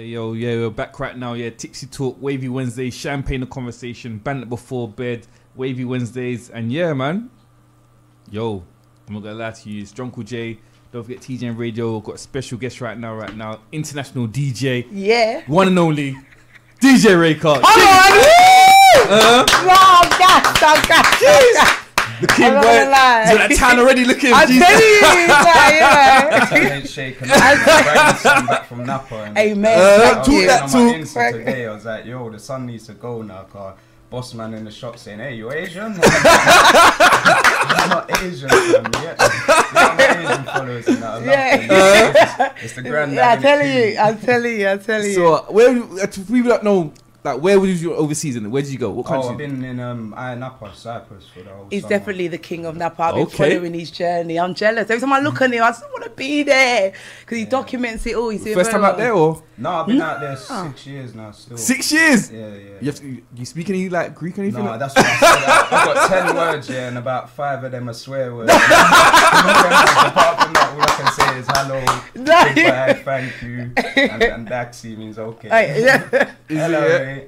Yo, yeah, we're back right now. Yeah, Tipsy Talk, Wavy Wednesdays, Champagne the Conversation, Banter Before Bed, Wavy Wednesdays, and yeah, man. Yo, I'm not gonna lie to you, it's Drunkle J. Don't forget TJ and Radio. Got a special guest right now. International DJ. Yeah. One and only DJ Raker. Come on! The king boy. He's at town already looking. I'm telling you, I ain't shaking. I'm back from Napa. Amen. Talk today, I was like, yo, the sun needs to go now, car. Boss man in the shop saying, hey, you Asian? I'm not Asian, man. Yeah, Asian followers and that. Yeah. It's the grand. Yeah, I tell you. So, where we don't know. Like, where was you overseas and where did you go? What country? I've been in Napa, Cyprus for the whole He's summer. definitely the king of Napa. I've been following his journey. I'm jealous. Every time I look at him, I just want to be there because he documents it all. First time out there, or? No, I've been out there 6 years now. Still. 6 years? Yeah. You speak any like Greek or anything? No, like? that's what I said. I've got 10 words here, and about 5 of them are swear words. Apart from that, all I can say is hello, goodbye, thank you, and Daxi means okay. Hello, mate.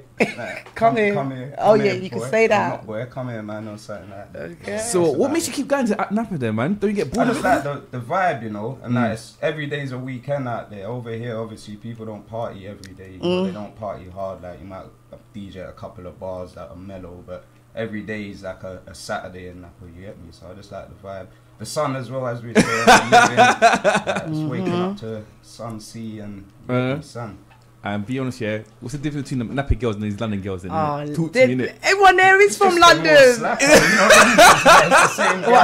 Come here. Oh yeah, you can say that. Not boy, come here, man, or something like that. Okay. So what makes you keep going to Napa then, man? Don't you get bored I of just like the vibe, you know, and like every day's a weekend out there. Over here, obviously, people don't party every day. You know, they don't party hard. Like, you might DJ a couple of bars that are mellow, but every day is like a Saturday in Napa, you get me? So I just like the vibe. The sun as well, as we say, just waking up to sun, sea, and sun. And be honest, yeah, what's the difference between the Napa girls and these London girls? Talk to me, innit? Everyone there is from London. What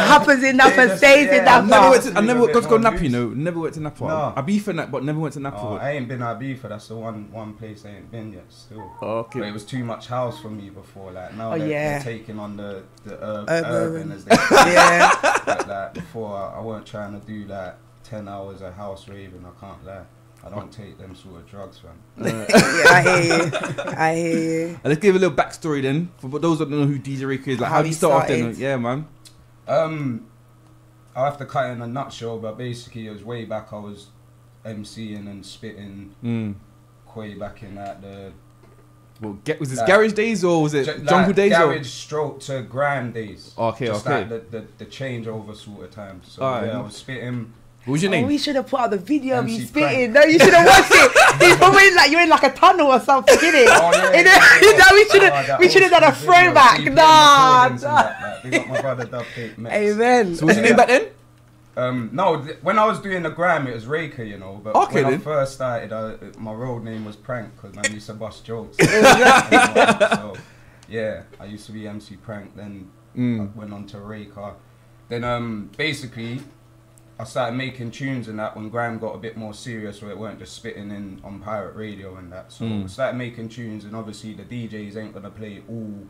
happens in Napa stays in Napa. I never got to go Napa, you know. Never went to Napa. No. I beef in that, but never went to Napa. I ain't been Ibiza. That's the one place I ain't been yet. Still. Okay. But it was too much house for me before. Like now they're taking on the urban as they like before I weren't trying to do like 10 hours of house raving. I can't lie. I don't take them sort of drugs, fam. I hear you. And let's give a little backstory then for those that don't know who DJ Raker is. Like, how did you start off then? Yeah, man. I'll have to cut it in a nutshell, but basically it was way back. I was MCing and spitting way back in like the. Well, was this garage days or was it jungle days? Garage stroke to grime days. Okay, just okay. Like the changeover sort of time. So I was spitting. What was your name? We should have put out the video of you MC spitting. No, you should have watched it. You're in like a tunnel or something, innit? We should have done a throwback. Nah. They got my brother Dub Tape Mix. Amen. So what's your name back then? No, when I was doing the gram, it was Raker, you know. But when I first started, my road name was Prank because I used to bust jokes. So yeah, I used to be MC Prank. Then I went on to Raker. Then basically, I started making tunes and that when grime got a bit more serious, where it weren't just spitting in on pirate radio and that. So I started making tunes, and obviously the DJs ain't gonna play all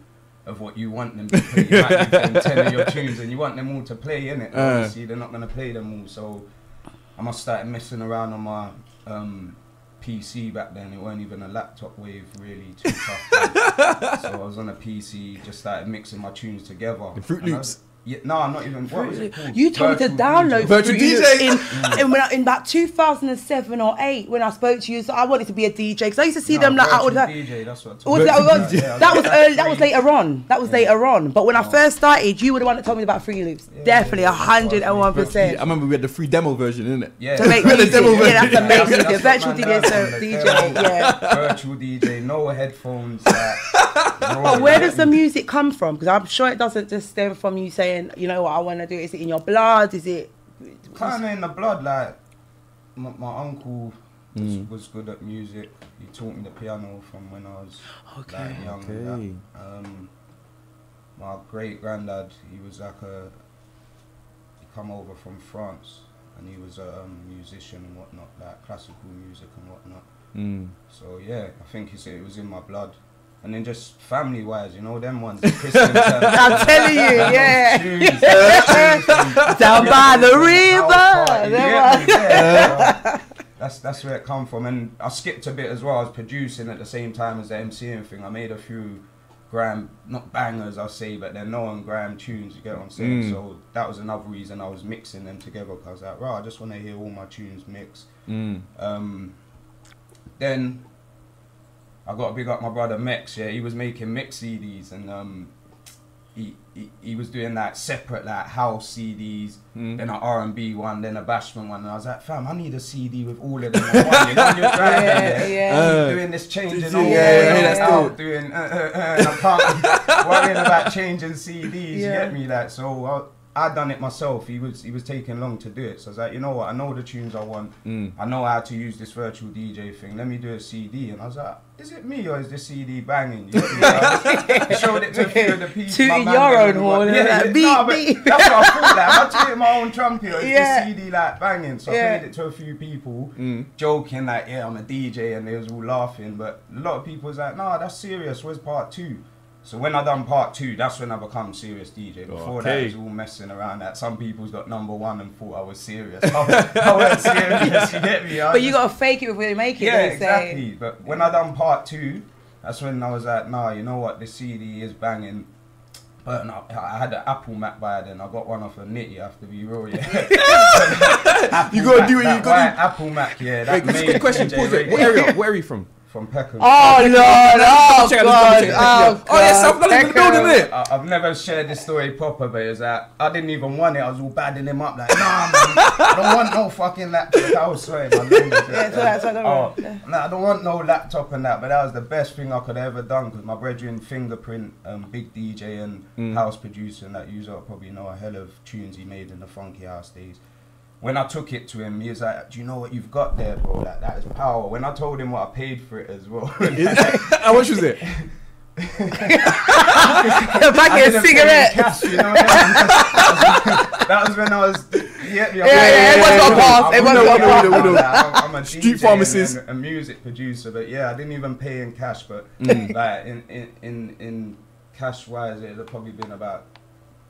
of what you want them to play. You might give them 10 of your tunes and you want them all to play, innit? Obviously they're not gonna play them all. So I must start messing around on my PC back then. It weren't even a laptop wave really too tough. So I was on a PC, just started mixing my tunes together. The Fruit Loops. Yeah, no, I'm not even. What was it called? You told me to download Virtual DJ in about 2007 or 8 when I spoke to you. So I wanted to be a DJ because I used to see them like out of that. DJ, that's what I that was early. That was later on. Later on. But when I first started, you were the one that told me about Free Loops. Definitely 101%. I remember we had the free demo version, innit? Yeah. To make music. Yeah, that's amazing. The virtual DJ, yeah. Virtual DJ, no headphones. But where does the music come from? Because I'm sure it doesn't just stem from you saying, you know what I want to do. Is it in your blood? Is it kind of in the blood? Like my uncle was good at music. He taught me the piano from when I was like, young. Okay. My great granddad, he was like he come over from France, and he was a musician and whatnot, like classical music and whatnot. So yeah, I think it was in my blood. And then just family-wise, you know, them ones. Christian I'm telling you, yeah. Down by the river. That's where it come from. And I skipped a bit as well. I was producing at the same time as the MCing thing. I made a few grime, not bangers, I'll say, but they're known grime tunes, you get what I'm saying? So that was another reason I was mixing them together, because I was like, right, I just want to hear all my tunes mix. Then I got to big up my brother Mex. Yeah, he was making mix CDs, and he was doing that separate like house CDs, then an R&B one, then a bashment one, and I was like, fam, I need a CD with all of them in one. You know, you're driving, doing this changing doing, and I can't worrying about changing CDs. You get me? Like, so I done it myself. He was taking long to do it, so I was like, you know what? I know the tunes I want. I know how to use this virtual DJ thing. Let me do a CD, and I was like, is it me or is this CD banging? You I showed it to a few of the people. Tooting your own horn. That's what I thought. Like, I tooted my own trumpet. Or is this CD like banging? So I played it to a few people, joking like, yeah, I'm a DJ, and they was all laughing. But a lot of people was like, nah, that's serious. Where's part 2? So when I done part 2, that's when I become serious DJ. Before that, it was all messing around. That some people's got #1 and thought I was serious. I wasn't serious. You get me? But you gotta fake it before you make it. Yeah, exactly. But when I done part 2, that's when I was like, nah, you know what? This CD is banging. But I had an Apple Mac by then. I got one off a Nitty. You have to be real, yeah. You gotta do it. You gotta do. Apple Mac, yeah. That Wait, quick question. Pause it. What area? Where are you from? From Peckham. Oh Lord! Oh God! Oh yes, I'm not even building it. I've never shared this story proper, but it's like I didn't even want it. I was all badding him up like, nah, man, I don't want no fucking laptop. I was swearing, my I don't want no laptop and that. But that was the best thing I could have ever done because my brethren, Fingerprint, big DJ and house producer, and that user probably know a hell of tunes he made in the funky house days. When I took it to him, he was like, do you know what you've got there, bro? Like, that is power. When I told him what I paid for it as well. How much was it? A packet of cigarettes. Cash, you know what I mean? That was when I was... I'm a street DJ pharmacist and a music producer, but yeah, I didn't even pay in cash, but like in cash-wise, it would have probably been about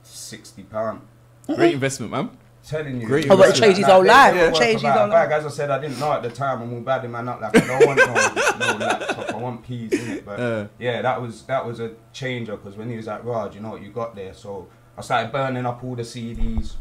£60. Great investment, man. Telling you, great. Oh, but it changed his whole life. Yeah, Changed his whole life. As I said, I didn't know at the time. I'm all badding man up like I don't want no laptop. I want peas in it. But yeah, that was a changer because when he was like, Raj, you know what you got there? So I started burning up all the CDs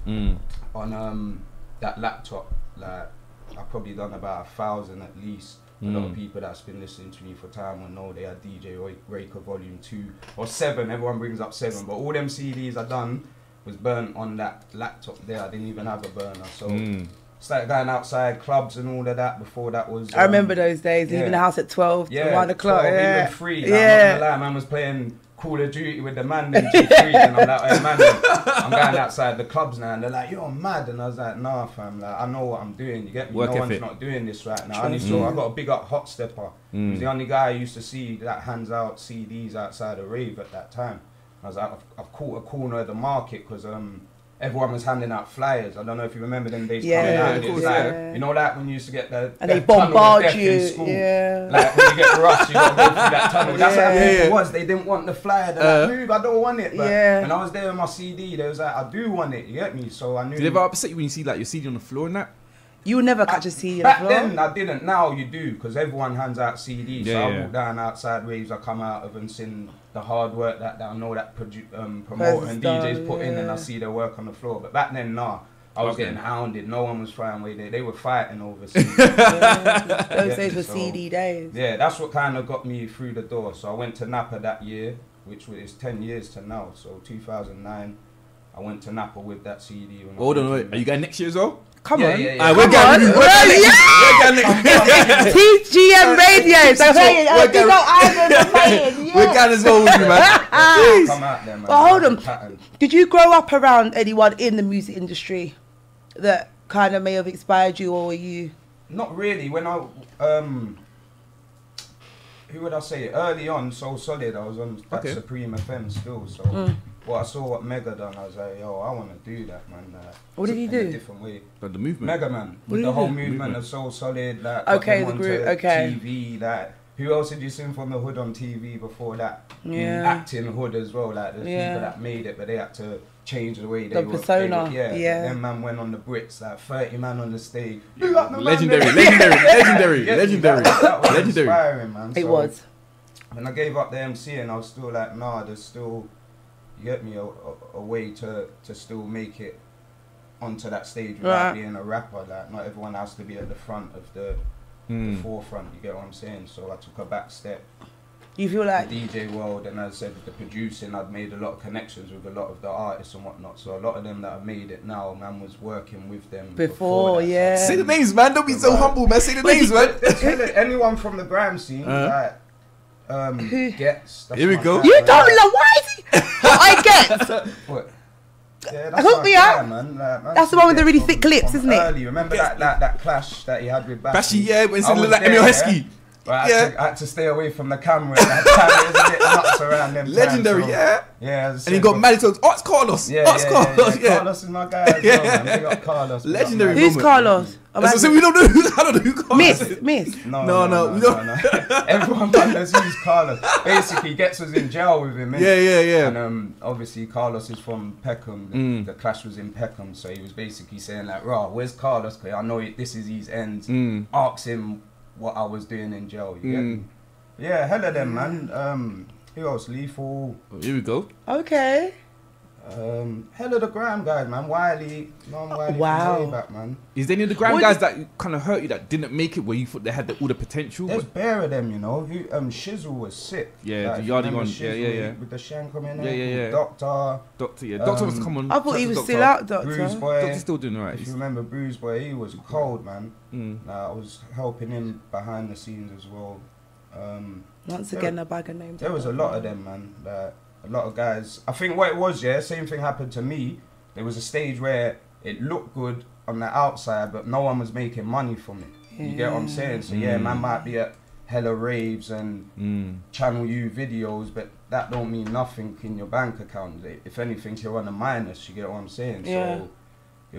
on that laptop. Like I probably done about 1,000 at least. A lot of people that's been listening to me for time will know they had DJ Raker Volume 2 or 7. Everyone brings up 7, but all them CDs I done was burnt on that laptop there. I didn't even have a burner, so started going outside clubs and all of that. Before that was I remember those days, leaving the house at 12 to 1 o'clock. 12, even 3. Like, I'm not gonna lie, man was playing Call of Duty with the man then till 3, and I'm like, hey man, I'm going outside the clubs now, and they're like, you're mad, and I was like, nah fam, like I know what I'm doing. You get me? Work no ethic. one's not doing this right now. I got a big up Hot Stepper. He was the only guy I used to see that hands out CDs outside of Raver at that time. I was like, I've caught a corner of the market because everyone was handing out flyers. I don't know if you remember them days coming out. It was like, you know that when you used to get the and they bombard you. In school. Like when you get rushed, you got to go through that tunnel. That's how it was. They didn't want the flyer. They're like, move, I don't want it. But when I was there with my CD, they was like, I do want it. You get me? So I knew. Did it ever upset you when you see like your CD on the floor and that? You would never catch a CD back then I didn't. Now you do because everyone hands out CDs. Yeah, so I walk down outside raves, I come out of and seen the hard work that I know that promoter and DJs put in, and I see their work on the floor. But back then, nah, I was getting hounded. No one was throwing away there. They were fighting over CDs. Those days were CD days. Yeah, that's what kind of got me through the door. So I went to Napa that year, which was 10 years to now. So 2009, I went to Napa with that CD. Hold on, wait. Are you going next year as well? Come on. We're going TGM Radio. So hey, we're going as well with you, man. Come out there, man. But hold on. Did you grow up around anyone in the music industry that kind of may have inspired you, or were you? Not really. When I who would I say? Early on, So Solid. I was on that Supreme FM still. So I saw what Mega done. I was like, yo, I want to do that, man. What did he do? In a different way. But the movement. Mega Man. With the whole movement of So Solid. Like, the group. TV. Like, who else did you sing from the hood on TV before that? Acting hood as well. Like, there's people that made it, but they had to change the way they were. The persona. Then man went on the Brits, like 30 man on the stage. Legendary. That was inspiring, man. It was. When I gave up the MCing, I was still like, nah, there's still, you get me, a way to still make it onto that stage without being a rapper. Like, not everyone has to be at the front of the forefront. You get what I'm saying? So I took a back step. You feel like the DJ world, and as I said, with the producing, I'd made a lot of connections with a lot of the artists and whatnot. So a lot of them that have made it now, man, was working with them before yeah. Say the names, man. Don't be so humble, man. Say the names, man. Anyone from the grime scene, like Gets. Here we go. You don't know why is he? I get. What? Yeah, that's Hook me up. Man. Like, man, that's the one with the really thick lips, isn't it? Early. Remember that clash that he had with Bashi? Yeah, when he looked like Emil Heskey. But I had to stay away from the camera. The camera is a bit nuts around them. Legendary, times, so. Yeah. And he got mad. He told, it's Carlos. It's Carlos. Yeah. Carlos is my guy as well, man. Big up Carlos. Legendary. Who's Carlos? So we don't know who Carlos is. Miss. No. Everyone knows who's Carlos. Basically, Gets was in jail with him. Yeah. And obviously, Carlos is from Peckham. The clash was in Peckham, so he was basically saying like, "Rah, where's Carlos? Cause I know this is his ends." Ask him what I was doing in jail. You get me? Yeah, hell of them, man. Who else? Lethal. Here we go. Okay. Hell of the grime guys, man. Wiley. Wow. Back, man. Is there any of the grime guys that kind of hurt you that didn't make it where you thought they had all the potential? There's bare of them, you know. Who Shizzle was sick. Yeah, like, the Yardie one. Shizzle, Yeah. With the shank coming in. Yeah. Doctor, Doctor was come on. I thought he was still out, Doctor. Bruise Boy. Doctor's still doing alright. If you remember Bruise Boy, he was cold, man. I was helping him behind the scenes as well. Once again, a bag of names. There was a lot of them, man. A lot of guys. I think what it was, same thing happened to me. There was a stage where it looked good on the outside, but no one was making money from it. You get what I'm saying? So man might be at hella raves and Channel U videos, but that don't mean nothing in your bank account. If anything, you're on a minus. You get what I'm saying? Yeah. So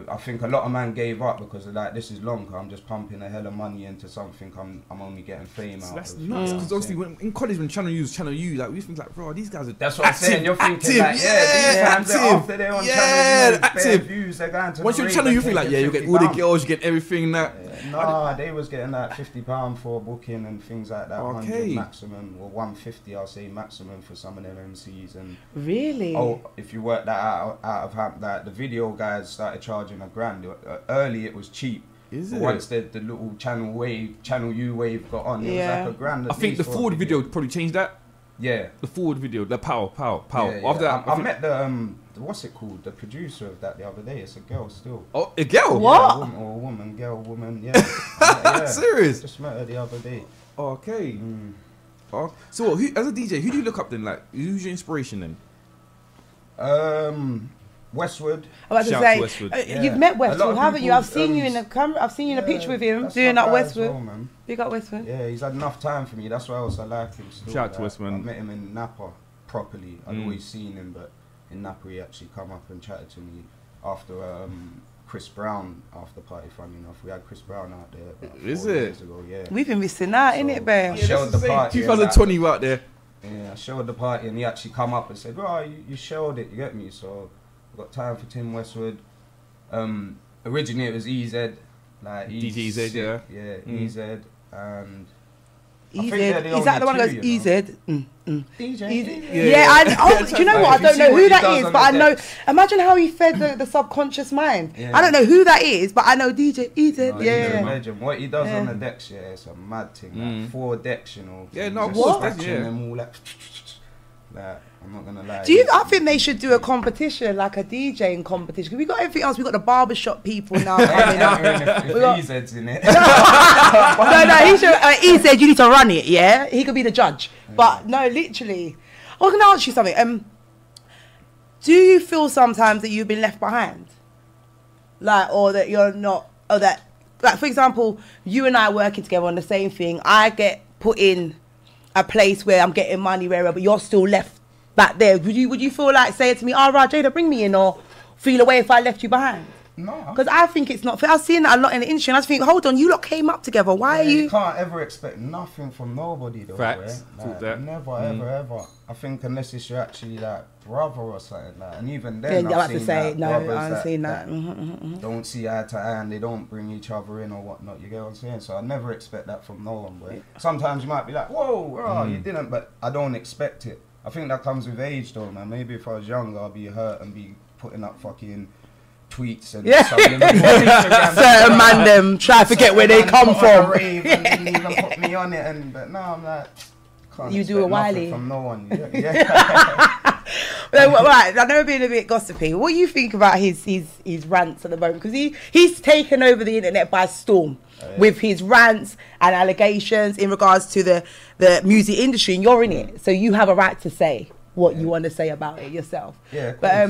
I think a lot of man gave up because of like, this is long. I'm just pumping a hell of money into something. I'm only getting fame out. That's nuts. Because obviously, in college when Channel U, like we think like, bro, these guys are. That's what active, I'm saying. You're thinking like, active. After they're on Channel U, active views, they're going to. Once you're Channel U, you think like, you get all the girls, you get everything that. Nah, they was getting like £50 for a booking and things like that. Okay. 100 maximum or 150, I'll say maximum for some of them MCs. And really? Oh, if you work that out of hand, that the video guys started charging £1,000. Early it was cheap. Is it? Once the little Channel U wave got on, it was like £1,000. I think the forward video probably changed that. Yeah. The forward video, the pow. Yeah. After that, I met the what's it called? The producer of that the other day. It's a girl still. Oh, a girl? What? Yeah, a woman, yeah. Yeah. Serious? Just met her the other day. Okay. Oh, so who, as a DJ, who do you look up then? Like, who's your inspiration then? Westwood. I was about to say, Westwood. you've met Westwood, haven't you? I've seen you in the camera. I've seen you in a picture with him doing that Westwood. Well, man. Big up Westwood. Yeah, he's had enough time for me. That's why else I like him. Still, Shout out to Westwood. I met him in Napa properly. I'd always seen him, but in Napa he actually come up and chatted to me after Chris Brown after party. Funny enough, we had Chris Brown out there. About 4 years ago, yeah. We've been missing out, innit, babe? I showed the party. 2020 out there. Yeah, I showed the party and he actually come up and said, "Bro, you showed it. You get me?" So I got time for Tim Westwood. Originally it was EZ, like DJ EZ, yeah. Yeah, EZ and. EZ, is that the one that goes EZ? DJ. Yeah, do you know what? I don't know who that is, but I know. Imagine how he fed the subconscious mind. Yeah. I don't know who that is, but I know DJ EZ. No, yeah. Legend. What he does on the decks, it's a mad thing. Like 4 decks, you know. Yeah, no, what? Them all like, I'm not gonna lie. I think they should do a competition, like a DJing competition. 'Cause we got everything else. We got the barbershop people now coming up. If EZ's in it. No, he should. He said you need to run it. Yeah, he could be the judge. But no, literally. I'm gonna ask you something. Do you feel sometimes that you've been left behind, like, or that you're not, or that, like, for example, you and I working together on the same thing. I get put in a place where I'm getting money, wherever, but you're still left back there. Would you feel like saying to me, "Oh, right, Jada, bring me in," or feel away if I left you behind? No. Because I think it's not fair. I've seen that a lot in the industry, and I just think, hold on, you lot came up together. Why are you? You can't ever expect nothing from nobody, though. Facts. Like, that. never, ever. I think unless it's your actually like brother or something like, and even then, Yeah, I've I have to seen say, like, no, brothers I've seen that. Don't see eye to eye, and they don't bring each other in or whatnot. You get what I'm saying? So I never expect that from no one, boy. Sometimes you might be like, "Whoa, you didn't," but I don't expect it. I think that comes with age, though, man. Maybe if I was younger, I'd be hurt and be putting up fucking tweets and certain man them try to forget where they come from. Rave and didn't even put me on it, but now I'm like, can't you do a Wiley from no one. Yeah. Right, I know being a bit gossipy. What do you think about his rants at the moment? Because he's taken over the internet by storm with his rants and allegations in regards to the music industry, and you're in it, so you have a right to say what you want to say about it yourself. Yeah, but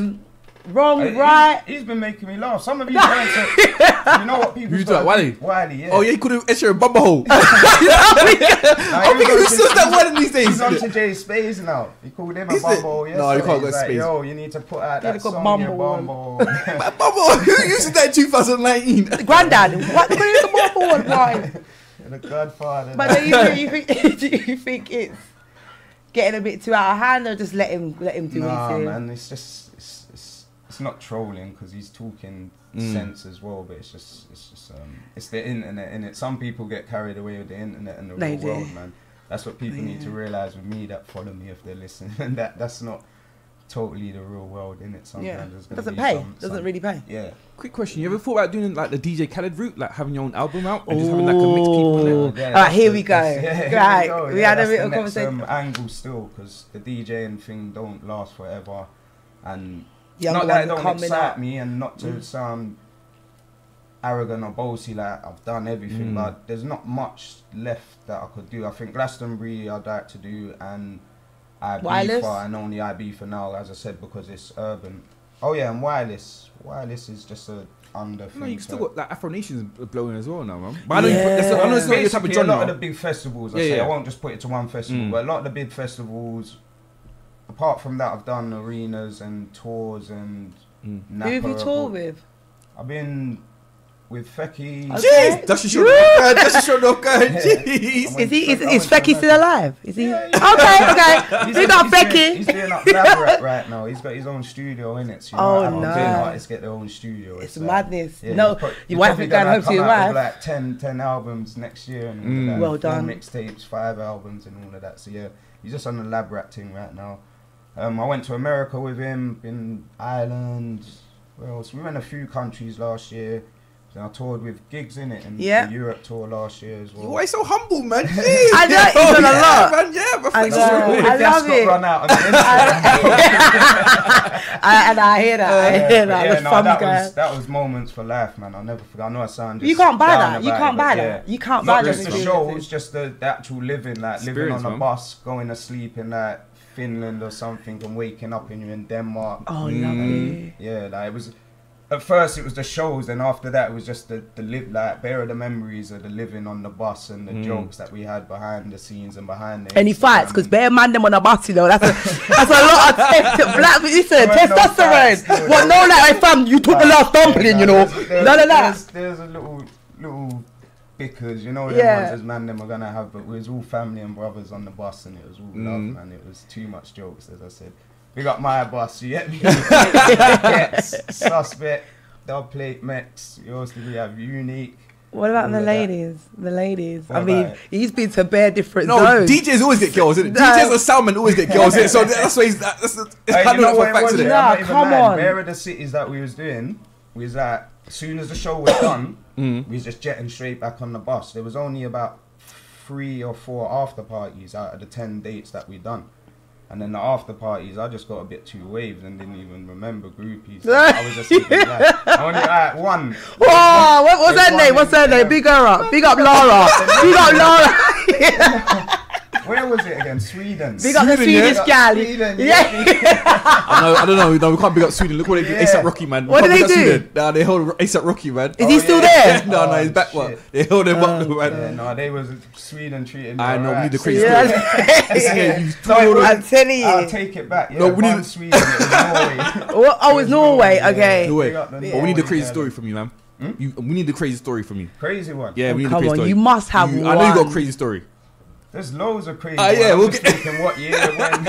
wrong, right? He's been making me laugh. Some of you trying to, you know what people. Who's that? Wiley. Wiley, yeah. Oh yeah, he could have Escher and Bumble Hole. I think who says that word these days? He's on to Jay Space now. He called him a Bumble. No, you can't go like, Space. Yo, you need to put out that song. Bumble. Bumble. Who used that in 2019? Granddad. What? What is the Bumble one? Why? The Godfather. But do you think it's getting a bit too out of hand, or just let him do what he's doing? Nah, man, it's just it's not trolling because he's talking sense as well, but it's just it's the internet, innit? Some people get carried away with the internet and the real world, man. That's what people need to realise with me that follow me if they're listening, and that's not totally the real world, innit? Sometimes it doesn't pay. Doesn't really pay. Yeah. Quick question: you ever thought about doing like the DJ Khaled route, like having your own album out and just having like a mixed people on it? Yeah, all right, here we go. Right, Right, we had a bit of conversation. conversation. Angle still, because the DJing thing don't last forever, and Younger not that it ones don't coming excite up. me, and not to sound arrogant or bossy, like I've done everything, but there's not much left that I could do. I think Glastonbury I'd like to do, and Ibiza, and only Ibiza now, as I said, because it's urban. Oh yeah, and Wireless is just a under thing. No, you still got like Afro Nation's blowing as well now, man. But I know it's not your type of genre. A lot of the big festivals, I won't just put it to one festival, but a lot of the big festivals, apart from that, I've done arenas and tours and Who have you toured with? I've been with Fecky. Jeez, that's a short off guy. Jeez. Is Fecky still alive? Is he? Yeah. Okay. Big up Fecky. He's doing up Raver right now. He's got his own studio in it. So you know, no. artists get their own studio. It's madness. Yeah, no, your wife is going home to your wife. Like 10 albums next year and all that. Well done. 4 mixtapes, 5 albums and all of that. So yeah, he's just on the lab rat thing right now. I went to America with him, in Ireland. Where else? We went a few countries last year. So I toured with gigs in it, and the Europe tour last year as well. You're always so humble, man. Jeez. I know he's done a lot. Man, yeah, I love it. Run out and I hear that. That was moments for life, man. I'll never forget. I know I sound just you can't buy that. You can't buy that. You can't buy that. Not just the shows, just the actual living, like living on a bus, going to sleep in like Finland or something, and waking up and you're in Denmark. Oh, lovely. Yeah, like it was. At first it was the shows, and after that it was just the live, like bear the memories of the living on the bus and the jokes that we had behind the scenes and behind the. Any fights? Because bear man them on a bus, you know. That's a lot of black. Listen, testosterone. What? No, like fam, you took the last dumpling, you know. None of that. There's a little bickers, you know. The ones as man them are gonna have, but we was all family and brothers on the bus, and it was all love, man. It was too much jokes, as I said. We got my boss, you get me? Suspect, Dub Plate, Mex. You also have Unique. What about the ladies? The ladies. I mean, he's been to bare different zones. No, DJs always get girls, isn't it? DJs or Salmon always get girls, isn't it? So that's why he's kind of for facts, isn't it? Nah, come on. Bare of the cities that we was doing, we was at, as soon as the show was done, we was just jetting straight back on the bus. There was only about 3 or 4 after parties out of the 10 dates that we done. And then the after parties, I just got a bit too waved and didn't even remember groupies. I was just thinking, like, I only had one. Whoa, what's her name? What's her name? Big her up. Big up Laura. Big up Laura. Where was it again? Sweden. Big up the Swedish gal. Yeah. I don't know. No, we can't big up Sweden. Look what they do. ASAP Rocky, man. What did they do? Nah, they hold ASAP Rocky, man. Is he still there? No, he's back. What? They hold him up, man. Yeah, no, they was Sweden treating me. I know. We need the crazy story. I'm telling you. I'll take it back. Yeah, no, we need Sweden. It was Norway. Oh, it's Norway. Okay. Norway. But we need the crazy story from you, man. We need the crazy story from you. Crazy one. Yeah, we need the crazy story. You must have one. I know you got a crazy story. There's loads of crazy. Yeah, we'll get thinking what year, when.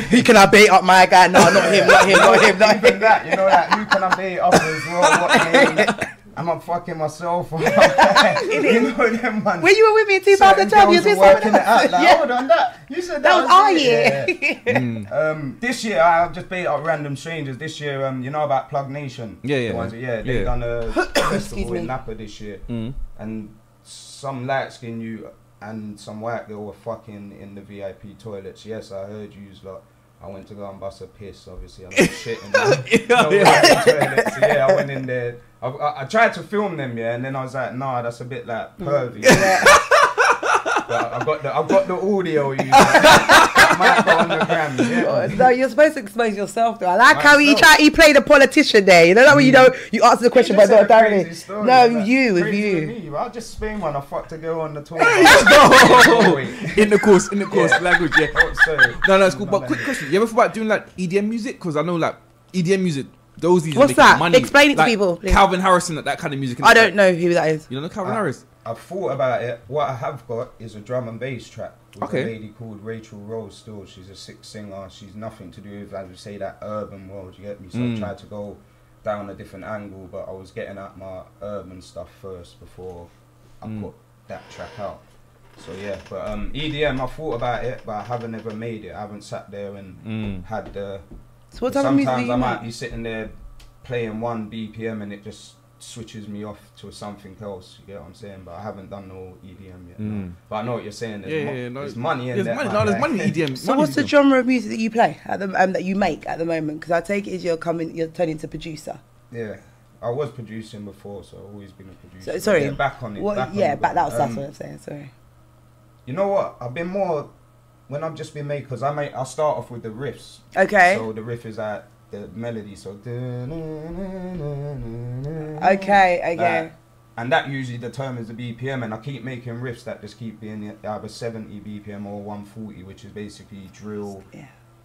Who can I bait up my guy? No, not him. Even that, you know that. Who can I bait up as well? What name? I'm fucking myself. You know them ones. When you were with me in 2012, you was with working someone it out. else. Like, hold on, you said that was our year. Yeah. This year, I just bait up random strangers. This year, you know about Plug Nation? They done a festival in Napa this year. And some light-skinned you and some white girl were fucking in the VIP toilets. Yes, I heard yous lot. I went to go and bust a piss, obviously. I'm not shitting. Toilets. So, I went in there. I tried to film them, and then I was like, nah, that's a bit like pervy. But I've got the audio. I might go on the gram. No, you're supposed to expose yourself. Though. I like how he played a politician there. You know that when you answer the question, but not directly. No, like, you with you. Me, I'll just spin one. I fucked a girl on the tour. In the course, language. Yeah. Oh, sorry. No, it's cool. But quick question: you ever thought about doing like EDM music? Because I know like EDM music. Those DJs what's that? Money. Explain it to like people. Please. Calvin Harrison, that kind of music. I don't know who that is. You don't know Calvin Harris? I've thought about it. What I have got is a drum and bass track with a lady called Rachel Rose. Still, she's a sick singer. She's nothing to do with, as we say, that urban world. You get me? So I tried to go down a different angle, but I was getting at my urban stuff first before I put that track out. So but EDM, I thought about it, but I haven't ever made it. I haven't sat there and had the. So what type of music do you I make? might be sitting there playing 1 BPM and it just switches me off to something else. You get what I'm saying? But I haven't done no EDM yet. No. But I know what you're saying. There's money in there. There's money in EDM. So what's the genre of music that you play at the that you make at the moment? Because I take it as you're turning to producer. Yeah. I was producing before, so I've always been a producer. So, sorry. Yeah, back on it. That's what I'm saying. Sorry. You know what? I've been more when I've just been made because I'll start off with the riffs. Okay. So the riff is at the melody. So. Okay. And that usually determines the BPM, and I keep making riffs that just keep being either 70 BPM or 140, which is basically drill,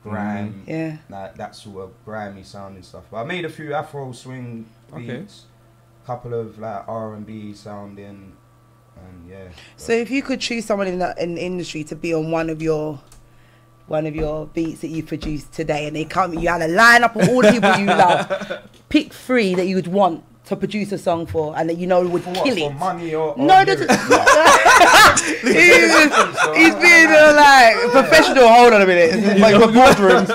grime, like that sort of grimy sounding stuff. But I made a few Afro swing beats, couple of like R&B sounding, and So if you could choose someone in the industry to be on one of your beats that you produced today, and you had a lineup of all the people you love, pick 3 that you would want to produce a song for, and that you know would kill it. For money or no, he's being like professional. Hold on a minute, like for boardrooms.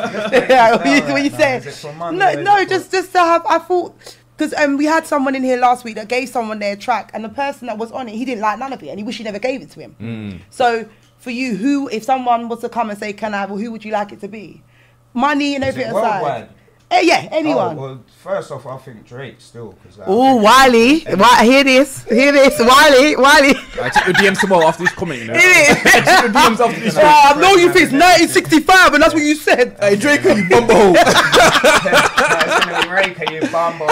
What you say? No, just to have. I thought. Because we had someone in here last week that gave someone their track, and the person that was on it, he didn't like none of it, and he wished he never gave it to him. So for you, if someone was to come and say, "Can I?" Well, who would you like it to be? Money and everything aside. Anyone. Well, first off, I think Drake still. Wiley. Hear this, Wiley. I check your DMs tomorrow after this comment, you know. Check your DMs after this. I know you think it's 1965, and that's what you said. Hey, Drake, you bumbo. Raker, you bumbo.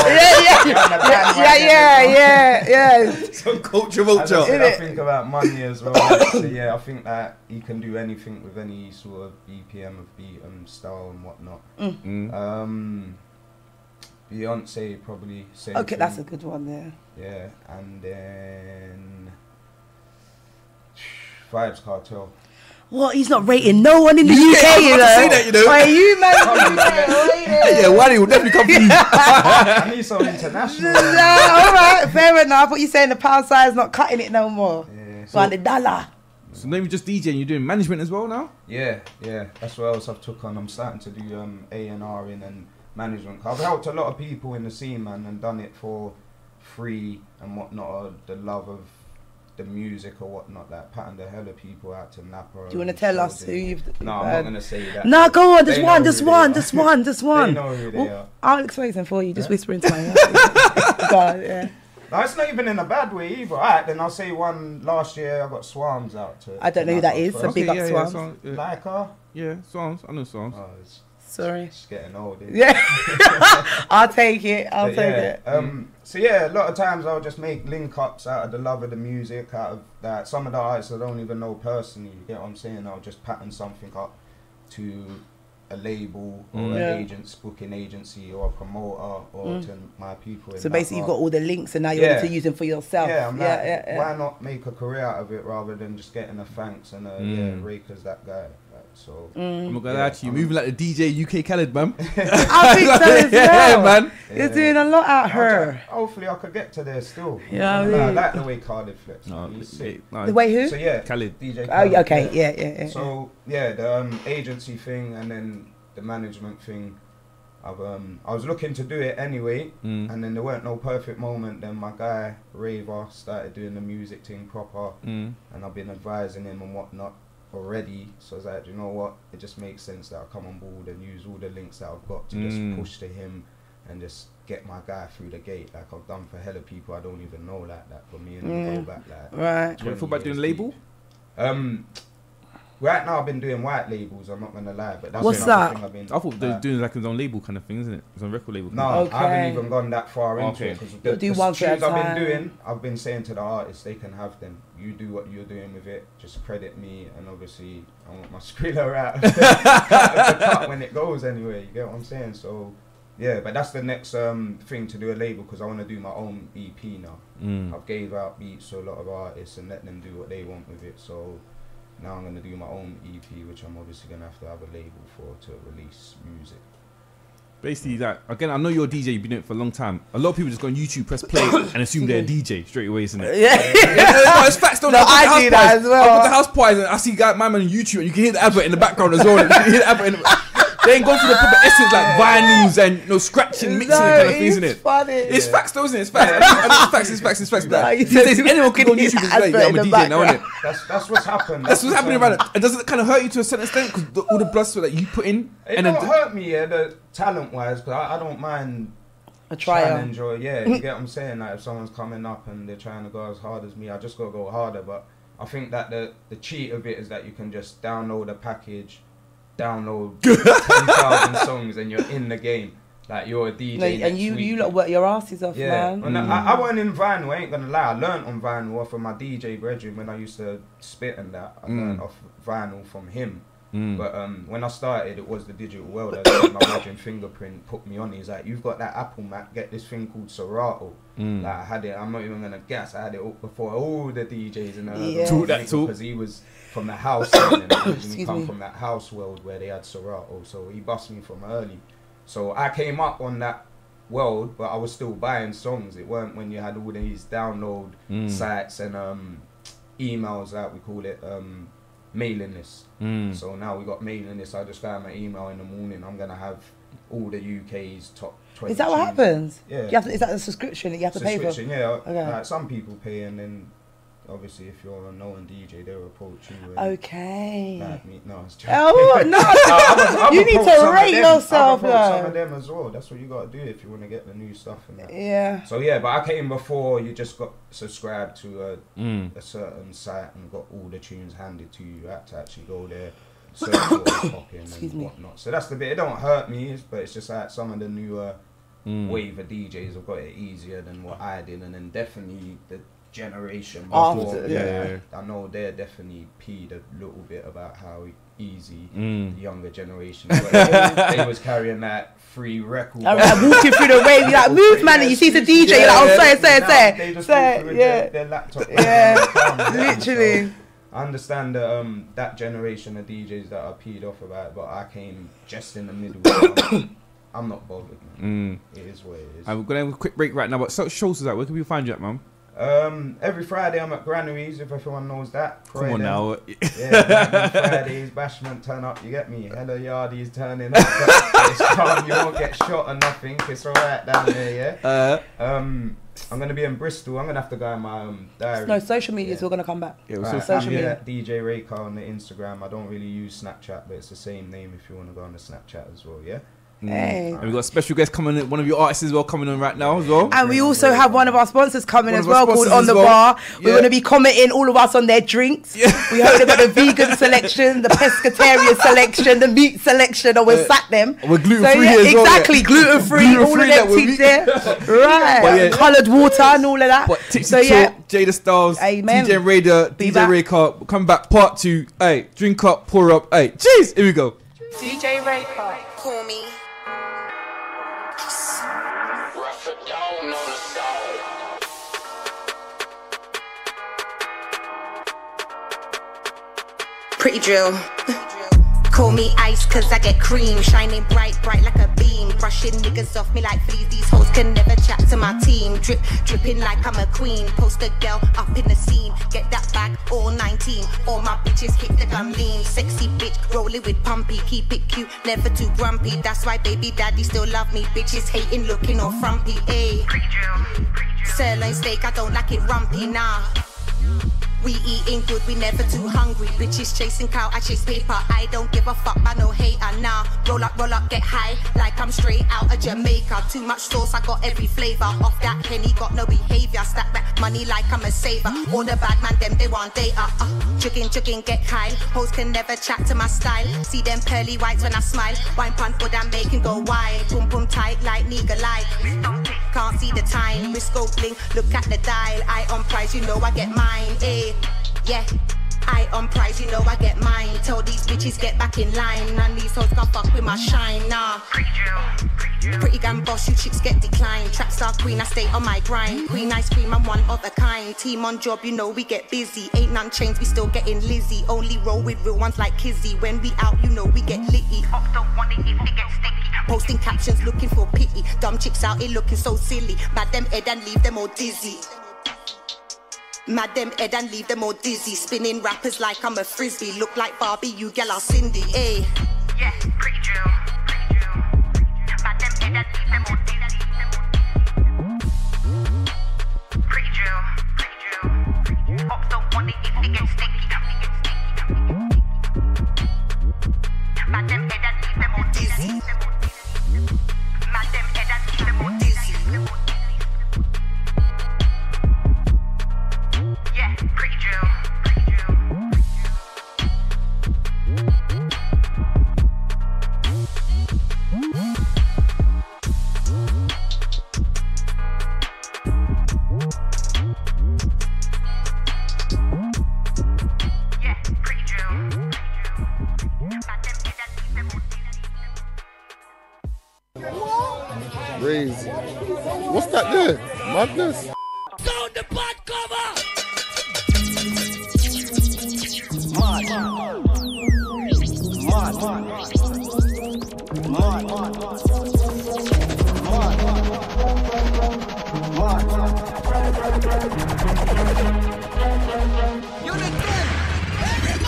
Yeah. Some culture vulture. I think about money as well. So I think that he can do anything with any sort of BPM of beat and style and whatnot. Beyonce probably. Okay, that's a good one there. Yeah, and then Vibes Cartel. What? He's not rating no one in the UK, you know. Say that, you know. Why you man? Yeah, Wally will definitely come for you. I need some international. All right, fair enough. What you saying? The pound size not cutting it no more. Yeah. So the dollar. So maybe just DJing. You're doing management as well now. Yeah. That's what else I've took on. I'm starting to do A&R in and management. I've helped a lot of people in the scene, man, and done it for free and whatnot. The love of the music or whatnot, like patting the hell of people out to Napa. Do you want to tell us who you've? No, I'm not going to say that. No, go on. Just one. They know who they are. I'll explain them for you. Just whisper into my ear. Yeah. No, it's not even in a bad way either. Alright, then I'll say one last year I got Swans out to. I don't know who that is. So big up Swans. Like her? Yeah, Swans. I know Swans. Oh, sorry. It's getting old. Yeah. I'll take it. I'll take it. So a lot of times I'll just make link ups out of the love of the music, out of that. Some of the artists I don't even know personally. You get what I'm saying? I'll just pattern something up to a label or an booking agency or a promoter or to my people. So basically you've got all the links and now you're ready to use them for yourself. Yeah, I'm like, why not make a career out of it rather than just getting a thanks and Raker's that guy. Like, So I'm not gonna lie to you, moving like the DJ UK Khaled, man. I think so as well. Yeah, man. You're doing a lot out here. Hopefully I could get to there still. Yeah, I like the way Cardiff flex. No, The way who? So yeah, Khaled. DJ Oh, Khaled, okay, yeah. So yeah, the agency thing and then the management thing. I was looking to do it anyway, and then there weren't no perfect moment. Then my guy Raver started doing the music thing proper, and I've been advising him and whatnot already. So I was like, you know what? It just makes sense that I come on board and use all the links that I've got to just push to him and just get my guy through the gate. Like I've done for hella people I don't even know like that. But me and him go back like. Right. Do you thought about doing a label? Right now I've been doing white labels, I'm not gonna lie, but that's What's another that? thing I've been I thought they were doing like his own label kind of thing, isn't it? His own record label. No, Okay. I haven't even gone that far into Okay. it because You'll do one tunes for a I've been time. doing, I've been saying to the artists they can have them. You do what you're doing with it, just credit me, and obviously I want my Skrilla out of the cut when it goes anyway. You get what I'm saying? So yeah, but that's the next thing to do a label because I want to do my own EP now. I've gave out beats to a lot of artists and let them do what they want with it. So now I'm going to do my own EP, which I'm obviously going to have a label for to release music. Basically, that again, I know you're a DJ. You've been doing it for a long time. A lot of people just go on YouTube, press play, and assume they're a DJ straight away, isn't it? Yeah. No, it's facts. Don't No, I do that as well. I go to house parties and I see my man on YouTube, and you can hear the advert in the background as well. You can hear the advert in the They ain't going through the proper essence like vinyls and scratching, mixing, and kind of things, isn't it? Funny. It's facts, though, isn't it? It's facts. It's facts. No, you These days, said anyone can go on YouTube and say, "Yeah, I'm a DJ now," isn't it? That's what's happened. That's what's happening around it. And does it kind of hurt you to a certain extent because all the blood sweat that you put in? It don't hurt me, the talent-wise, because I don't mind A trying trial. to enjoy. Yeah, you get what I'm saying? Like if someone's coming up and they're trying to go as hard as me, I just gotta go harder. But I think that the cheat of it is that you can just download a package, download 10,000 songs, and you're in the game. Like you're a DJ. No, and you lot work your asses off, man. And I weren't in vinyl, I ain't gonna lie. I learned on vinyl off of my DJ brethren when I used to spit and that. I learned off vinyl from him. But when I started, it was the digital world. I had my brethren Fingerprint put me on. He's like, "You've got that Apple Mac, get this thing called Serato." Like I had it, I'm not even gonna guess, I had it up before all the DJs in because he was from the house and originally come from that house world where they had Serato. So he bust me from early. So I came up on that world, but I was still buying songs. It weren't when you had all these download sites and emails, that we call it, mailing list. So now we got mailing list. I just found my email in the morning. I'm gonna have all the UK's top 20. Is that what happens? Yeah. Is that a subscription that you have to pay for? Yeah. Okay. Like some people pay, and then obviously if you're a known DJ, they'll approach you. Okay. Like me, no, it's joking. Oh no! I've You need approached to some of rate them. yourself, I've approached some though. of them as well. That's what you got to do if you want to get the new stuff and that. Yeah. So yeah, but I came before you just got subscribed to a certain site and got all the tunes handed to you. You had to actually go there, search what was popping and whatnot. So that's the bit. It don't hurt me, but it's just like some of the newer wave of DJs have got it easier than what I did, and then definitely the generation before. I know they're definitely peed a little bit about how easy the younger generation was. They was carrying that free record. I'm like walking through the wave, you're like, move, man, and you see the DJ, you're like, oh, They just say, walk through yeah. their laptop. Yeah, literally. So I understand that generation of DJs that are peed off about it, but I came just in the middle. I'm not bothered, man. It is what it is. We're going to have a quick break right now, but so shows us that. Where can we find you at, man? Every Friday I'm at Granaries, if everyone knows that. Come on now. Yeah, Fridays, bashment turn up, you get me? Hello Yardies turning up. It's calm, you won't get shot or nothing. It's alright down there, yeah? I'm going to be in Bristol. I'm going to have to go in my diary. No, social media is all going to come back. Yeah, Right, social media. at DJ Raker on the Instagram. I don't really use Snapchat, but it's the same name if you want to go on the Snapchat as well, yeah? Hey. And we've got a special guest coming in, one of your artists as well, coming on right now as well. And we also have one of our sponsors coming One as of our well, called sponsors On as The well. Bar. Yeah. We're going to be commenting, all of us, on their drinks. We heard about the vegan selection, the pescatarian selection, the meat selection, and we'll sack them. We're gluten-free here as well, exactly, gluten-free, all of Gluten-free them that things there. Right, coloured water and all of that. But Tipsy So, yeah. Talk, Jada Styles, Amen. DJ Raider, Be DJ back. Raker, come back, part 2. Hey, drink up, pour up, hey, cheers, here we go. DJ Raker. Call me. Pretty drill. Call me ice cause I get cream, shining bright, bright like a beam. Brushing niggas off me like fleas, these hoes can never chat to my team. Drip, dripping like I'm a queen, poster girl up in the scene. Get that back, all 19, all my bitches hit the gun lean. Sexy bitch, rolling with pumpy, keep it cute, never too grumpy. That's why baby daddy still love me, bitches hating, looking all frumpy, ayy. Sirloin steak, I don't like it rumpy, nah. We eating good, we never too hungry. Bitches chasing cow, I chase paper. I don't give a fuck about no hater, nah. Roll up, get high, like I'm straight out of Jamaica. Too much sauce, I got every flavor. Off that penny, got no behavior. Stack back money like I'm a saver. All the bad man, them, they want data. Chugging, get high. Hoes can never chat to my style. See them pearly whites when I smile. Wine pan for that making go wide. Pum tight like nigga light. Can't see the time. Risco bling, look at the dial. I on price, you know I get mine, eh. Yeah, I on price, you know I get mine. Tell these bitches get back in line. None these hoes gon' fuck with my shine, nah. Pretty gun boss, you chicks get declined. Trap star queen, I stay on my grind. Queen ice cream, I'm one of a kind. Team on job, you know we get busy. Ain't none changed, we still getting Lizzie. Only roll with real ones like Kizzy. When we out, you know we get litty. Ops don't want it if they get sticky. Posting captions looking for pity. Dumb chicks out here looking so silly. Mad them head and leave them all dizzy. Mad them head and leave them all dizzy. Spinning rappers like I'm a frisbee. Look like Barbie, you gal are Cindy, eh? Yeah, pretty drill. Mad them head and leave them all dizzy. Pretty drill. Ops don't want it if they get sticky. Mad them head and leave them all dizzy. Mad them head and leave them all dizzy. Yeah, pretty drill. Crazy. What's that there? Madness. Sound the pot cover.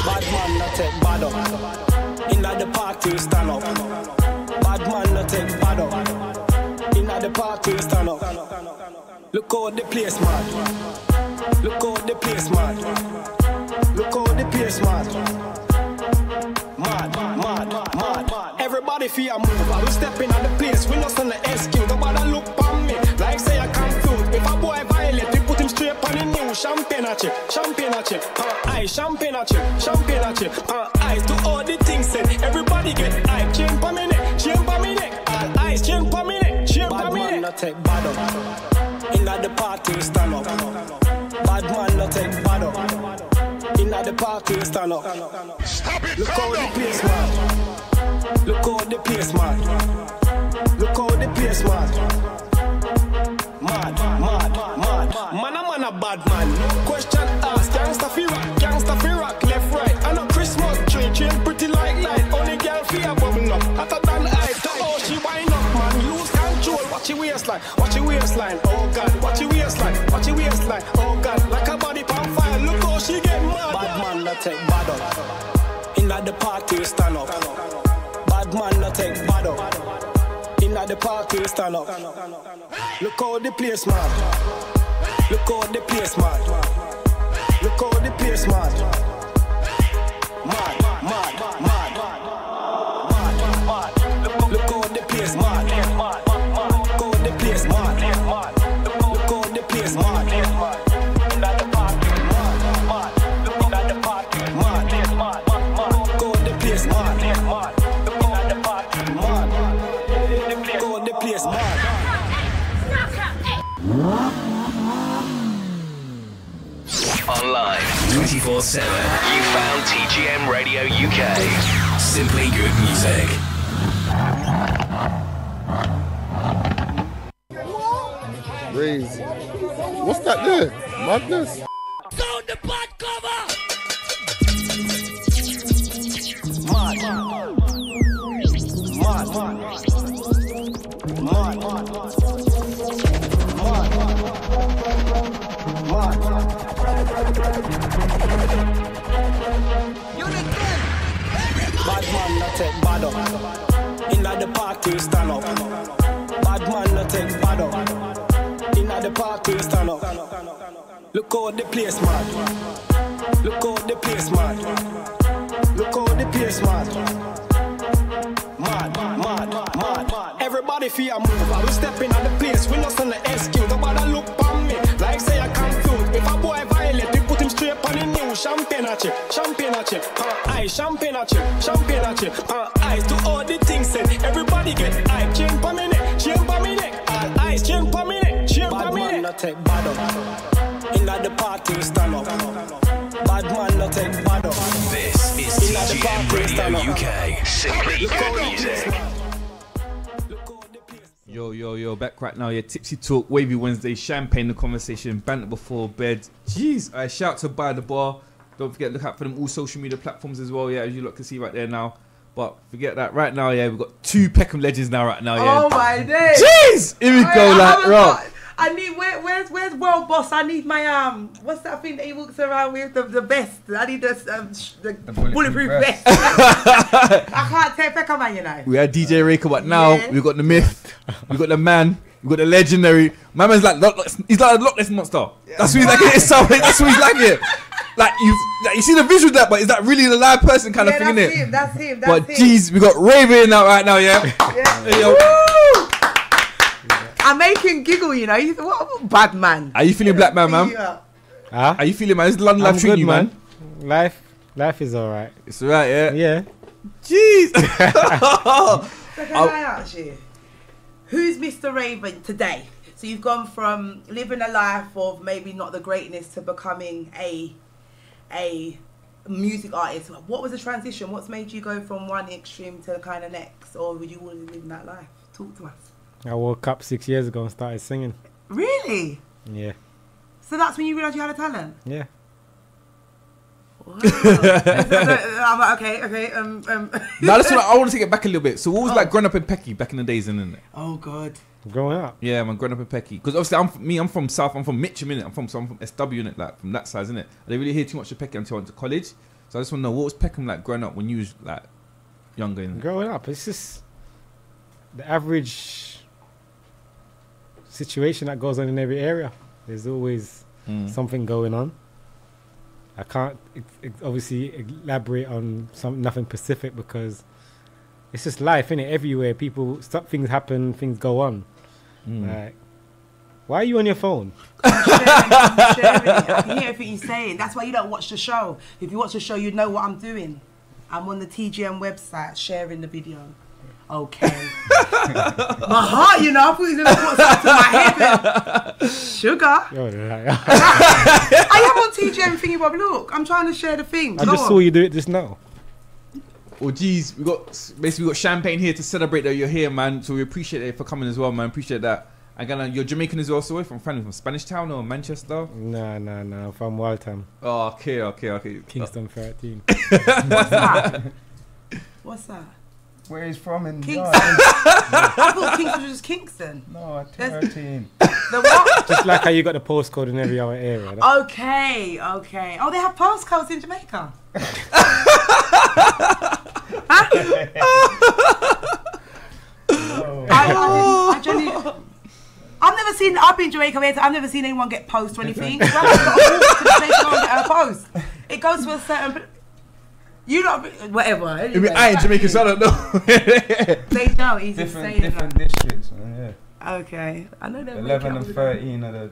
Bad man not take bad up. Inna the party stand up. Bad man not take bad up. Inna the party stand up. Look how the place mad. Look how the place mad. Look how the place mad. Mad. Everybody fear move. I will step in at the place. We not send the SQ. Nobody look on me like say I can't food. If a boy violate, we put him straight on the new. Champagne a chip. Ice, champagne a chip. Ice, do all the things said. Everybody get hype. Chain pa me neck. All ice, chain pa me neck. Bad man not take bad up. Inna the party stand up. Bad man not take bad up. Inna the party stand up. Stop it. Look how the place mad. Look how the place mad. Look how the place mad. Mad. Man a bad man. No question asked. Gangsta fi rock, left right. And a Christmas tree, chain pretty like light. Only girl fear bubble up. Hotter than I. Oh, she wind up, man. Lose control. Watch your waistline. Oh God, watch your waistline. Oh God, like a body on fire. Look how she get mad. Bad man that take bad up. Inna the party stand up. Bad man not take bad up. Inna the party stand up. Look how the place mad. Look how the place mad. Look how the place mad. Mad. Look how the place mad. Look how the place mad. Look how the place mad. Inna the party mad. Inna the party mad. Look how the place mad. Online 24/7. You found TGM Radio UK. Simply good music. Crazy. What's that there? Madness. Sound the pot cover. Mad. bad up. Inna the party stand up. Bad man no take bad up. Inna the party stand up. Look how the place mad. Look how the place mad. Look how the place mad. Mad, mad, mad. Everybody fear move. I will step in at the place. We not on the excuse. Nobody look on me like say I can't food. If a boy violate, we put him straight on the news. Champagne a chip, champagne a chip. Ice, champagne a chip, champagne a chip. Ice to all the things said. Everybody get hype. Chain pa me neck, chain pa me neck. All ice, chain pa me neck, chain pa me neck. Bad man not take bad up. Inna the party stand up. Bad man not take bad up. This is TGM Radio UK. Simply good music. Yo, back right now. Yeah, Tipsy Talk, Wavy Wednesday, Champagne the Conversation, banter before bed. Jeez, I shout to By the Bar. Don't forget, look out for them all social media platforms as well, yeah, as you lot can see right there now. But forget that, right now, yeah, we've got 2 Peckham legends now, right now, yeah. Oh my days! Jeez! Here we go, like, right. I need, where's World Boss? I need my, what's that thing that he walks around with, the vest? I need the bulletproof vest. I can't take Peckham, man, you know. We had DJ Raker, but now we've got the myth, we've got the man, we've got the legendary. My man's like, he's like a Loch Ness monster. Yeah. That's who he's like, it. That's who he's like it. Like you see the visual of that, but is that really the live person kind of thing, innit? That's him. But jeez, we got Raver in now right now, yeah. Hey, yo. I make him giggle, you know. He's what a bad man. Are you feeling black man, man? Huh? Are you feeling, man? Is London life treating you, man? Life is alright. It's alright, yeah. Yeah. Jeez. So can I ask you, who's Mr. Raver today? So you've gone from living a life of maybe not the greatness to becoming a music artist. What was the transition? What's made you go from one extreme to the kind of next? Or would you want to live that life? Talk to us. I woke up 6 years ago and started singing. Really? Yeah. So that's when you realised you had a talent? Yeah. Wow. I'm like, okay. Now listen, I want to take it back a little bit. So what was like growing up in Peckham back in the days, isn't it? Oh God. Growing up? Yeah, man, growing up in Peckham. Because obviously I'm from South, I'm from Mitcham, innit? I'm from SW, innit? Like from that side, innit? I didn't really hear too much of Peckham until I went to college. So I just want to know, what was Peckham like growing up when you was like younger? Innit? Growing up, it's just the average situation that goes on in every area. There's always something going on. I can't obviously elaborate on nothing specific because it's just life, innit? Everywhere, things happen, things go on. Like, why are you on your phone? I'm sharing. I can hear everything you're saying. That's why you don't watch the show. If you watch the show, you know what I'm doing. I'm on the TGM website sharing the video. Okay. My heart, you know, I thought he was going to put something to my head. Sugar. I am on TGM thingy, Bob. Look, I'm trying to share the thing. I just saw you do it just now. Well, geez, we got champagne here to celebrate that you're here, man. So we appreciate it for coming as well, man. Appreciate that. And you're Jamaican as well, so where from Spanish Town or Manchester? No, from Waltham. Oh, okay. Kingston 13. What's that? Where he's from in Kingston. I thought Kingston was just Kingston. No, 13. The what? Just like how you got the postcode in every other area. Okay. Oh, they have postcodes in Jamaica. I genuinely, I've been in Jamaica, I've never seen anyone get post or anything. I've got to walk to the place and get a post. It goes to a certain... You don't... Whatever. Anyway, I ain't Jamaican, so I don't know. They don't. He's saying different districts, man, yeah. Okay. I know they're 11 and 13 are the...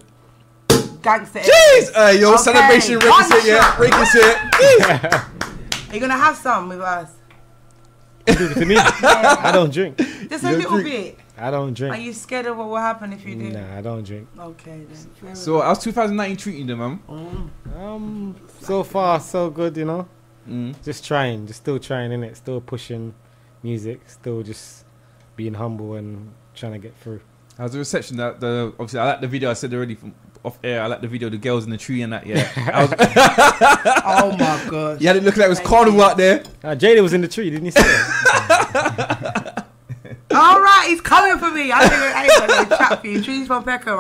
Gangster. Jeez! Yo, okay. Celebration, Raker's here, yeah. Raker's here. Are you going to have some with us? To me? Yeah. I don't drink. Just a little bit. I don't drink. Are you scared of what will happen if you do? Nah, I don't drink. Okay then. So how's 2019 treating them, man? So far so good, you know. Just still trying, innit? Still pushing music, still just being humble and trying to get through. How's the reception? Obviously I like the video. I said already from off air. I like the video, the girls in the tree and that. Yeah. Oh my gosh. Yeah, it looked like it was carnival out there. Jada was in the tree, didn't you see it? All right, he's coming for me. I ain't gonna chat for you. Trees from Peckham.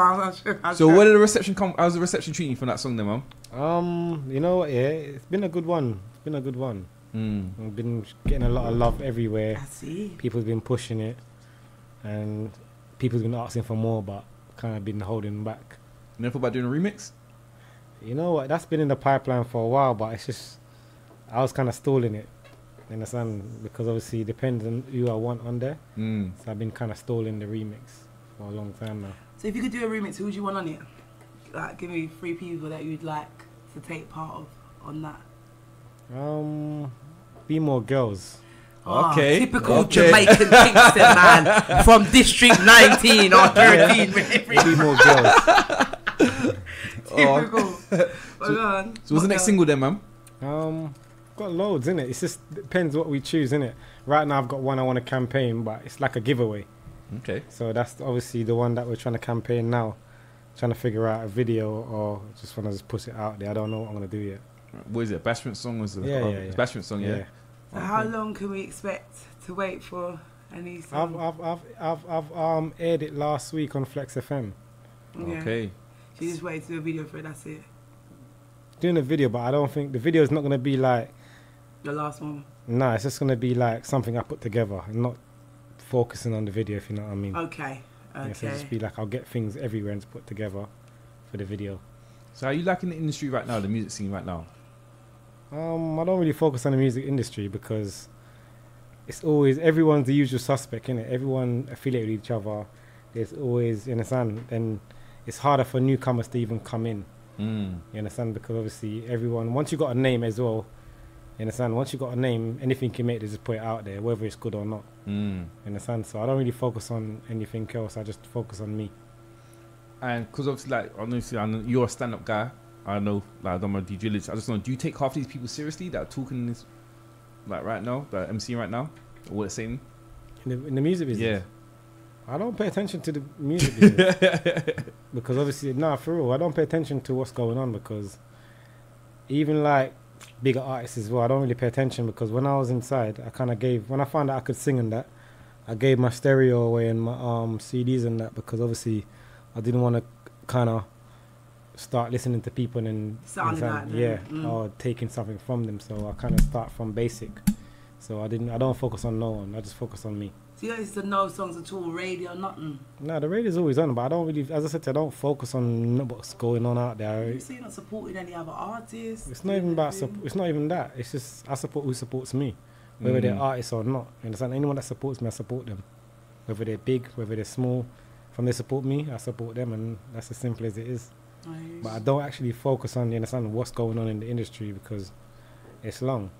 So where did the reception come? How's the reception treating you from that song then, man? You know what? Yeah, it's been a good one. I've been getting a lot of love everywhere. I see. People's been pushing it, and people's been asking for more, but kind of been holding back. You never thought about doing a remix? You know what? That's been in the pipeline for a while, but it's just I was kind of stalling it. You understand? Because obviously it depends on who I want on there. So I've been kind of stalling the remix for a long time now. So if you could do a remix, who would you want on it? Like, give me 3 people that you'd like to take part of on that. Be More Girls. Okay. Typical Jamaican Kingston man from District 19 or 13. Be More Girls. Typical. So what's the next single then, man? Got loads, innit? It just depends what we choose, innit? Right now I've got one I want to campaign, but it's like a giveaway. Okay. So that's obviously the one that we're trying to campaign now. Trying to figure out a video or just want to just push it out there. I don't know what I'm going to do yet. What is it? Bashment song? Was it? Yeah. It's Bashment song, yeah. So how long can we expect to wait for any song? I've aired it last week on Flex FM. Yeah. Okay. So you just waited to do a video for it, that's it? Doing a video, but I don't think the video is not going to be like... The last one? No, it's just going to be like something I put together and not focusing on the video, if you know what I mean. Okay. Yeah, so just be like, I'll get things everywhere and put together for the video. So are you liking the industry right now, the music scene right now? I don't really focus on the music industry because it's always, everyone's the usual suspect, innit? Everyone affiliated with each other. There's always, you understand? And it's harder for newcomers to even come in. You understand? Because obviously everyone, once you got a name as well, you understand? Once you got a name, anything you can make, they just put it out there, whether it's good or not. You understand? So I don't really focus on anything else. I just focus on me. And because obviously, like, honestly, I know you're a stand-up guy. I know, like, I don't know due diligence. I just know, do you take half these people seriously that are talking this, like, right now, that are MCing right now? Or what it's saying? In the music business? Yeah. I don't pay attention to the music business. Because obviously, for real, I don't pay attention to what's going on because even, like, bigger artists as well, I don't really pay attention because when I was inside, I kind of gave, when I found out I could sing and that, I gave my stereo away and my CDs and that because obviously I didn't want to kind of start listening to people and or taking something from them. So I kind of start from basic. So I don't focus on no one. I just focus on me. So you don't listen to no songs at all, radio, nothing? No, the radio's always on, but I don't really, as I said, I don't focus on what's going on out there. So you're not supporting any other artists? It's not even about, it's not even that. It's just I support who supports me, whether they're artists or not. You understand? Anyone that supports me, I support them. Whether they're big, whether they're small. From they support me, I support them, and that's as simple as it is. Nice. But I don't actually focus on, you understand, what's going on in the industry because it's long.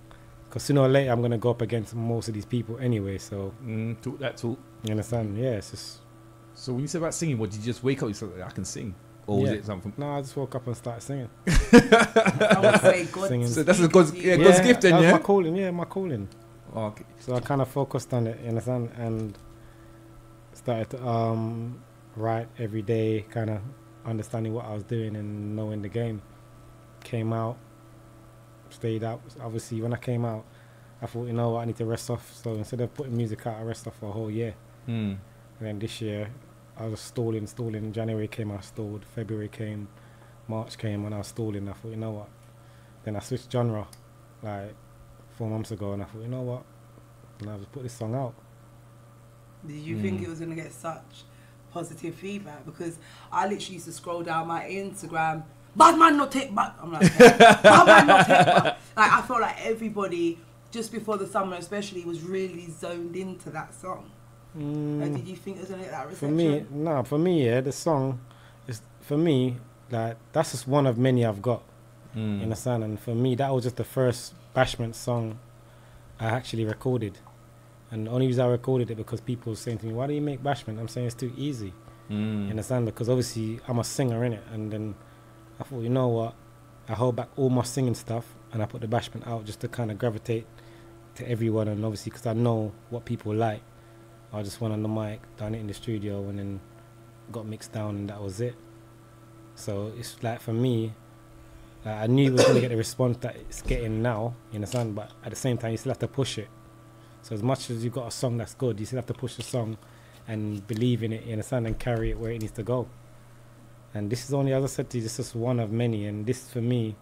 Because sooner or later, I'm going to go up against most of these people anyway, so... talk that talk. You understand? Yeah, it's just... So when you said about singing, what, did you just wake up and say, I can sing? Or was it something? No, I just woke up and started singing. I would say God singing. So that's God's gift then, yeah? My calling, my calling. Oh, okay. So I kind of focused on it, you understand? And started to write every day, kind of understanding what I was doing and knowing the game. Came out. Stayed out. Obviously, when I came out, I thought, you know what, I need to rest off. So instead of putting music out, I rest off for a whole year. And then this year, I was stalling. January came, I stalled. February came, March came, and I was stalling. I thought, you know what? Then I switched genre, like 4 months ago, and I thought, you know what? And I just put this song out. Did you think it was going to get such positive feedback? Because I literally used to scroll down my Instagram. Bad man not take back. I'm like, bad man not take back. Like, I felt like everybody, just before the summer especially, was really zoned into that song. Like, did you think it was going to get that reception? For me, the song is, for me, like, that's just one of many I've got. You understand? And for me, that was just the first Bashment song I actually recorded. And the only reason I recorded it because people were saying to me, why do you make Bashment? I'm saying it's too easy. You understand? Because obviously I'm a singer, innit? And then I thought, you know what, I hold back all my singing stuff and I put the Bashment out just to kind of gravitate to everyone, and obviously because I know what people like, I just went on the mic, done it in the studio, and then got mixed down, and that was it. So it's like, for me, I knew it was going to get the response that it's getting now, you understand, but at the same time you still have to push it. So as much as you've got a song that's good, you still have to push the song and believe in it, you understand, and carry it where it needs to go. And this is only, as I said to you, this is one of many. And this, for me,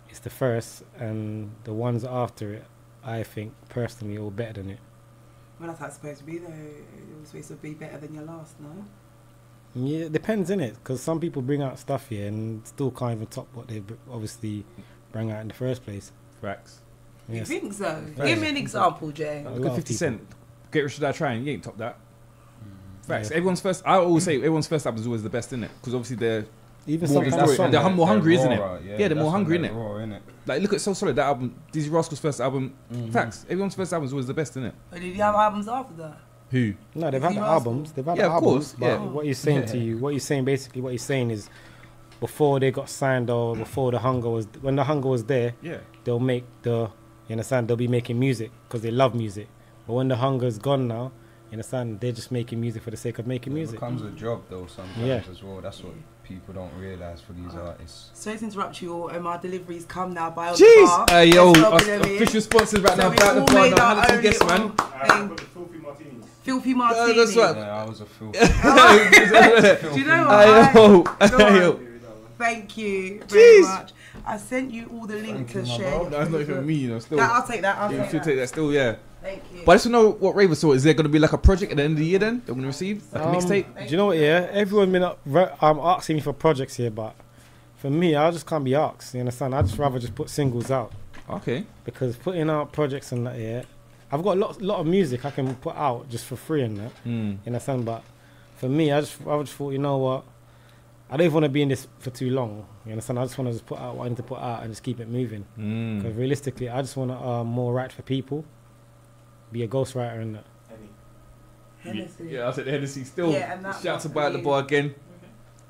is the first. And the ones after it I think personally, or better than it. Well, that's how it's supposed to be, though. It was supposed to be better than your last, no? Yeah, it depends, innit? Because some people bring out stuff here and still can't even top what they obviously bring out in the first place. Facts. You Yes. think so? Give me an example, Jay. A Look lot at of 50 people. Cent. Get Rich or Die Trying. You ain't top that. Facts. Yeah. Everyone's first. I always say everyone's first album is always the best, innit? Because obviously they're Even more some hungry. songs. They're more hungry, isn't it? rawer, Yeah, they're more that's hungry, when innit? they're raw, innit? Like, look at So Solid. That album, Dizzy Rascal's first album. Facts. Everyone's first album is always the best, innit? But did you have albums after that? Who? No, they've had the Zero albums. They've had Yeah, the of albums. course, But yeah. what he's saying to you, what he's saying basically, what he's saying is, before they got signed or before the hunger was, when the hunger was there, Yeah. they'll make the, you understand? They'll be making music because they love music. But when the hunger's gone now, you understand? They're just making music for the sake of making It music. becomes a job though sometimes Yeah. as well. That's what people don't realise for these artists. Sorry to interrupt you all. My deliveries come now by on the Jeez. bar. Hey, yo, Let's our welcome them in. official sponsors right So now. we About the all bar made now. our Had a own guest, man. little thing. Filthy martini. That's right. Yeah, I was a fool. Do you know what? Yo. Go on. Yo. Thank you very Jeez. much. I sent you all the link Thank to you, my share. bro. No, it's not even me, you know. Still, I'll take that. I'll you take should that. take that. Still, yeah. Thank you. But I just want to know what Raver saw. Is there going to be like a project at the end of the year? Then they're going to receive like a mixtape. Do you know what? Yeah, everyone been asking me for projects here, but for me, I just can't be asked. You understand? I just rather just put singles out Okay. because putting out projects and that, yeah, I've got a lot of music I can put out just for free and that. You understand? But for me, I just thought, you know what? I don't even want to be in this for too long. You understand? I just want to just put out what I need to put out and just keep it moving. Because realistically, I just want to more write for people, be a ghostwriter and that. Hennessy. Yeah, I said the Hennessy still. Yeah, and that Shout out one to for Buy at the you. Bar again.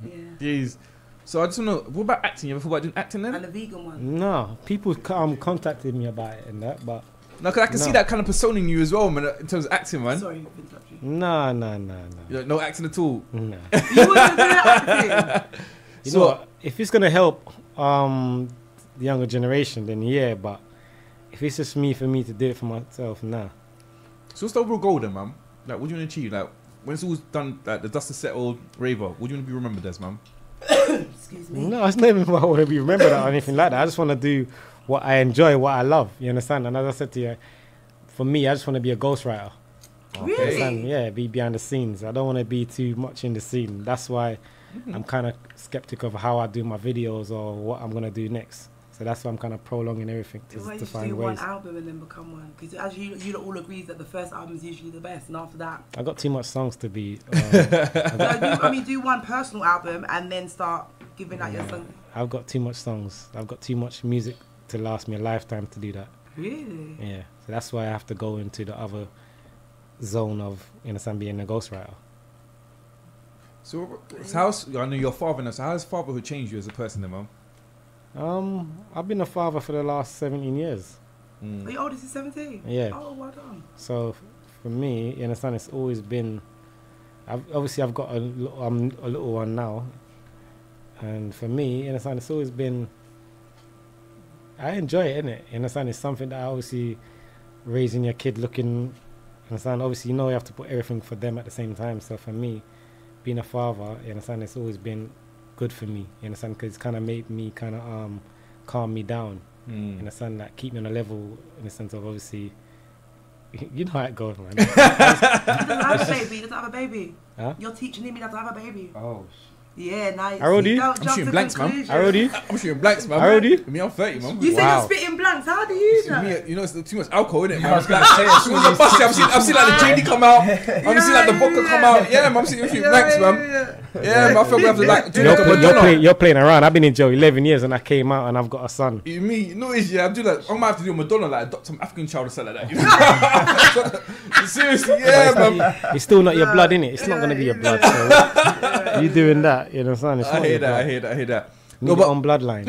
Yeah. Jeez. So I just want to know, what about acting? You ever thought about doing acting then? And the vegan one. No, people contacted me about it and that, but No, because I can see that kind of persona in you as well, man, in terms of acting, man. Sorry to interrupt you. no. You know, no acting at all. No. You wouldn't do acting. You So- know what? If it's gonna help the younger generation, then yeah. But if it's just for me to do it for myself, nah. So what's the overall goal then, man? Like, what do you want to achieve? Like, when it's all done, like the dust is settled, Raver, what do you want to be remembered as, man? Excuse me. No, it's not even about I want to be remembered or anything like that. I just want to do what I enjoy, what I love. You understand? And as I said to you, for me, I just want to be a ghostwriter. Really? Understand? Yeah, be behind the scenes. I don't want to be too much in the scene. That's why I'm kind of skeptic of how I do my videos or what I'm gonna do next. So that's why I'm kind of prolonging everything Why to you just find do ways. one album and then become one? Because as you all agree that the first album is usually the best, and after that, I got too much songs to be. do one personal album and then start giving out your song. I've got too much songs. I've got too much music to last me a lifetime to do that. Really? Yeah. So that's why I have to go into the other zone of, you understand, being a ghostwriter. So how's, I know your father now, so how has fatherhood changed you as a person then, man? I've been a father for the last 17 years. Are you oldest is 17? Yeah. Oh, well done. So for me, you understand, it's always been. I've got I'm a little one now, and for me, you understand, it's always been. I enjoy it, innit? You understand, it's something that I obviously raising your kid, looking. You understand, obviously, you have to put everything for them at the same time. So for me, being a father, you understand, it's always been good for me. You understand, because it's kind of made me kind of calm me down. You understand, that keep me on a level in the sense of obviously. You know how it goes, man. He doesn't have a baby. He doesn't have a baby. Huh? You're teaching him he doesn't have a baby. Oh, Yeah, nice. How old are you? Don't I'm jump shooting to blanks, man. conclusions. How old are you? I'm shooting blanks, man. How old are you? Me, I'm 30, man. You said Wow. you're spitting blanks. How do you know? Me, you know, it's too much alcohol in it, man. I was gonna say, as soon as I've seen like the JD come out. I've seen like the vodka come out. Yeah, man, I'm seeing shooting blanks, man. Yeah, man, I feel we have to like do like a Madonna. You're playing around. I've been in jail 11 years and I came out and I've got a son. Me, you know, is yeah, I'm doing like, I might have to do a Madonna, like adopt some African child or something like that. Seriously, yeah, man. It's still not your blood, innit? It's not going to be your blood. So you doing that, you know what I'm saying? It's I not hear your that, blood. I hear that. No, but on bloodline.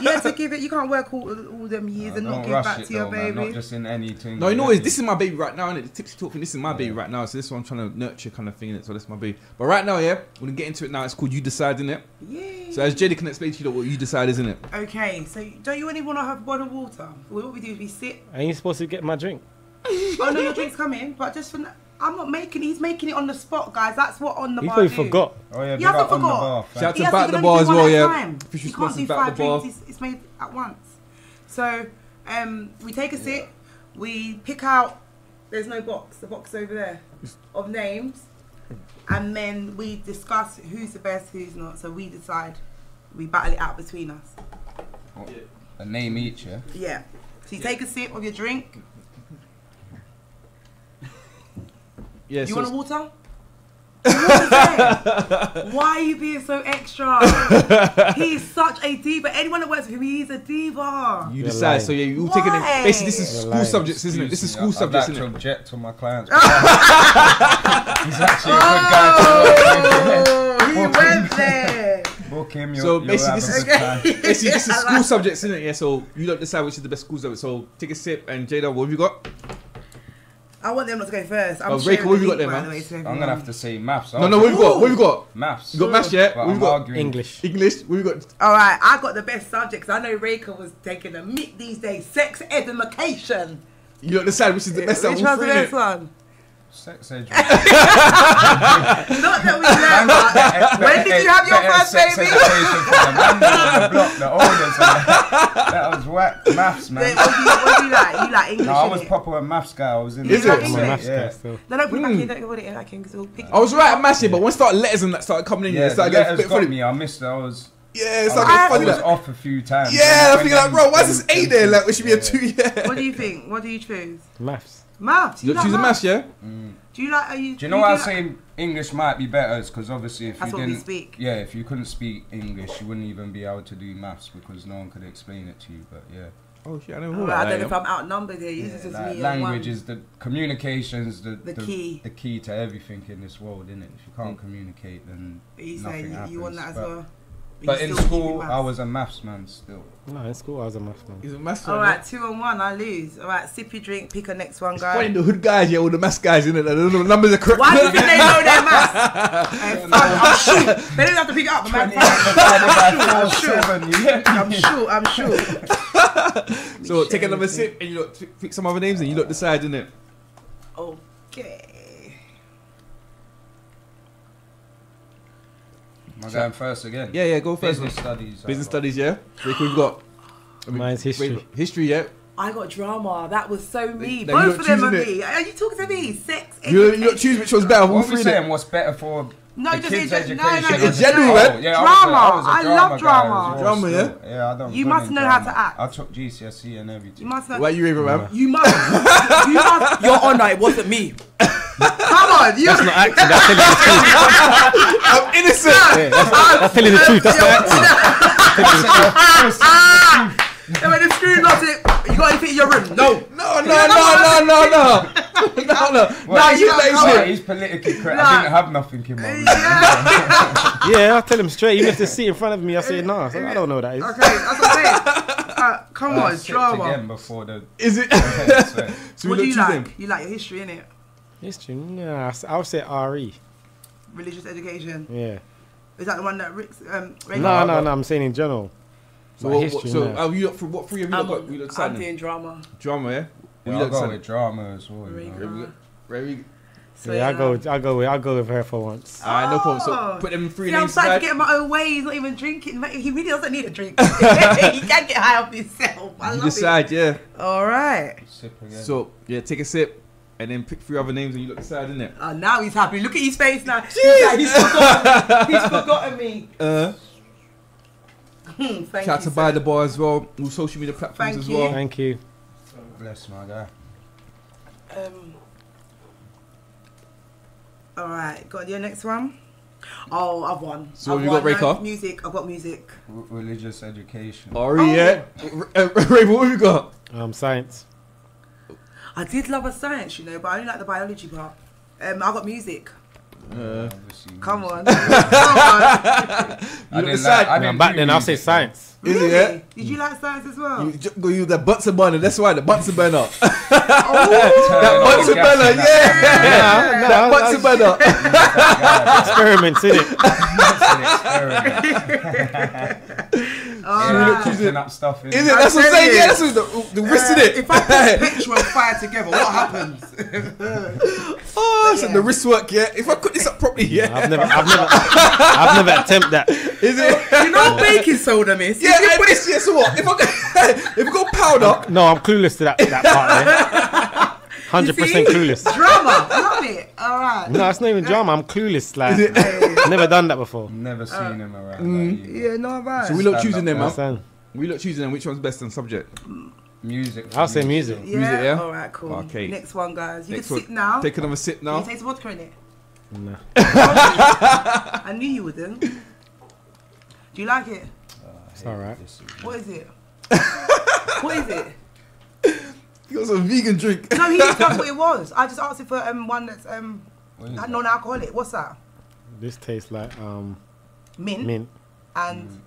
You have to give it. You can't work all them years and not don't give rush back it to your though, man. baby. Not just in anything. No, you know what? This is my baby right now, innit? The Tipsy Talk thing, this is my baby right now. So this is what I'm trying to nurture kind of thing, innit? So that's my baby. But right now, yeah, we're going to get into it now. It's called You Decide, innit? Yeah. So as JD can explain to you what You Decide is, innit? Okay, so don't you only want to have a bottle of water? Well, what we do is we sit. Ain't you supposed to get my drink? Oh no, your drink's coming, but just for I'm not making. He's making it on the spot, guys. That's what on the He bar probably do. forgot. Oh yeah, He big hasn't up on the forgot. bar. Shout out He to has Back to the only Bar do as one well, at a yeah. time. Official You can't sponsors do Back 5 the Bar. drinks. It's made at once. So we take a sip. we pick out. There's no box. The box over there of names, and then we discuss who's the best, who's not. So we decide. We battle it out between us. A name each, yeah. Yeah. So you take a sip of your drink. Yeah. You want a water? Why are you being so extra? He's such a diva. Anyone that works with him, he's a diva. You decide. So yeah, you taking it. Basically, this is school subjects, isn't it? This is school subjects, isn't it? I'd like to object to my clients. He's actually a good guy. He went there. Book him. So basically, this is school subjects, isn't it? Yeah. So you don't decide which is the best school subject. So take a sip. And Jada, what have you got? I want them not to go first. Raker, what have you got there, man? I'm gonna have to say maths. No, what have you got? What have you got? Maths. You got maths, yeah? What have you got? English. What have you got? Alright, I got the best subjects. I know Raker was taking a mick these days. Sex education. You don't decide which is the best. Which one's the best one? Sex education. Not that we learned. When did you have your first baby? The oldest. That was whack. Maths, man. What do you like? You like English? No, I was proper a maths guy. I was in. Is the it? Maths yeah. guy still. No, don't put it back in. Don't put it back in because we'll pick it. I was right at maths, but when started letters and that started coming in, Yeah, it started the getting a letters bit got funny. me. I missed it. I was. Yeah, it's like funny. I was off a few times. Yeah, I'm thinking like, bro, why is this A there? Like, it should be a 2. Yeah. What do you think? What do you choose? Maths. Maths. You're choosing maths, yeah? Do you like? Do you know why I say English might be better? Is because obviously if That's you what we didn't, speak. yeah, if you couldn't speak English, you wouldn't even be able to do maths because no one could explain it to you. But yeah. Oh shit, I don't know. I don't know if I'm outnumbered here. You just Like, me. language is the communications, the key. the key to everything in this world, isn't it? If you can't communicate, then nothing happens. You want that as well. But in school, I was a maths man still. No, in school I was a maths man. He's a maths man. Alright, 2 and 1, I lose. Alright, sip your drink, pick a next one, guys. Funny, the hood guys, yeah, all the maths guys, innit? The numbers are correct. Why do you think they know their maths? I'm sure. They don't have to pick it up, I'm sure. So take another sip and you look, pick some other names and you look decide, innit? Okay. Am I going first again? Yeah, go first. Business studies. Business studies, yeah. Look, we've got. Mine's history. History, yeah. I got drama. That was so me. Now Both of them are choosing me. Are you talking to me? Sex. You don't choose which one's better. What are we saying? What's better for No, the just kids' no, education? In general, man. Yeah, Drama. I was a I love guy as drama. well Drama, still. yeah? Yeah, I don't. You good must in know how drama. to act. I took GCSE and everything. You must know. Why you even, man? You must. Your Honour, it wasn't me. Come on, you. That's not acting, that's telling the truth. I'm innocent. Yeah, that's telling the truth, that's not acting. And when the screw lost it, you got anything in your room? No. No. He's politically correct. I didn't have nothing in my room. Yeah, I'll tell him straight. Even if they sit in front of me, I say, nah, I don't know what that is. Okay, that's what I'm saying. Come on, drama. Again before the. Is it? So What do you like? You like your history, innit? History? Nah, I would say RE. Religious education. Yeah. Is that the one that Rick's? No, I'm saying in general. So, Like history, are you up for what 3 have you got? You look I'm doing drama. Drama, yeah. Yeah, I'll go with drama as well. Yeah, I'll go with her for once. Alright, no problem. So put them 3 names I'm starting aside. to get in my own way. He's not even drinking. He really doesn't need a drink. He can get high off himself. I You love decide, yeah. All right. Sip again. So yeah, take a sip and then pick 3 other names and you look decide, innit? Now he's happy. Look at his face now. He's forgotten me. Thank Shout you, out to Buy the Bar as well. All social media platforms as well. Thank you. Bless my guy. All right. Got your next one? Oh, I've won. So you got Raker? Music. I've got music. Religious education. Yeah. Raver, what have you got? Science. I did love a science, you know, but I only like the biology part. I got music. Come on. I didn't back then I'll say science. Is Really? it, yeah? Did you like science as well? You go use the Bunsen burner. That's why the Bunsen burner. Oh, That Bunsen burner, yeah. That Bunsen burner. Experiments, innit? Choosing up stuff. Is it? That's what I'm saying. Yeah, that's what the risk in it. If I put petrol and fire together, what happens? So the wrist work, yeah. If I cook this up properly, yeah. I've never attempted that. Is it? You know baking soda, miss? Yeah, but it's so what? If I got powder. No, I'm clueless to that part there. 100% clueless. Drama. Love it. All right. No, it's not even drama. I'm clueless. Like, never done that before. Never seen him around. Yeah, no, right. So we look choosing them, man. Understand? We look choosing them. Which one's best on subject? Music. I'll say music. Yeah. Music, yeah? All right, cool. Okay. Next one, guys. You Next can one. sit now. Take another sip Can now. you take some vodka in it? No. I knew you wouldn't. Do you like it? It's alright. What is it? What is it? You got some vegan drink. No, he didn't tell me what it was. I just asked him for one that's non-alcoholic. What's that? This tastes like Mint. And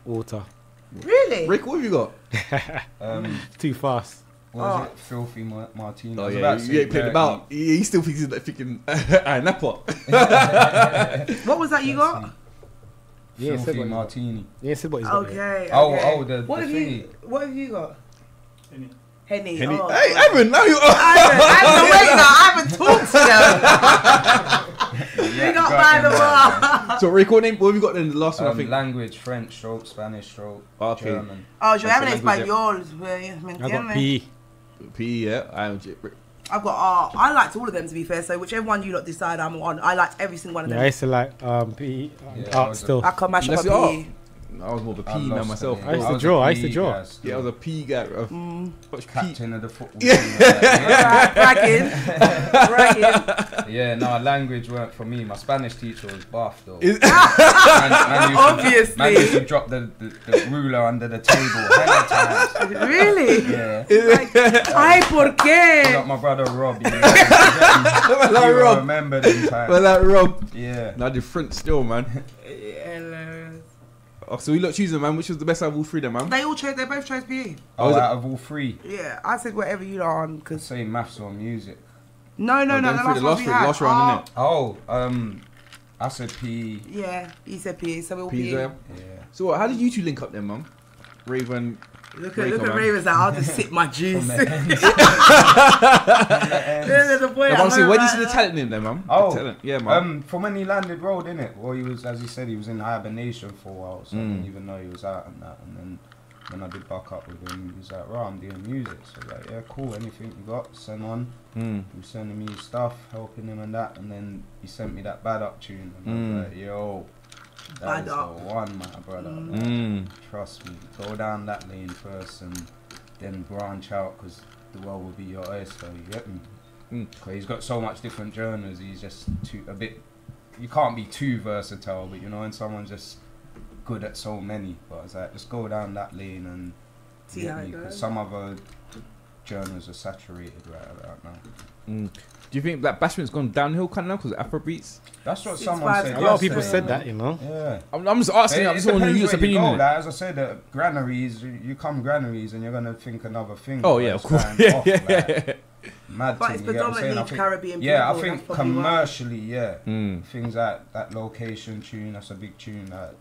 water. really? Rick, what have you got? Too fast. What was it? Filthy Martini. Oh I was yeah, about to you say ain't playing dirty. about. He still thinks he's like thinking, Napa. What was that you got? Yeah, said Filthy what Martini. Yeah, said what he's got. Okay. Oh, the what have thingy. you? What have you got? Henny. Henny. Oh, Hey, Ivan, now you. Ivan, wait now. I haven't talked to you. We got by the bar. So Rick, what have you got then? The last one, I think. Language, French, stroke, Spanish, stroke, Okay. German. Oh, yo hablan That's the language, español. I got P. P, yeah. I've got art. I liked all of them, to be fair. So whichever one you lot decide I'm on, I liked every single one of them. Yeah, I used to like P. Yeah, Art still. I can mash up Let's a go. PE. I was more of a I P man lost myself. it, I used to was a draw, I PE used to draw. guy still. Yeah, I was a P guy. Much P. Captain of the football Yeah. team. Yeah. Bragging. Yeah, no, language weren't for me. My Spanish teacher was buff though. Obviously. Man used to drop the ruler under the table hella times. Really? Yeah. Like, ay, ¿por Got qué? my brother Rob. You Well, that will Rob. remember them times. Well, that Rob. Yeah. Now different still, man. Oh, so we look choosing, man. Which was the best out of all three, then, man? They both chose PE. Oh, out of all three, Yeah, I said whatever you lot on, I'd because... say maths or music. No, Going the through last one we had. last round, innit? Oh, I said PE. Yeah, he said PE, so we'll P's PE. there. Yeah. So what, how did you two link up then, man? Raven. Look Raker, at man. Raver's like, I'll just sip my juice. From Look the ends. at the boy No, at but I'm saying, home, where do you see like the talent in there, man? Oh, The talent. Yeah, man. from when he landed road, innit? Well, he was, as he said, he was in hibernation for a while, so I didn't even know he was out and that. And then when I did back up with him, he was like, "Right, I'm doing music." So I was like, "Yeah, cool. Anything you got, send on." He was sending me stuff, helping him and that, and then he sent me that Bad Up tune, and I was like, "Yo, that Bad is Up. the one, my brother. Like, trust me. Go down that lane first, and then branch out, because the world will be your oyster." You get me? Because he's got so much different genres. He's just a bit. You can't be too versatile, but you know, when someone's just good at so many. But it's like, just go down that lane and See how it goes. because some other genres are saturated right now. Do you think that Bashment's gone downhill kind of now because of Afrobeats? That's what It's someone vibes. said. A lot of people yesterday, said man. that, you know. Yeah. I'm just asking. I just want to use opinion. Go, innit? like, as I said, granaries. You come granaries and you're gonna think another thing. Oh but yeah, it's of course. kind Yeah, off, yeah, like, mad But thing, it's you get what I'm saying? predominantly I think- Caribbean Yeah, I people, think that's probably why. commercially, yeah, things like that location tune. That's a big tune. Like,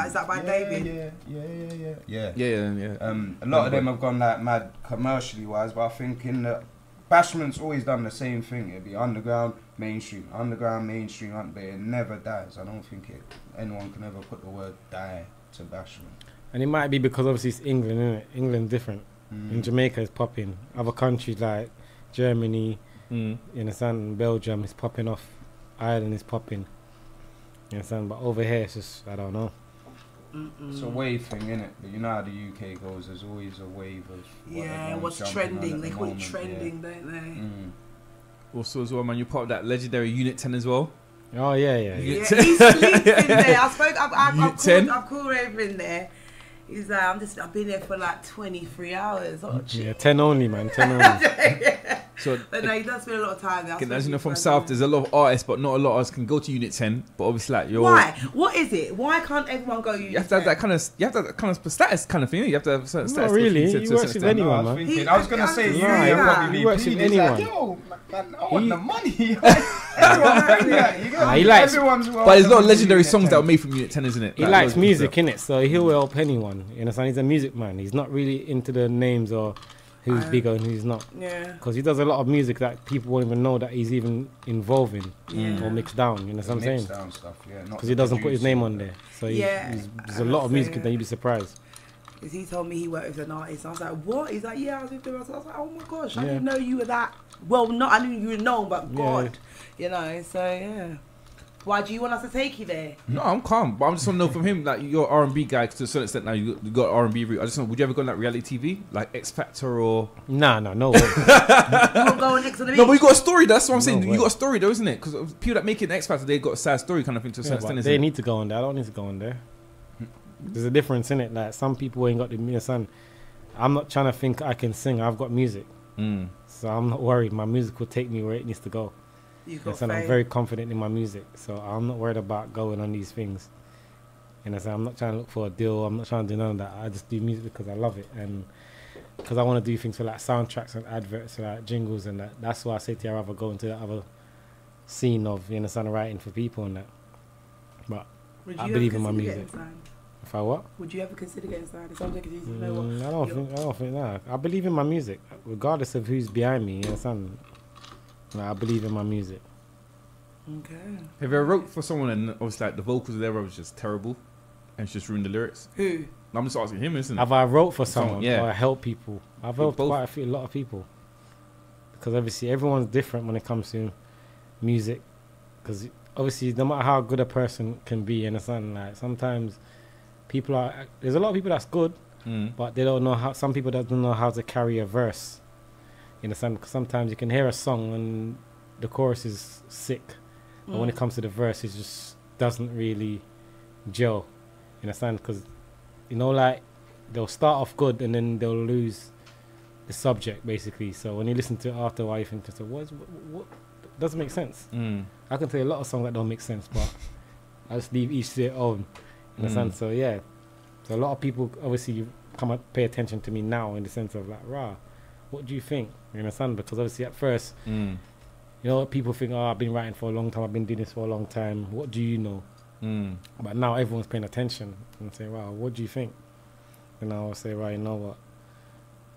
is that by David? Yeah. yeah. A lot of them have gone like mad commercially wise, but I think in the Bashment's always done the same thing. It'd be underground, mainstream, but it never dies. I don't think anyone can ever put the word die to Bashment. And it might be because obviously it's England, isn't it? England's different. In Jamaica it's popping. Other countries like Germany, you understand, Belgium is popping off. Ireland is popping. You understand? But over here it's just, I don't know. It's a wave thing, innit? But you know how the UK goes. There's always a wave of Yeah, whatever what's jumping on trending? at They the call it moment, trending, don't they? Also as well, man, you're part of that legendary Unit 10 as well. Oh yeah. Yeah, he sleeps in there. I've called Raver in there. He's like, I've been there for like 23 hours. Oh, Yeah, 10 only, man. 10 only. So but no, he does spend a lot of time there. as you know, from South, there's a lot of artists, but not a lot of us can go to Unit 10. But obviously, like you're. Why? What is it? Why can't everyone go Unit You have to have that kind of. You have to have that kind of status kind of thing. You have to have certain status. Not really. to He a works certain with extent. anyone, I was man. thinking, I was gonna say, Yeah, you yeah. probably He be works with pleased. He's like, anyone. yo, man, I want He- the money. Everyone's like that. You get He me? likes- Everyone's But there's a lot of welcome to legendary Unit songs 10. that were made from Unit 10, isn't it? He Like, likes loads of music, stuff. innit? So he'll help anyone. You understand? He's a music man. He's not really into the names or who's bigger and who's not. Yeah. Because he does a lot of music that people won't even know that he's even involved in or mixed down. You know what I'm saying? Mixed down stuff, yeah. Because he doesn't put his name on there. So there's a lot of music that you'd be surprised. Because he told me he worked with an artist. I was like, what? He's like, yeah, I was with him. I was like, oh my gosh, I didn't know you were that. Well, I knew you were known, but God, you know. So yeah. Why do you want us to take you there? No, I'm calm, but I just want to know from him, like, you're R&B guy to a certain extent now. You got R&B route. I just want, would you ever go on that reality TV, like X Factor or? No way. You won't go on X on the Beach? No, but you got a story. That's what I'm saying. way. You got a story, though, isn't it? Because people that make it X Factor, they got a sad story kind of thing to a certain extent. They need to go on there. I don't need to go on there. There's a difference in it. Like some people ain't got the son. I'm not trying to think I can sing. I've got music, so I'm not worried. My music will take me where it needs to go. And I'm very confident in my music, so I'm not worried about going on these things. And I say I'm not trying to look for a deal. I'm not trying to do none of that. I just do music because I love it and because I want to do things for like soundtracks and adverts, like jingles and that. That's why I say to you, I'd rather go into the other scene of writing for people and that. But I believe in my music. If I what? Would you ever consider getting signed? It sounds like it's easy to know what. I don't think that. I believe in my music, regardless of who's behind me. You understand? Like, I believe in my music. Okay. Have you ever wrote for someone and obviously like the vocals of their was just terrible and it's just ruined the lyrics? Who? I'm just asking him, isn't it? Have I wrote for someone or I help people? I've helped both. a lot of people. Because obviously everyone's different when it comes to music. Because obviously no matter how good a person can be, in a son, like sometimes there's a lot of people that's good, but they don't know how. Some people don't know how to carry a verse. In a sense, because sometimes you can hear a song and the chorus is sick, but when it comes to the verse, it just doesn't really gel. In a sense, because like they'll start off good and then they'll lose the subject basically. So when you listen to it after a while, you think, what doesn't make sense. I can tell you a lot of songs that don't make sense, but I just leave each to their own. In a sense, so yeah. So a lot of people obviously come and pay attention to me now in the sense of like, what do you think? You understand? Because obviously at first, people think, I've been writing for a long time, I've been doing this for a long time. What do you know? But now everyone's paying attention and say, wow, what do you think? And I'll say, right, you know what?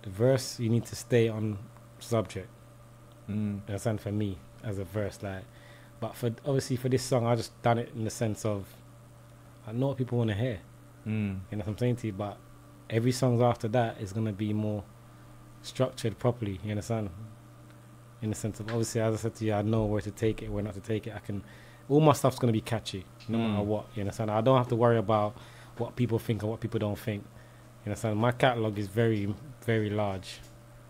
The verse, you need to stay on subject. You understand? For me, as a verse, like. But obviously for this song, I just done it in the sense of, I know what people want to hear. You know what I'm saying to you? But every song after that is going to be more structured properly, you understand? In the sense of, obviously, as I said to you, I know where to take it, where not to take it. All my stuff's going to be catchy, no matter what, you understand? I don't have to worry about what people think or what people don't think, you understand? My catalogue is very, very large,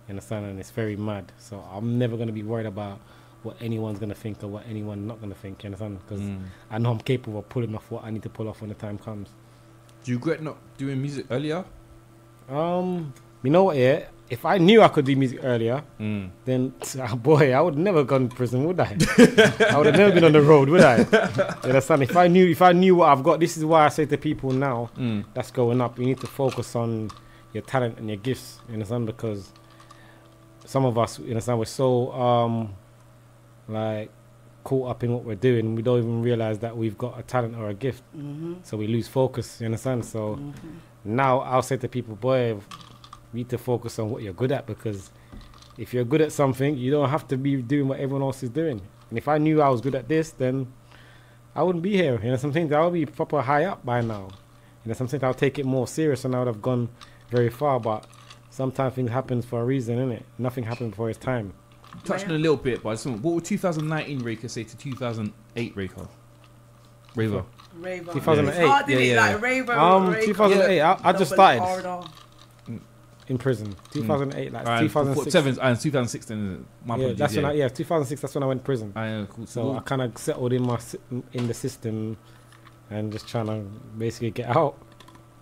you understand? And it's very mad. So I'm never going to be worried about what anyone's going to think or what anyone's not going to think, you understand? Because I know I'm capable of pulling off what I need to pull off when the time comes. Do you regret not doing music earlier? You know what, yeah? If I knew I could do music earlier, then, boy, I would never have gone to prison, would I? I would have never been on the road, would I? You understand? If I knew what I've got, this is why I say to people now, that's going up, you need to focus on your talent and your gifts, you understand? Because some of us, you understand, we're so, caught up in what we're doing, we don't even realize that we've got a talent or a gift. So we lose focus, you understand? So now I'll say to people, boy, you need to focus on what you're good at, because if you're good at something, you don't have to be doing what everyone else is doing. And if I knew I was good at this, then I wouldn't be here. You know, something I would be proper high up by now. You know, something I'll take it more serious and I would have gone very far. But sometimes things happen for a reason, innit? Nothing happened before its time. Touched on a little bit, but I just want, what would 2019 Raker say to 2008 Raker? Raver. 2008. Like Raver. 2008. I just started in prison. 2008, like 2006. 2006. Then my yeah, that's when 2006. That's when I went to prison. Cool. So I kind of settled in the system, and just trying to basically get out.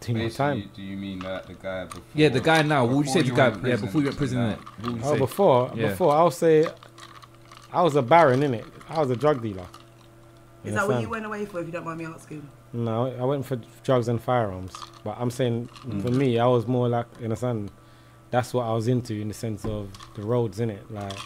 Taking my time. Do you mean that the guy before? Yeah, the guy now. What would you say to the guy? Yeah, before you went to prison, innit? Before I'll say I was a baron, innit? I was a drug dealer. Is that what you went away for, if you don't mind me asking? No, I went for drugs and firearms. But I'm saying, for me, I was more like, you understand, that's what I was into in the sense of the roads, innit? Like,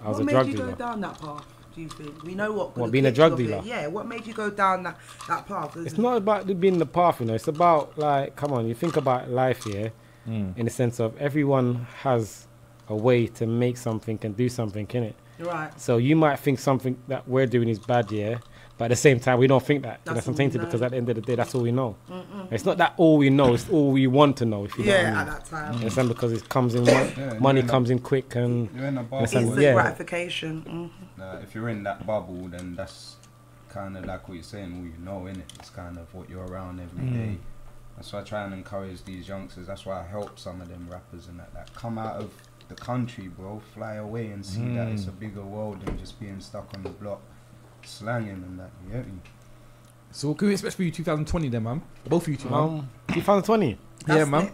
I was a drug dealer. What made you go down that path, do you think? We know what being a drug dealer? Yeah, what made you go down that path? It's not about being the path, you know. It's about, like, come on, you think about life here. in the sense of everyone has a way to make something and do something, innit? Right. So you might think something that we're doing is bad, yeah, but at the same time we don't think that. That's That's something all we because know. at the end of the day, that's all we know. It's not that all we know; it's all we want to know. If you know what I Yeah, mean. at that time. Understand? Because it comes in, money comes in quick, and You're in a bubble. understand? Instant Yeah. gratification. If you're in that bubble, then that's kind of like what you're saying, all you know, innit? It's kind of what you're around every day. That's why I try and encourage these youngsters. That's why I help some of them rappers and that come out of the country, bro. Fly away and see that it's a bigger world than just being stuck on the block, slanging and that. You get me? So what can we expect for you 2020 then, man? Both of you two, man. 2020. Yeah, man.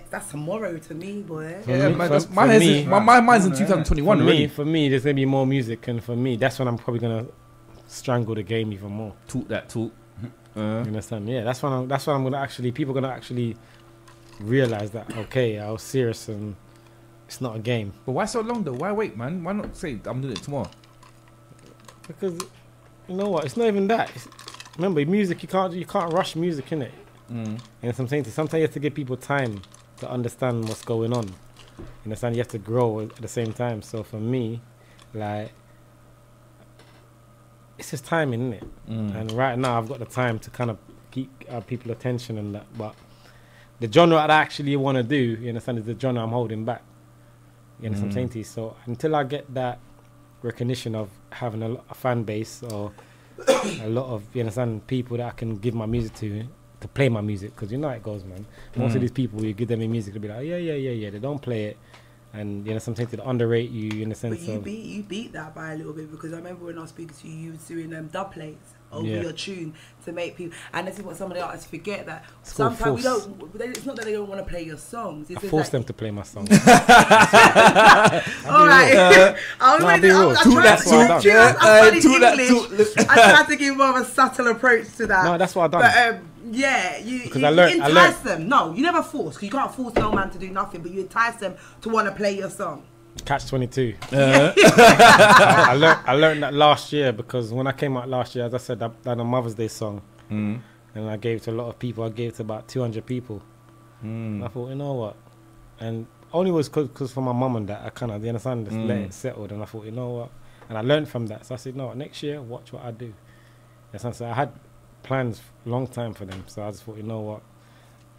That's tomorrow to me, boy. Yeah, me- man. for- That's, for my me- mind's in 2021 already. For me, there's gonna be more music, and for me, that's when I'm probably gonna strangle the game even more. Talk that talk. You understand? Yeah, that's when I'm gonna actually, people are gonna actually realize that, okay, I was serious and it's not a game. But why so long though? Why wait, man? Why not say I'm doing it tomorrow? Because you know what? It's not even that. Remember, music, you can't rush music, innit? And sometimes you have to give people time to understand what's going on. You understand? You have to grow at the same time. So for me, like, it's just timing, innit? And right now, I've got the time to kind of keep people attention and that. But the genre that I actually want to do, you understand, is the genre I'm holding back. You understand what I'm saying to you? So until I get that recognition of having a fan base or a lot of, you understand, people that I can give my music to play my music, because you know how it goes, man. Most of these people, you give them a music, they'll be like, yeah, they don't play it. And you know, sometimes they underrate you in the sense But of you beat that by a little bit, because I remember when I was speaking to you, you was doing dub plates over Yeah. your tune to make people, and this is what some of the artists forget, that It's called sometimes we force. don't. It's not that they don't want to play your songs. It's I just force that them to play my song. all right. I'll be real. I Talk that talk. I tried to give more of a subtle approach to that. No, that's what I've done. But yeah, Because you I learned- entice them. No, you never force, because you can't force no man to do nothing. But you entice them to want to play your song. Catch 22. I learned that last year, because when I came out last year, as I said, I done a Mother's Day song, and I gave it to a lot of people. I gave it to about 200 people. And I thought, you know what? And only was because for my mum and that, I kind of, you understand, just let it settle. And I thought, you know what? And I learned from that. So I said, no, next year, watch what I do. So I had plans long time for them. So I just thought, you know what?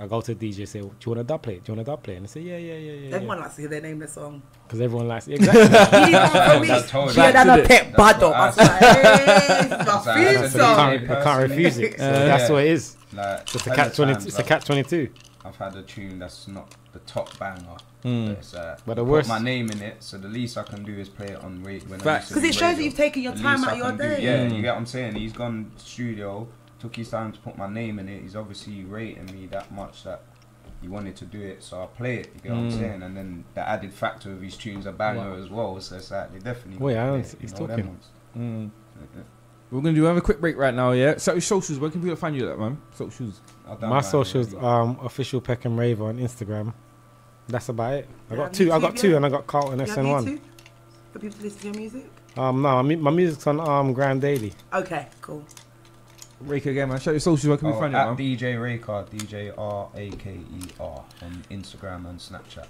I go to the DJ, say, do you want a dub plate? Do you want a dub plate? And they say, yeah. Everyone likes to hear their name, their song. Because everyone likes it. Exactly. Yeah, that's a pet bado. I was like, hey, it's my theme song. I can't refuse it. So that's what it is. Like, It's a catch 22. I've had a tune that's not the top banger. But it's, But the put worst- my name in it, so the least I can do is play it on radio. Because it shows that you've taken your time out of your day. Yeah, you get what I'm saying? He's gone studio, took his time to put my name in it. He's obviously rating me that much that he wanted to do it, so I play it. You get what I'm saying? And then the added factor of his tunes are banger as well. So it's like they definitely. Wait, play he's it, you know, talking. them ones. We're gonna do another quick break right now, yeah. So your socials, where can people find you at, man? Socials. I've done My that socials, already. official Peckham Raver on Instagram. That's about it. I Yeah, got two. I YouTube, got two, yeah. and I got Carlton You have SN1. YouTube for people to listen to your music? No, my music's on Grand Daily. Okay, cool. Raker again, man. Show your socials, where can we find you, at man? DJ Raker, DJRAKER on Instagram and Snapchat.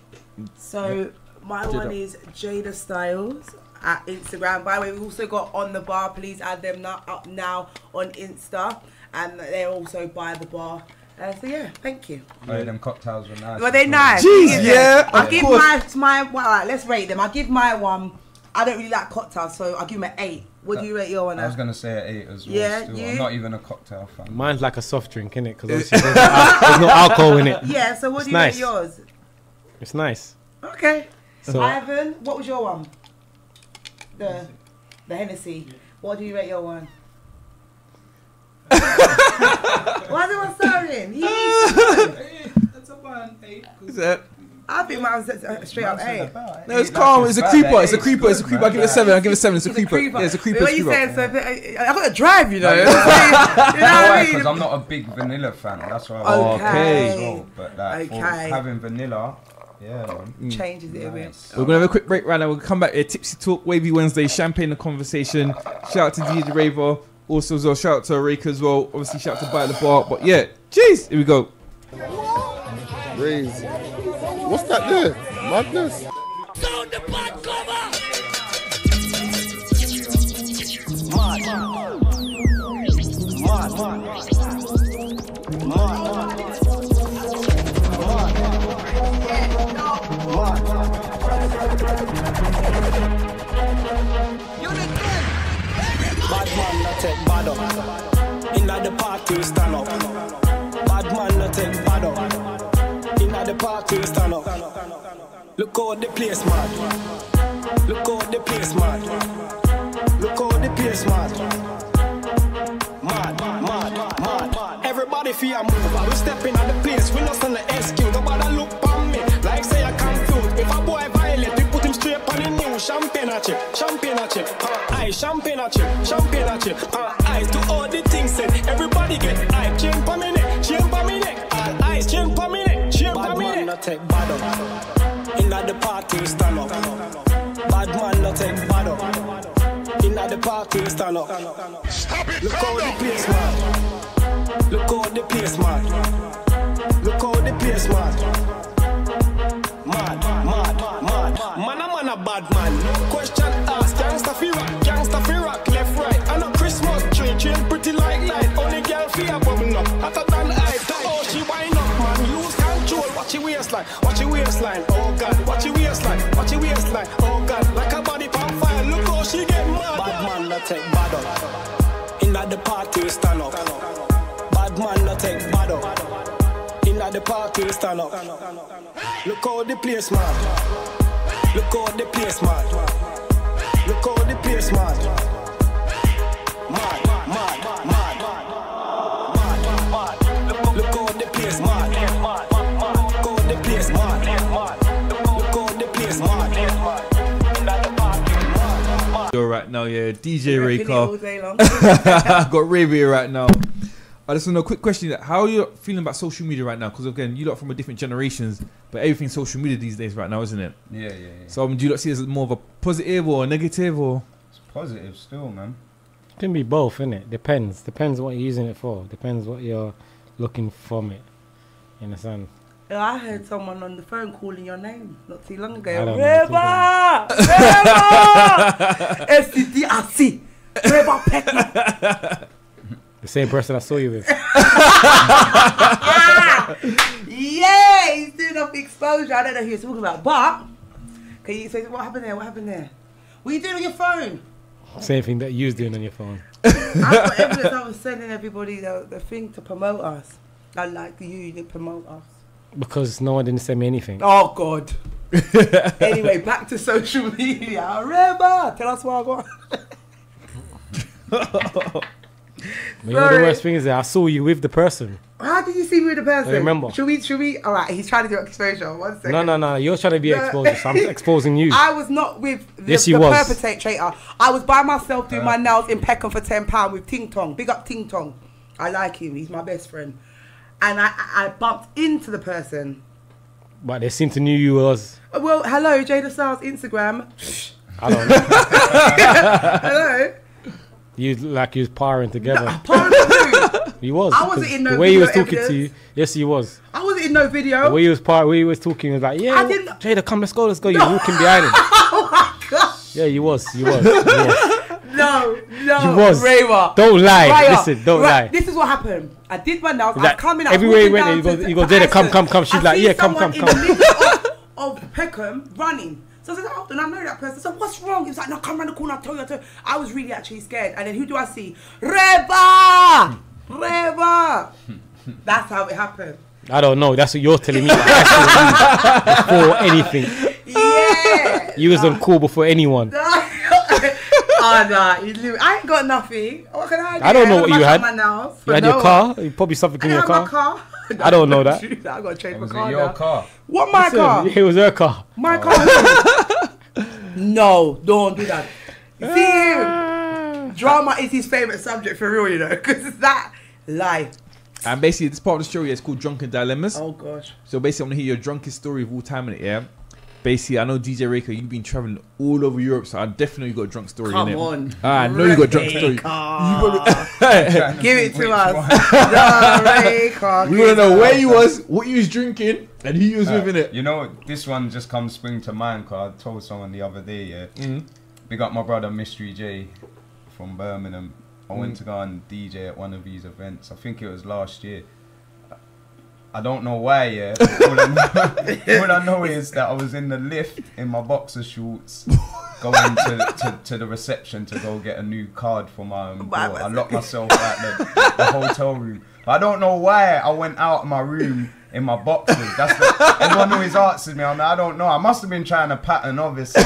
So my one is Jada Styles at Instagram. By the way, we've also got On The Bar. Please add them up now on Insta, and they're also by the bar. So yeah, thank you. Oh, them cocktails were nice. Were they nice? Jeez, yeah. I'll give my well, all right, let's rate them. I'll give my one. I don't really like cocktails, so I'll give them an 8. What do you rate your one I was at? gonna say an 8 as well. Yeah, still. you? I'm not even a cocktail fan. Mine's like a soft drink, innit? Because there's no alcohol in it. Yeah, so what It's do you nice. rate yours? It's nice. Okay. So Ivan, what was your one? The Hennessy. What do you rate your one? Why is everyone staring? He needs to know. That's about an 8. Is that? I think mine was straight up 8. No, it's calm. It's a creeper. It's a creeper. It's a creeper. I give it 7. I give it 7. It's a creeper. Yeah, it's a creeper. What It's a you creeper. saying? So I got to drive, you know. You know what I Because mean? I'm not a big vanilla fan. That's why I Okay. as well. But like, for Okay. having vanilla, yeah, man. Changes it a bit. Nice. We're gonna have a quick break right now. We'll come back here. Tipsy Talk, Wavy Wednesday, Champagne the Conversation. Shout out to DJ Raver. Also as well, shout out to Raker as well. Obviously shout out to By the Bar. But yeah, jeez, here we go. Crazy. What's that there? Madness. Sound the bad cover. Mad. Bad man not take bad up. Inna the party stand up. Bad man not take bad up. Inna the party stand up. Look how the place mad. Look how the place mad. Look how the place mad. Mad. Everybody feel move. I will step in at the place. We not stand the excuse. Nobody look on me like say I confused. If a boy violate, we put him straight on the news. Champagne a chip. Ice, champagne a chip. Ice to all the things said. Everybody get hype. Chain pa me neck. All ice, chain pa me neck. Bad man not take bad up. Inna the party stand up. Bad man not take bad up. Inna the party stand up. Look how the place mad. Look how the place mad. Look how the place mad. Mad. Man a bad man. No question asked. Gangsta fi rock, left right. And a Christmas tree, chain pretty like light. Only girl fi a bubble up. Hotter than ice. Oh, she wind up, man. Lose control. Watch your waistline. Oh God, watch your waistline. Oh God, like a body on fire. Look how she get mad. Bad man not take bad up. Inna the party stand up. Bad man not take bad up. Inna the party stand up. Look how the place mad. Look how the place mad. Look how the place mad. Mad. Look how the place mad. Look how the place mad. Look how the place mad. Yo, right now, yeah, DJ Raker. I've got Raver right now. I just want to know a quick question. How are you feeling about social media right now? Because again, you lot from a different generations, but everything's social media these days right now, isn't it? Yeah. So do you lot see it as more of a positive or a negative or? It's positive still, man. It can be both, innit? Depends what you're using it for. Depends what you're looking from it. You understand? I heard someone on the phone calling your name not too long ago. Raver! SCDRC! Raver Peckham! The same person I saw you with. Yeah, he's doing off exposure. I don't know who you're talking about, but can you say what happened there? What are you doing on your phone? Same thing that you was doing on your phone. I've got evidence. I was sending everybody the thing to promote us. Like you didn't promote us. Because no one didn't send me anything. Oh God. Anyway, back to social media. Raver, tell us what I got. You know the worst thing is that I saw you with the person. How did you see me with the person? I remember. Should we? All right, he's trying to do exposure. 1 second. No. You're trying to be exposed. So I'm exposing you. I was not with the perpetrator. I was by myself doing my nails in Peckham for £10 with Ting Tong. Big up Ting Tong. I like him. He's my best friend. And I bumped into the person. But they seem to knew you was. Well, hello, Jada Styles Instagram. I don't know. Hello. You like you was parring together. No, parring with who? He was. I wasn't in no video. The way he was talking evidence. to you, yes, he was. I wasn't in no video. The way he was talking, he was like, yeah, Jada, come, let's go. No. You're walking behind him. Oh my gosh. Yeah, you was. No, you was. Raver. Don't lie. Listen, don't lie. This is what happened. I did my nails. Like, I come in. everywhere he went, he goes, Jada, come. She's like, yeah, come. In the middle of Peckham running. So I said, oh, and I know that person. So what's wrong? He was like, no, come around the corner. I'll tell you. I was really actually scared. And then who do I see? Raver. That's how it happened. I don't know. That's what you're telling me. Before anything. Yeah. You was on call before anyone. I ain't got nothing. What can I do? I don't know what you had. You had your car? Probably something in your car. My car. I don't know that. I got to change my car. Was it your car? What, my car? It was her car. My car. No, don't do that. See him. Drama is his favourite subject for real, you know, because it's that life. And basically, this part of the story is called Drunken Dilemmas. Oh gosh. So basically, I'm gonna hear your drunkest story of all time in it. Yeah. Basically, I know DJ Raker, you've been traveling all over Europe, so I definitely got a drunk story. Come in it. on. I know you got a drunk story. Give it to us. No, Raker. We want to know where you was, what you was drinking, And he was within it. You know, this one just comes spring to mind because I told someone the other day, big up my brother Mystery J from Birmingham. I went to go and DJ at one of these events. I think it was last year. I don't know why, all I know is that I was in the lift in my boxer shorts going to the reception to go get a new card for my door. I locked myself out the hotel room. But I don't know why I went out of my room in my boxers. Everyone always asks me. I don't know. I must have been trying to pattern, obviously.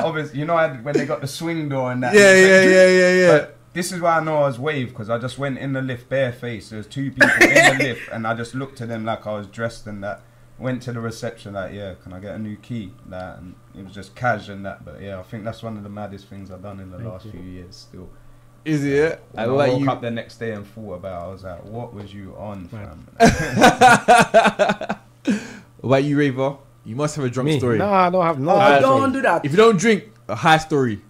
Obviously, you know when they got the swing door and that. Yeah. But this is why I know I was wave, because I just went in the lift barefaced. There was 2 people in the lift, and I just looked at them like I was dressed and that. Went to the reception like, yeah, can I get a new key? That, and it was just cash and that. But yeah, I think that's one of the maddest things I've done in the last few years still. Is it? I woke up the next day and thought about it. I was like, what was you on, fam? What about you, Raver? You must have a drunk story. No, I don't have no. Don't do that. If you don't drink, a high story.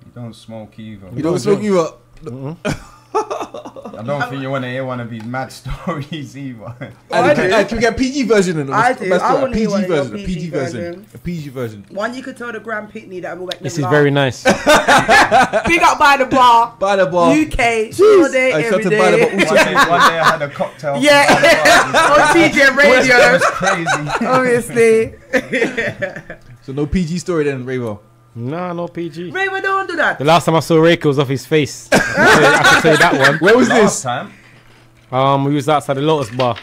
You don't smoke either. You don't smoke either. I don't think you want to hear one of these mad stories either. Can we get a PG version? I do. I want to hear one of your PG version. A PG version. One you could tell the Grand Pitney that will make them This is laugh. very nice. Big up by the bar. By the bar. UK. All day, every day. One day I had a cocktail. Yeah. On TGM Radio. It was crazy. Obviously. So no PG story then, Raver? No PG. Raver, don't do that. The last time I saw Raker was off his face. I can tell you that one. Where was this? Time? We was outside the Lotus Bar.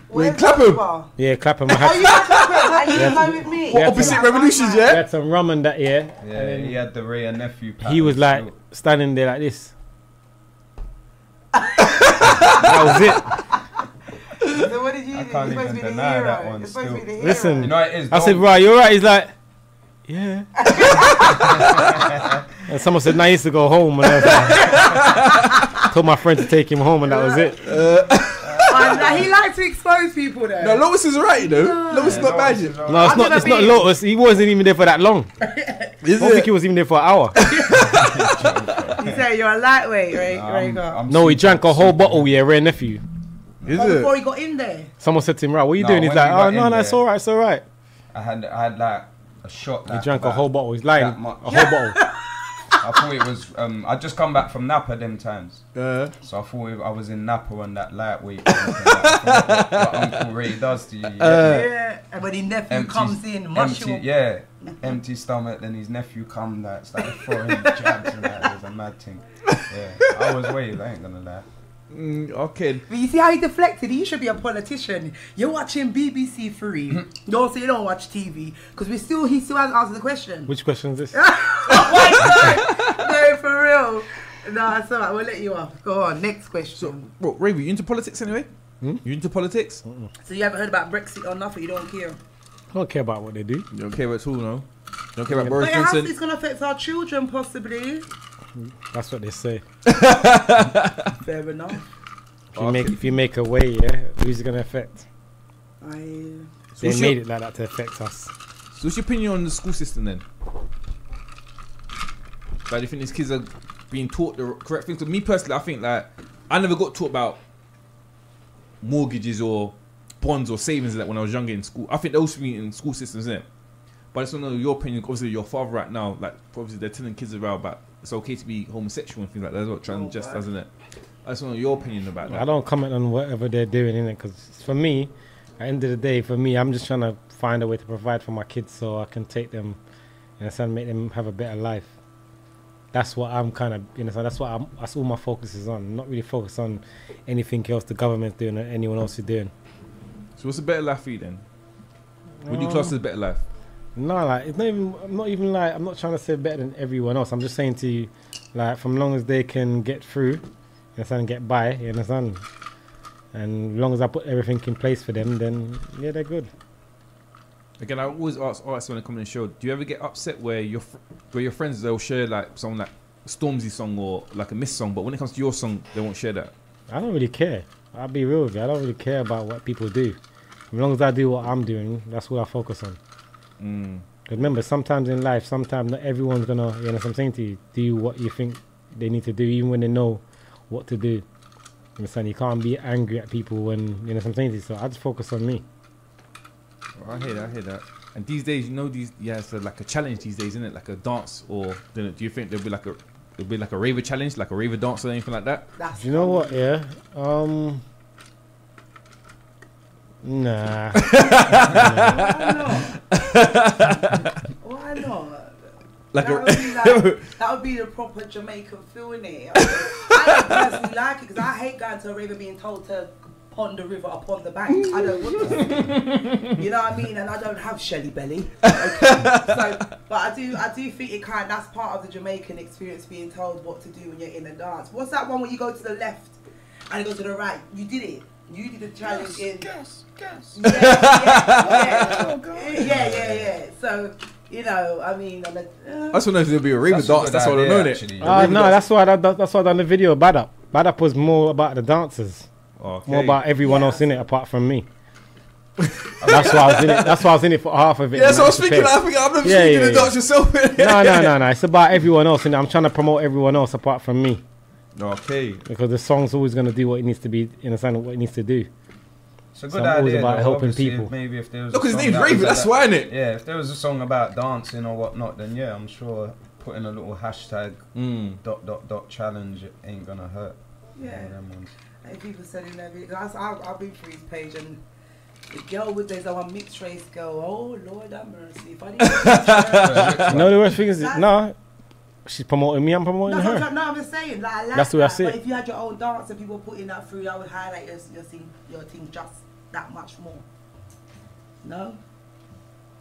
Wait, Clapham? Yeah, Clapham. Oh, you had to you home with me. What, opposite Revolutions, We yeah? had some rum and that, yeah. Yeah, he had the Ray and nephew. He was like standing there like this. That was it. So what did you do? I can't even deny that one still. Listen, you know it is. I said, right, you're right. He's like, yeah. And someone said, nah, he used to go home. And I was like, told my friend to take him home, and that was it. He likes to expose people though. No, Lotus is right, you know. Lotus is not bad. No, it's not Lotus. He wasn't even there for that long. I don't think he was even there for an hour. You say you're a lightweight, Raker. No, he drank a whole bottle, yeah, Ray nephew. Before he got in there. Someone said to him, right, what are you doing? He's like, oh, no, it's all right, it's all right. I had like a shot. He drank a whole bottle. He's lying. A whole bottle. I thought it was. I'd just come back from Napa them times, so I thought I was in Napa on that lightweight. What Uncle Ray does to you. Yeah, and when his nephew comes in, empty stomach. Then his nephew come that started throwing jabs and that. It was a mad thing. Yeah, I was waved. I ain't gonna lie. Okay. But you see how he deflected? He should be a politician. You're watching BBC 3. Don't say you don't watch TV. Because he still hasn't answered the question. Which question is this? No, for real. No, it's alright. We'll let you off. Go on. Next question. So, bro, Raver, you into politics anyway? You into politics? So you haven't heard about Brexit or nothing? You don't care? I don't care about what they do. You don't care about it all, no? You don't care about Boris But Johnson? it's going to affect our children, possibly. That's what they say. Fair enough. If you make a way, yeah, who's it gonna affect? They made it like that to affect us. So what's your opinion on the school system then? Like, do you think these kids are being taught the correct things? So me personally, I think like I never got taught about mortgages or bonds or savings like when I was younger in school. I think those should be in school systems, isn't it? But I just want to know your opinion. Obviously, your father right now, like obviously they're telling kids about it's okay to be homosexual and things like that. That's what transgender, isn't it? I just want to know your opinion about that. I don't comment on whatever they're doing in it, because for me, at the end of the day, I'm just trying to find a way to provide for my kids so I can take them, and make them have a better life. That's what I'm kind of, that's all my focus is on. I'm not really focused on anything else the government's doing or anyone else is doing. So what's a better life for you then? Would you class as a better life? No, like it's not even. I'm not trying to say better than everyone else. I'm just saying to you, like, from long as they can get through, you understand, get by, you understand, and as long as I put everything in place for them, then yeah, they're good. Again, I always ask artists when they come in the show, do you ever get upset where your friends, they'll share like something like Stormzy song or like a Miss song, but when it comes to your song, they won't share that? I don't really care. I'll be real with you. I don't really care about what people do. As long as I do what I'm doing, that's what I focus on. Remember, sometimes in life, sometimes not everyone's gonna, you know what I'm saying to you, do what you think they need to do, even when they know what to do. understand? You can't be angry at people when, you know what I'm saying? So I just focus on me. I hear that. And these days, you know, it's like a challenge these days, isn't it? Like a dance, or do you think there'll be like a Raver challenge, like a Raver dance or anything like that? That's You know what? Yeah. Nah. Why not? Like that would be the proper Jamaican feel, innit? I don't personally like it because I hate going to a river being told to pond the river upon the bank. I don't want to. You know what I mean? And I don't have Shelly belly. Okay. But I do think that's part of the Jamaican experience, being told what to do when you're in a dance. What's that one where you go to the left and you go to the right? You did it. You did the challenge Yes. Yeah. So, you know, I mean, I just want to know if there'll be a Raver dance. That's all I know. No, that's why I done the video. Bad Up was more about the dancers, more about everyone else in it apart from me. That's why I was in it. That's why I was in it for half of it. Yeah, so I was thinking. I'm not thinking the dance yourself. No. It's about everyone else, and I'm trying to promote everyone else apart from me. Okay. Because the song's always going to do what it needs to be, understand what it needs to do. It's a good idea. About helping people. Maybe if there was look, his name's Raver. That's why, isn't it? Yeah, if there was a song about dancing or whatnot, then yeah, I'm sure putting a little hashtag ... challenge ain't gonna hurt. Yeah. And people said in their video, I've been through his page, and the girl there's one mixed race girl. Oh Lord have mercy! If I didn't no, the worst thing is she's promoting me. I'm promoting her. I'm just saying. Like, I like that's what I see. But if you had your own dance and people putting that through, that would highlight your thing just that much more. No,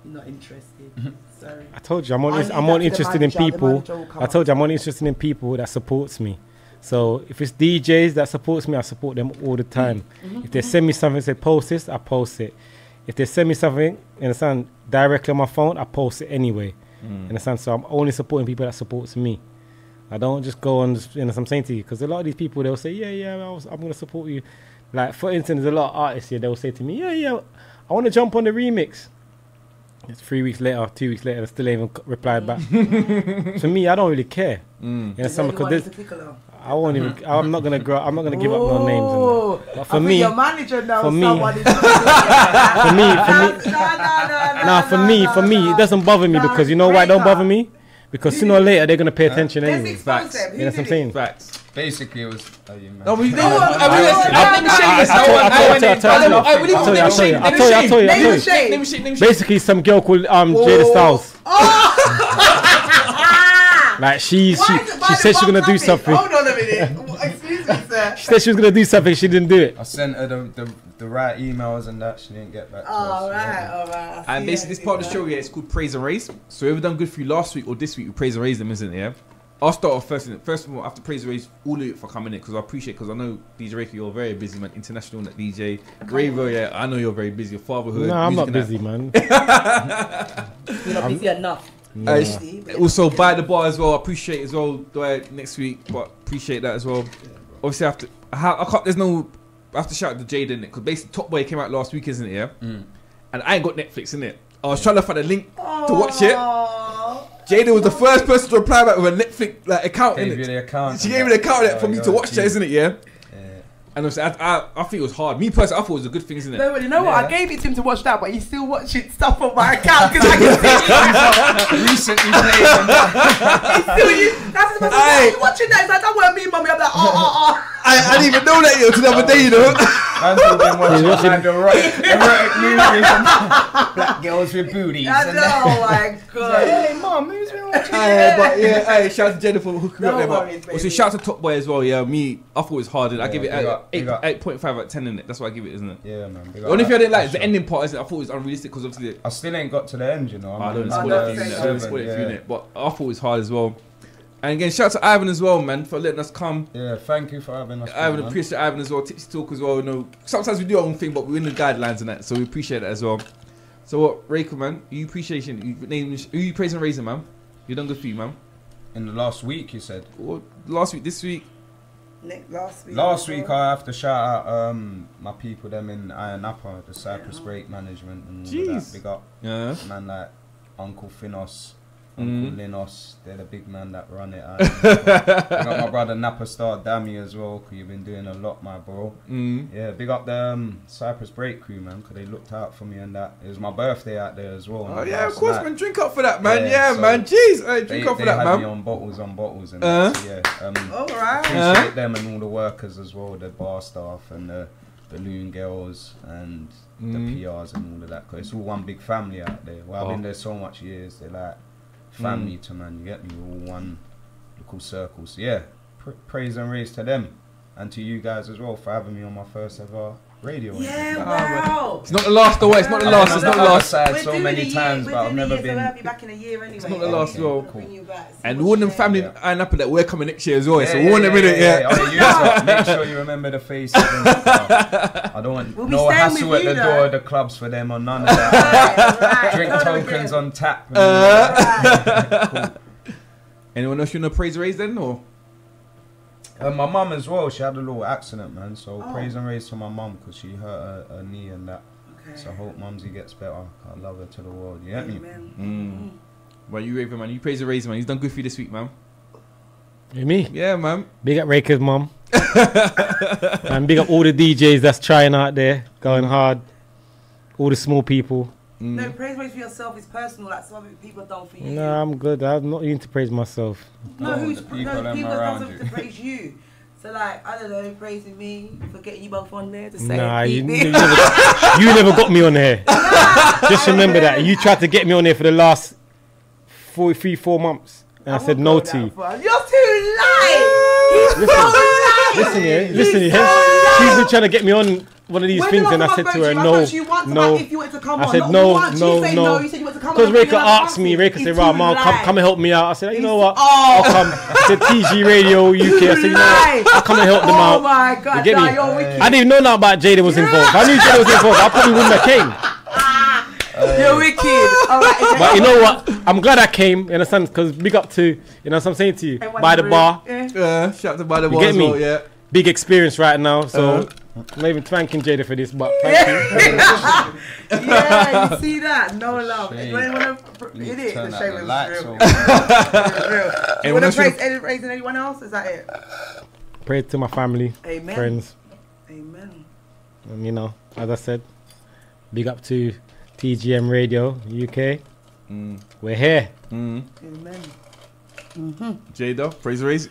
you're not interested. Sorry. I told you I'm only interested in people. I told you I'm only interested in people that supports me. So if it's DJs that supports me, I support them all the time. If they send me something, say post this, I post it. If they send me something, understand, directly on my phone, I post it anyway. Understand? So I'm only supporting people that supports me. I don't just go on, I'm saying to you, because a lot of these people, they'll say, I'm going to support you. Like, for instance, there's a lot of artists here, they'll say to me, I want to jump on the remix. It's 3 weeks later, 2 weeks later, they still ain't even replied back. For me, I don't really care. Because I won't even. I'm not gonna grow. I'm not gonna give up no names. And that. But for me, your manager knows for me, for me, it doesn't bother me because you know why it don't bother me? Because sooner or later they're gonna pay attention anyway. Facts. You know what I'm saying? Facts. Basically, it was. No, but let me show you. Basically, some girl called Jada Styles. Like she said she's gonna do something. Hold on a minute. Excuse me, sir. She said she was gonna do something. She didn't do it. I sent her the right emails and that she didn't get back to us. All right. And basically, this part of the show here is called Praise and Raise. So whoever done good for you last week or this week, we praise and raise them, isn't it? Yeah. I'll start off first. First of all, after praise and raise all of you for coming in because I appreciate because I know DJ Raker, you're very busy, man. International net DJ. Raver, yeah, I know you're very busy. Your fatherhood. No, I'm not busy, man. You're not busy enough. Also, by the bar as well. I appreciate it as well. Next week, but appreciate that as well. Obviously, I have to shout out to Jade in it because basically Top Boy came out last week, isn't it? Yeah. And I ain't got Netflix in it. I was trying to find a link to watch it. Jada was the first person to reply back with a Netflix account. Gave you the account. She gave me the account for me to watch that, isn't it? Yeah. And I think it was hard. Me personally, I thought it was a good thing, isn't it? No, you know what? I gave it to him to watch that, but he's still watching stuff on my account because I can see recently played on that. That's what I'm watching that. He's like, that wasn't me, mommy. I'm like, I didn't even know that until the other day, you know. Man's been watching erotic movies and black girls with booties. I know, oh my god. Hey, mom, who's been watching but yeah, shout out to Jennifer for hooking me up there. But also, shout out to Top Boy as well. Yeah, me, I thought it was hard. I give it 8.5 out of 10 in it. That's what I give it, isn't it? Yeah, man. The only thing I didn't like is the ending part. Isn't it? I thought it was unrealistic because obviously I still ain't got to the end, you know. I don't spoil it for you, but I thought it was hard as well. And again, shout out to Ivan as well, man, for letting us come. Yeah, thank you for having us. Ivan, appreciate Ivan as well. Tipsy Talk as well. You know, sometimes we do our own thing, but we're in the guidelines and that, so we appreciate that as well. So what, Raker, man? Who you praising and raising, man? You done good for you, man. In the last week, you said. Well, last week, this week. Last week, I have to shout out my people, them in Iron Napa, the Cypress Break Management, and all that. Big up, man, like Uncle Finos. Uncle Linos, they're the big man that run it. I got my brother Napa Star Dammy as well, because you've been doing a lot, my bro. Yeah, big up the Cyprus Break crew, man, because they looked out for me and that. It was my birthday out there as well. Oh yeah, of course, man. Drink up for that, man. Yeah, so man. Jeez, drink up for that, man. They had me on bottles and that, so yeah. All right. Appreciate them and all the workers as well, the bar staff and the balloon girls and the PRs and all of that, because it's all one big family out there. Well, I've been there so much years, they're like family to man, you get me, all one little circle. So yeah, praise and raise to them and to you guys as well for having me on my first ever radio. Yeah, wow. It's not the last though, it's not the last, it's not the last. So many times, but I've never been. So we'll be back in a year anyway. It's not the last though. Cool. And warn them family and up that we're coming next year as well. So warn them in it, yeah. Make sure you remember the faces. I don't want no hassle at the door of the clubs for them or none of that. Drink tokens on tap. Cool. Anyone else you want to praise raise then, or? My mum as well, she had a little accident, man, so praise and raise to my mum, because she hurt her knee and that. So I hope Mumsy gets better. I love her to the world, you get me? Well, you Raver, man, you praise and raise, man. He's done good for you this week, man. You me? Yeah, man. Big up Raker's mum. And big up all the DJs that's trying out there, going hard. All the small people. No, praise raise for yourself is personal. That's something people have done for you. No, I'm good. I'm not even to praise myself. People have done something to praise you. So like, I don't know, praising me for getting you both on there to say. Nah, you never got me on there. Just remember that you tried to get me on there for the last 4 months, and I said no to you. You're too light. Listen here. She's been trying to get me on one of these things, and I said to her, no. I said no. Because Raker asked me, Raker said, right, Mal, come and help me out. I said, you know what? I'll come. I said, TG Radio UK. I said, you know what? I'll come and help them out. Oh my God, you get me? I didn't even know now about Jada was involved. If I knew Jada was involved, I probably wouldn't have came. You're wicked. Right, but you know what? I'm glad I came, you understand? Because big up to, you know what I'm saying to you? By the bar. Yeah, shout out to By the Bar as well, yeah. Big experience right now, so I'm not even thanking Jada for this, but thank you. Yeah, you see that? No love. You want to hit it? The shame was real. You want to praise anyone else? Is that it? Pray to my family, Amen. Friends. Amen. And you know, as I said, big up to TGM Radio UK. We're here. Amen. Jada, praise raise.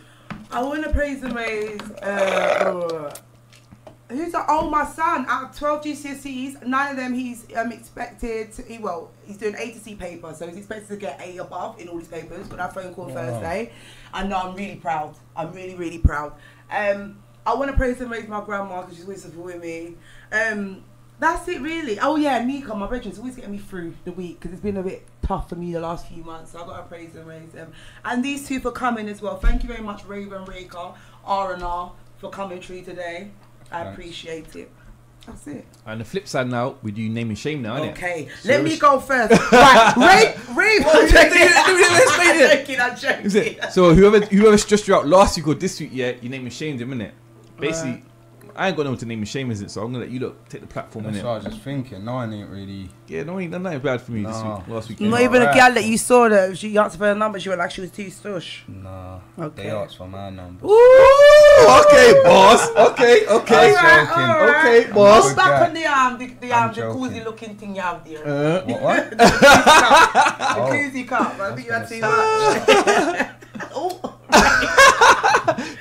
I want to praise and raise. Who's my son? Out of 12 GCSEs, 9 of them he's expected to. He's doing A to C paper, so he's expected to get A above in all his papers. Got that phone call Thursday, and I'm really proud. I'm really, really proud. I want to praise and raise my grandma because she's always supporting me. That's it, really. Oh yeah, Nika, my brethren's always getting me through the week because it's been a bit tough for me the last few months. So I've got to praise and raise them. And these two for coming as well. Thank you very much, Raver and Raker, R&R, for coming through today. I appreciate it. That's it. And the flip side now, we do name and shame now, innit? Okay, let me go first. Right, Raver. I'm joking. So whoever stressed you out last week or this week, yeah, you name and shamed him, innit? Basically, I ain't got no one to name and shame, is it? So I'm gonna let you take the platform, innit? That's what I was just thinking. No one ain't really. Yeah, no one ain't bad for me this week. Last week. Not even a gal that you saw that she answered for her number. She went like she was too stush. Nah. Okay. They asked for my number. Ooh, okay, boss. Okay. Alright. Okay, boss. Go back on the jacuzzi looking thing you have there. What? The jacuzzi cup. I think you had too much.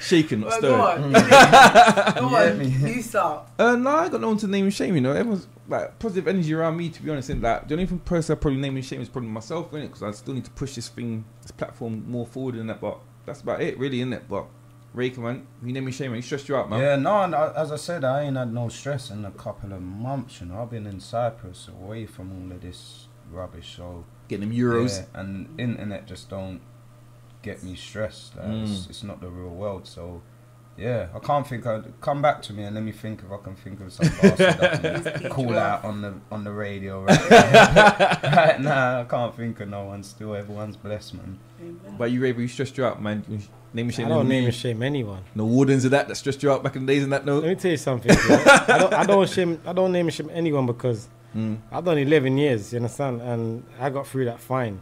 Shaking, not stirring. Go on, you start. No, I got no one to name and shame, you know. Everyone's like positive energy around me, to be honest. And like, the only person I probably name and shame is probably myself, innit? Because I still need to push this platform more forward than that. But that's about it, really, innit? But Raker, man, you name and shame, man, you stressed you out, man. Yeah, no, as I said, I ain't had no stress in a couple of months, you know. I've been in Cyprus away from all of this rubbish, so getting them euros. Yeah, and internet just don't get me stressed. It's not the real world, so yeah, I can't think. Come back to me and let me think if I can think of some bastard I can call out on the radio right now. I can't think of no one. Still, everyone's blessed, man. But you, Raver, you stressed you out, man. Name and shame. I don't name and shame anyone. No wardens of that stressed you out back in the days and that. No. Let me tell you something. I don't name and shame anyone because I've done 11 years. You understand? And I got through that fine.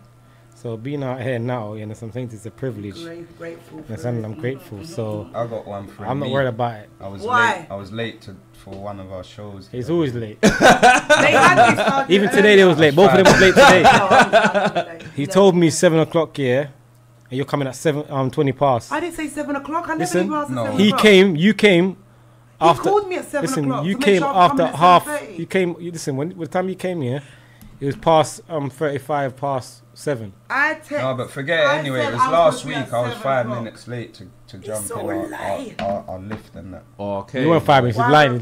So being out here now, you know, some things it's a privilege. Grateful. And I'm grateful. So I got one for I'm not worried about it. Why? I was late for one of our shows. He's always late. Even today they was late. Both of them was late today. He told me 7 o'clock, yeah, and you're coming at 20 past. I didn't say 7 o'clock. I never Listen, even asked at 7 he o'clock. came. You came. After, he called me at 7 listen, o'clock. you to make came sure I'm after coming at half. 7:30. You came. Listen, when the time you came here, it was past 35 past 7. No, but forget it anyway. It was last week. I was 5 minutes late to jump in our lift and that. Okay. You weren't 5 minutes. He's lying.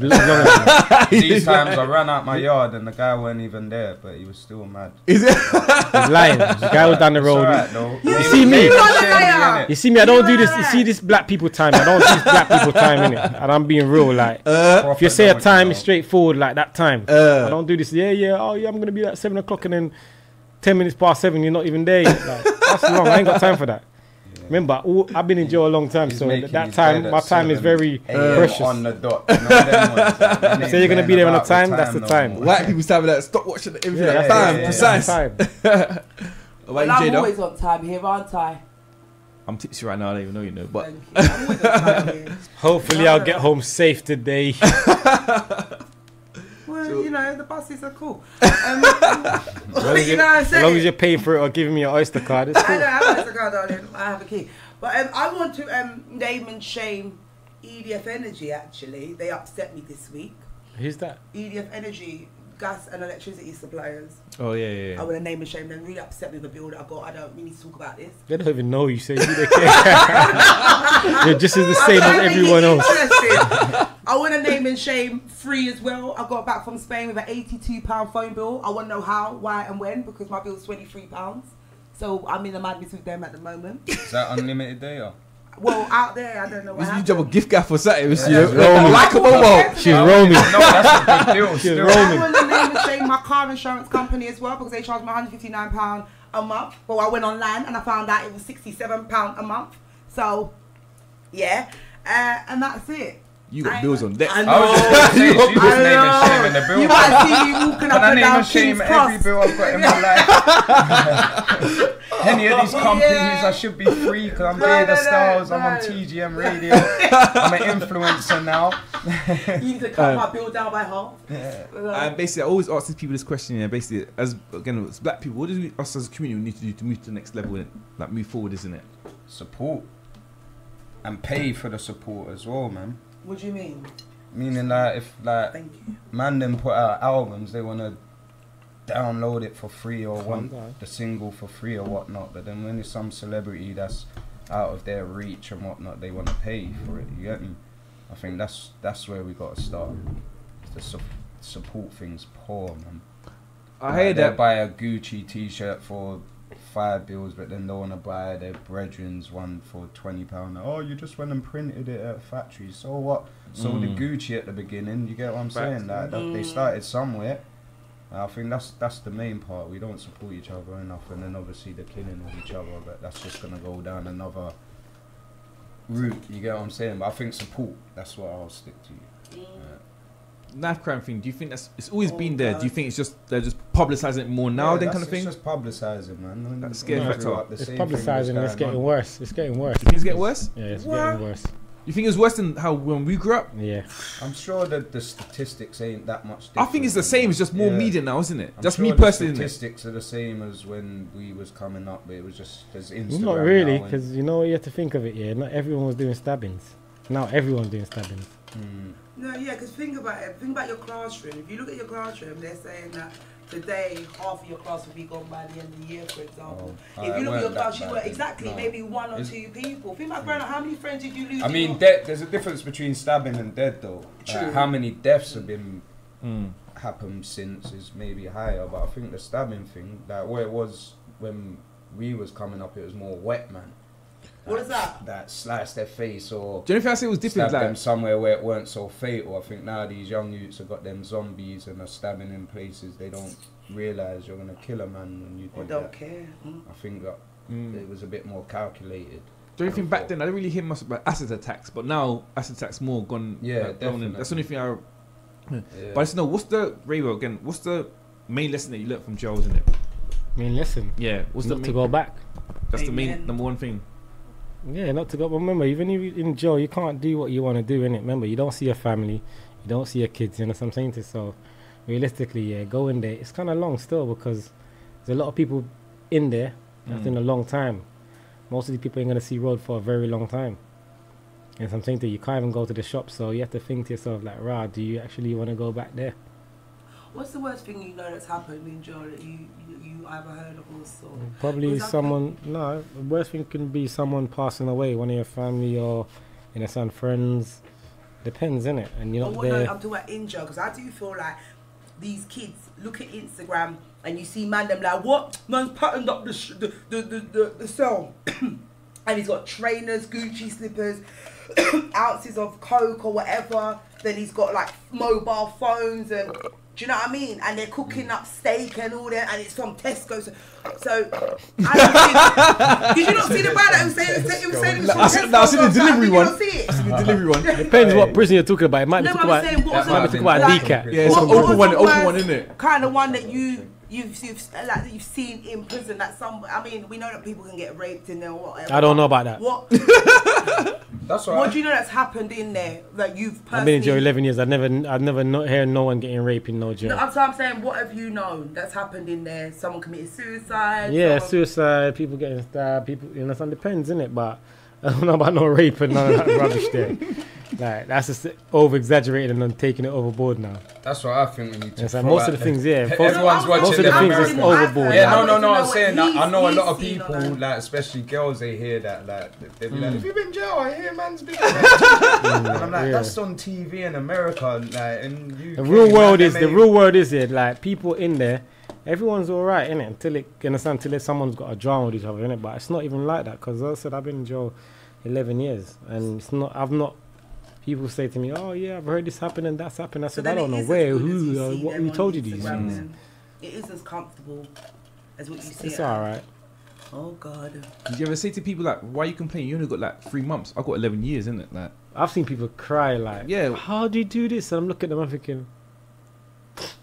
These times I ran out my yard and the guy weren't even there, but he was still mad. Is it? He's lying. The guy was down the road. Right, you see me? You see me? I don't do this. You see this black people time. I don't do this black people time in it. And I'm being real. Like, if you say a time, it's straightforward. Like that time. I don't do this. Yeah. Oh yeah, I'm gonna be at 7 o'clock and then 10 minutes past 7. You're not even there. Like, that's long. I ain't got time for that. Remember, I've been in jail a long time, so that time, my time is very precious. On the dot. You know, so you're going to be there on the time, that's the time. White people's time, like, stop watching the everything. Yeah, time, precise. Well, I'm always on time here, aren't I? I'm tipsy right now, I don't even know, you know. But hopefully I'll get home safe today. Well, you know, the buses are cool. You know what I'm saying? As long as you're paying for it or giving me your Oyster card, it's cool. I don't have an Oyster card, darling. I have a key. But I want to name and shame EDF Energy, actually. They upset me this week. Who's that? EDF Energy, gas and electricity suppliers. Oh, yeah. I want to name and shame them. Really upset me with the bill that I got. I don't really talk about this. They don't even know you, so you they care. You're just as the same as everyone else. I want to name and shame Free as well. I got back from Spain with an £82 phone bill. I want to know how, why and when, because my bill's £23. So I'm in the madness with them at the moment. Is that unlimited data? Well, out there, I don't know what happened. You jump a gift gap for something. She's roaming. She's roaming. No, that's a big deal. She's roaming. I want to name and shame my car insurance company as well, because they charged me £159 a month. But I went online and I found out it was £67 a month. So, yeah. And that's it. You got bills on deck. I know. I was just saying, she was naming shaming the bill. You might see me walking up and down King's Cross. Every bill I've got in my life. Any of these companies, I should be free because I'm being the stars. I'm on TGM radio. I'm an influencer now. You need to cut my bill down by half. Basically, I always ask these people this question. Yeah, basically, as black people, what do us as a community need to do to move to the next level? Like move forward, isn't it? Support and pay for the support as well, man. What do you mean? Meaning that if man them put out albums, they want to download it for free or want the single for free or whatnot. But then when it's some celebrity that's out of their reach and whatnot, they want to pay for it. You get me? I think that's where we got to start. The support thing's poor, man. I hear that. They buy a Gucci t-shirt for £5, but then they want to buy their brethren's one for £20. Oh, you just went and printed it at a factory. So what? So the Gucci at the beginning. You get what I'm saying? That they started somewhere. I think that's the main part. We don't support each other enough, and then obviously the killing of each other. But that's just gonna go down another route. You get what I'm saying? But I think support. That's what I'll stick to. Knife crime thing. Do you think it's always been there? Do you think they're just publicising it more now, then kind of thing? It's just publicising, man. That's scary factor. It's publicising. It's getting worse. It's getting worse. You think it's getting worse? Yeah, it's getting worse. You think it's worse than how when we grew up? Yeah. I'm sure that the statistics ain't that much different. I think it's the same. It's just more media now, isn't it? I'm just sure me personally. The statistics are the same as when we was coming up, but it was just there's Instagram. Well, not really, because you know you have to think of it. Yeah, not everyone was doing stabbings. Now everyone's doing stabbings. No, yeah, because think about it. Think about your classroom. If you look at your classroom, they're saying that today half of your class will be gone by the end of the year, for example. If you look at your class, you were maybe one or two people. Think about growing up. How many friends did you lose? I mean, there's a difference between stabbing and dead, though. True. How many deaths have been happened since is maybe higher, but I think the stabbing thing, like where it was when we was coming up, it was more wet, man. What is that? That sliced their face or do you know if I say it was different? Stab them somewhere where it weren't so fatal. I think now these young youths have got them zombies and are stabbing in places they don't realise you're gonna kill a man when you do or don't care. I think that it was a bit more calculated. Do you think back then I didn't really hear much about acid attacks, but now acid attacks more gone. Yeah, definitely. That's the only thing I. But I just know what's the Raver again? What's the main lesson that you learned from jail, isn't it? I mean, listen. Yeah, what's not the to go back. That's the main number one thing. Yeah, not to go. Remember, even if you're in jail, you can't do what you want to do, innit? Remember, you don't see your family, you don't see your kids, you know what I'm saying? So, realistically, yeah, go in there. It's kind of long still because there's a lot of people in there that's in a long time. Most of the people ain't going to see road for a very long time. And so I'm saying to you, you can't even go to the shop, so you have to think to yourself, like, rah, do you actually want to go back there? What's the worst thing you know that's happened in jail that you either heard of or saw? Probably someone. No, the worst thing can be someone passing away, one of your family or, you know, some friends. Depends, innit? And you're not there. I'm talking about in jail because I do feel like these kids look at Instagram and you see man them like, what? Man's patterned up the cell, and he's got trainers, Gucci slippers, ounces of coke or whatever. Then he's got like mobile phones and. Do you know what I mean? And they're cooking up steak and all that, and it's from Tesco. So I don't think, did you not see the brand that was saying it was from Tesco? No, I see the delivery one. I see the delivery one. Depends what prison you're talking about. It might be talking about DCAT. Yeah, it's an open one, isn't it? Kind of one that you've seen in prison that some. I mean, we know that people can get raped in there or whatever. I don't know about that. What? That's right. What do you know that's happened in there that you've personally... I've been in jail 11 years. I've never heard no one getting raped in no jail. No, I'm saying, what have you known that's happened in there? Someone committed suicide? Yeah, suicide, people getting stabbed, people, you know, some depends, innit? But I don't know about no rape and none of that rubbish there. Like, that's just over-exaggerated and I'm taking it overboard now. That's what I think we need to like most of the things, yeah. Everyone's watching most of the things is overboard. Yeah, no, I'm saying that. I know a lot of people, like, especially girls, they hear that, like, they be like, if you've been in jail, I hear man's been and I'm like, that's on TV in America, like, in UK. The real world is it, like, people in there, everyone's alright, innit? Until someone's got a drama with each other, innit? But it's not even like that, because as I said, I've been in jail 11 years, and people say to me, oh yeah, I've heard this happen and that's happened. I said, I don't know where, who told you these things. It is as comfortable as what you see. It's alright. Oh God. Did you ever say to people like, why you complaining? You only got like 3 months. I got 11 years, isn't it? Like, I've seen people cry like, yeah, how do you do this? And I'm looking at them, I'm thinking,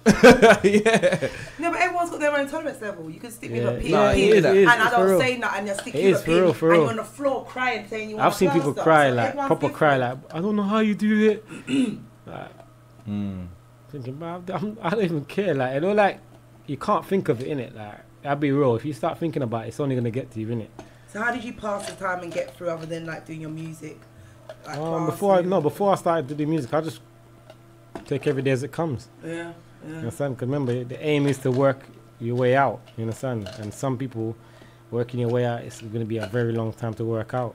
yeah. No, but everyone's got their own tolerance level. You can stick with a pin, and I don't say that, and you're sticking with a pin, and you're on the floor crying, saying you want to. I've seen people cry, like proper cry, like, I don't know how you do it. Like, thinking, but I don't even care. Like, you know, like, you can't think of it, innit? Like, I'll be real. If you start thinking about it, it's only gonna get to you, innit? So how did you pass the time and get through, other than like doing your music? Like before I started to do music, I just take every day as it comes. Yeah. You understand? Because remember, the aim is to work your way out. You understand? And some people working your way out, it's going to be a very long time to work out.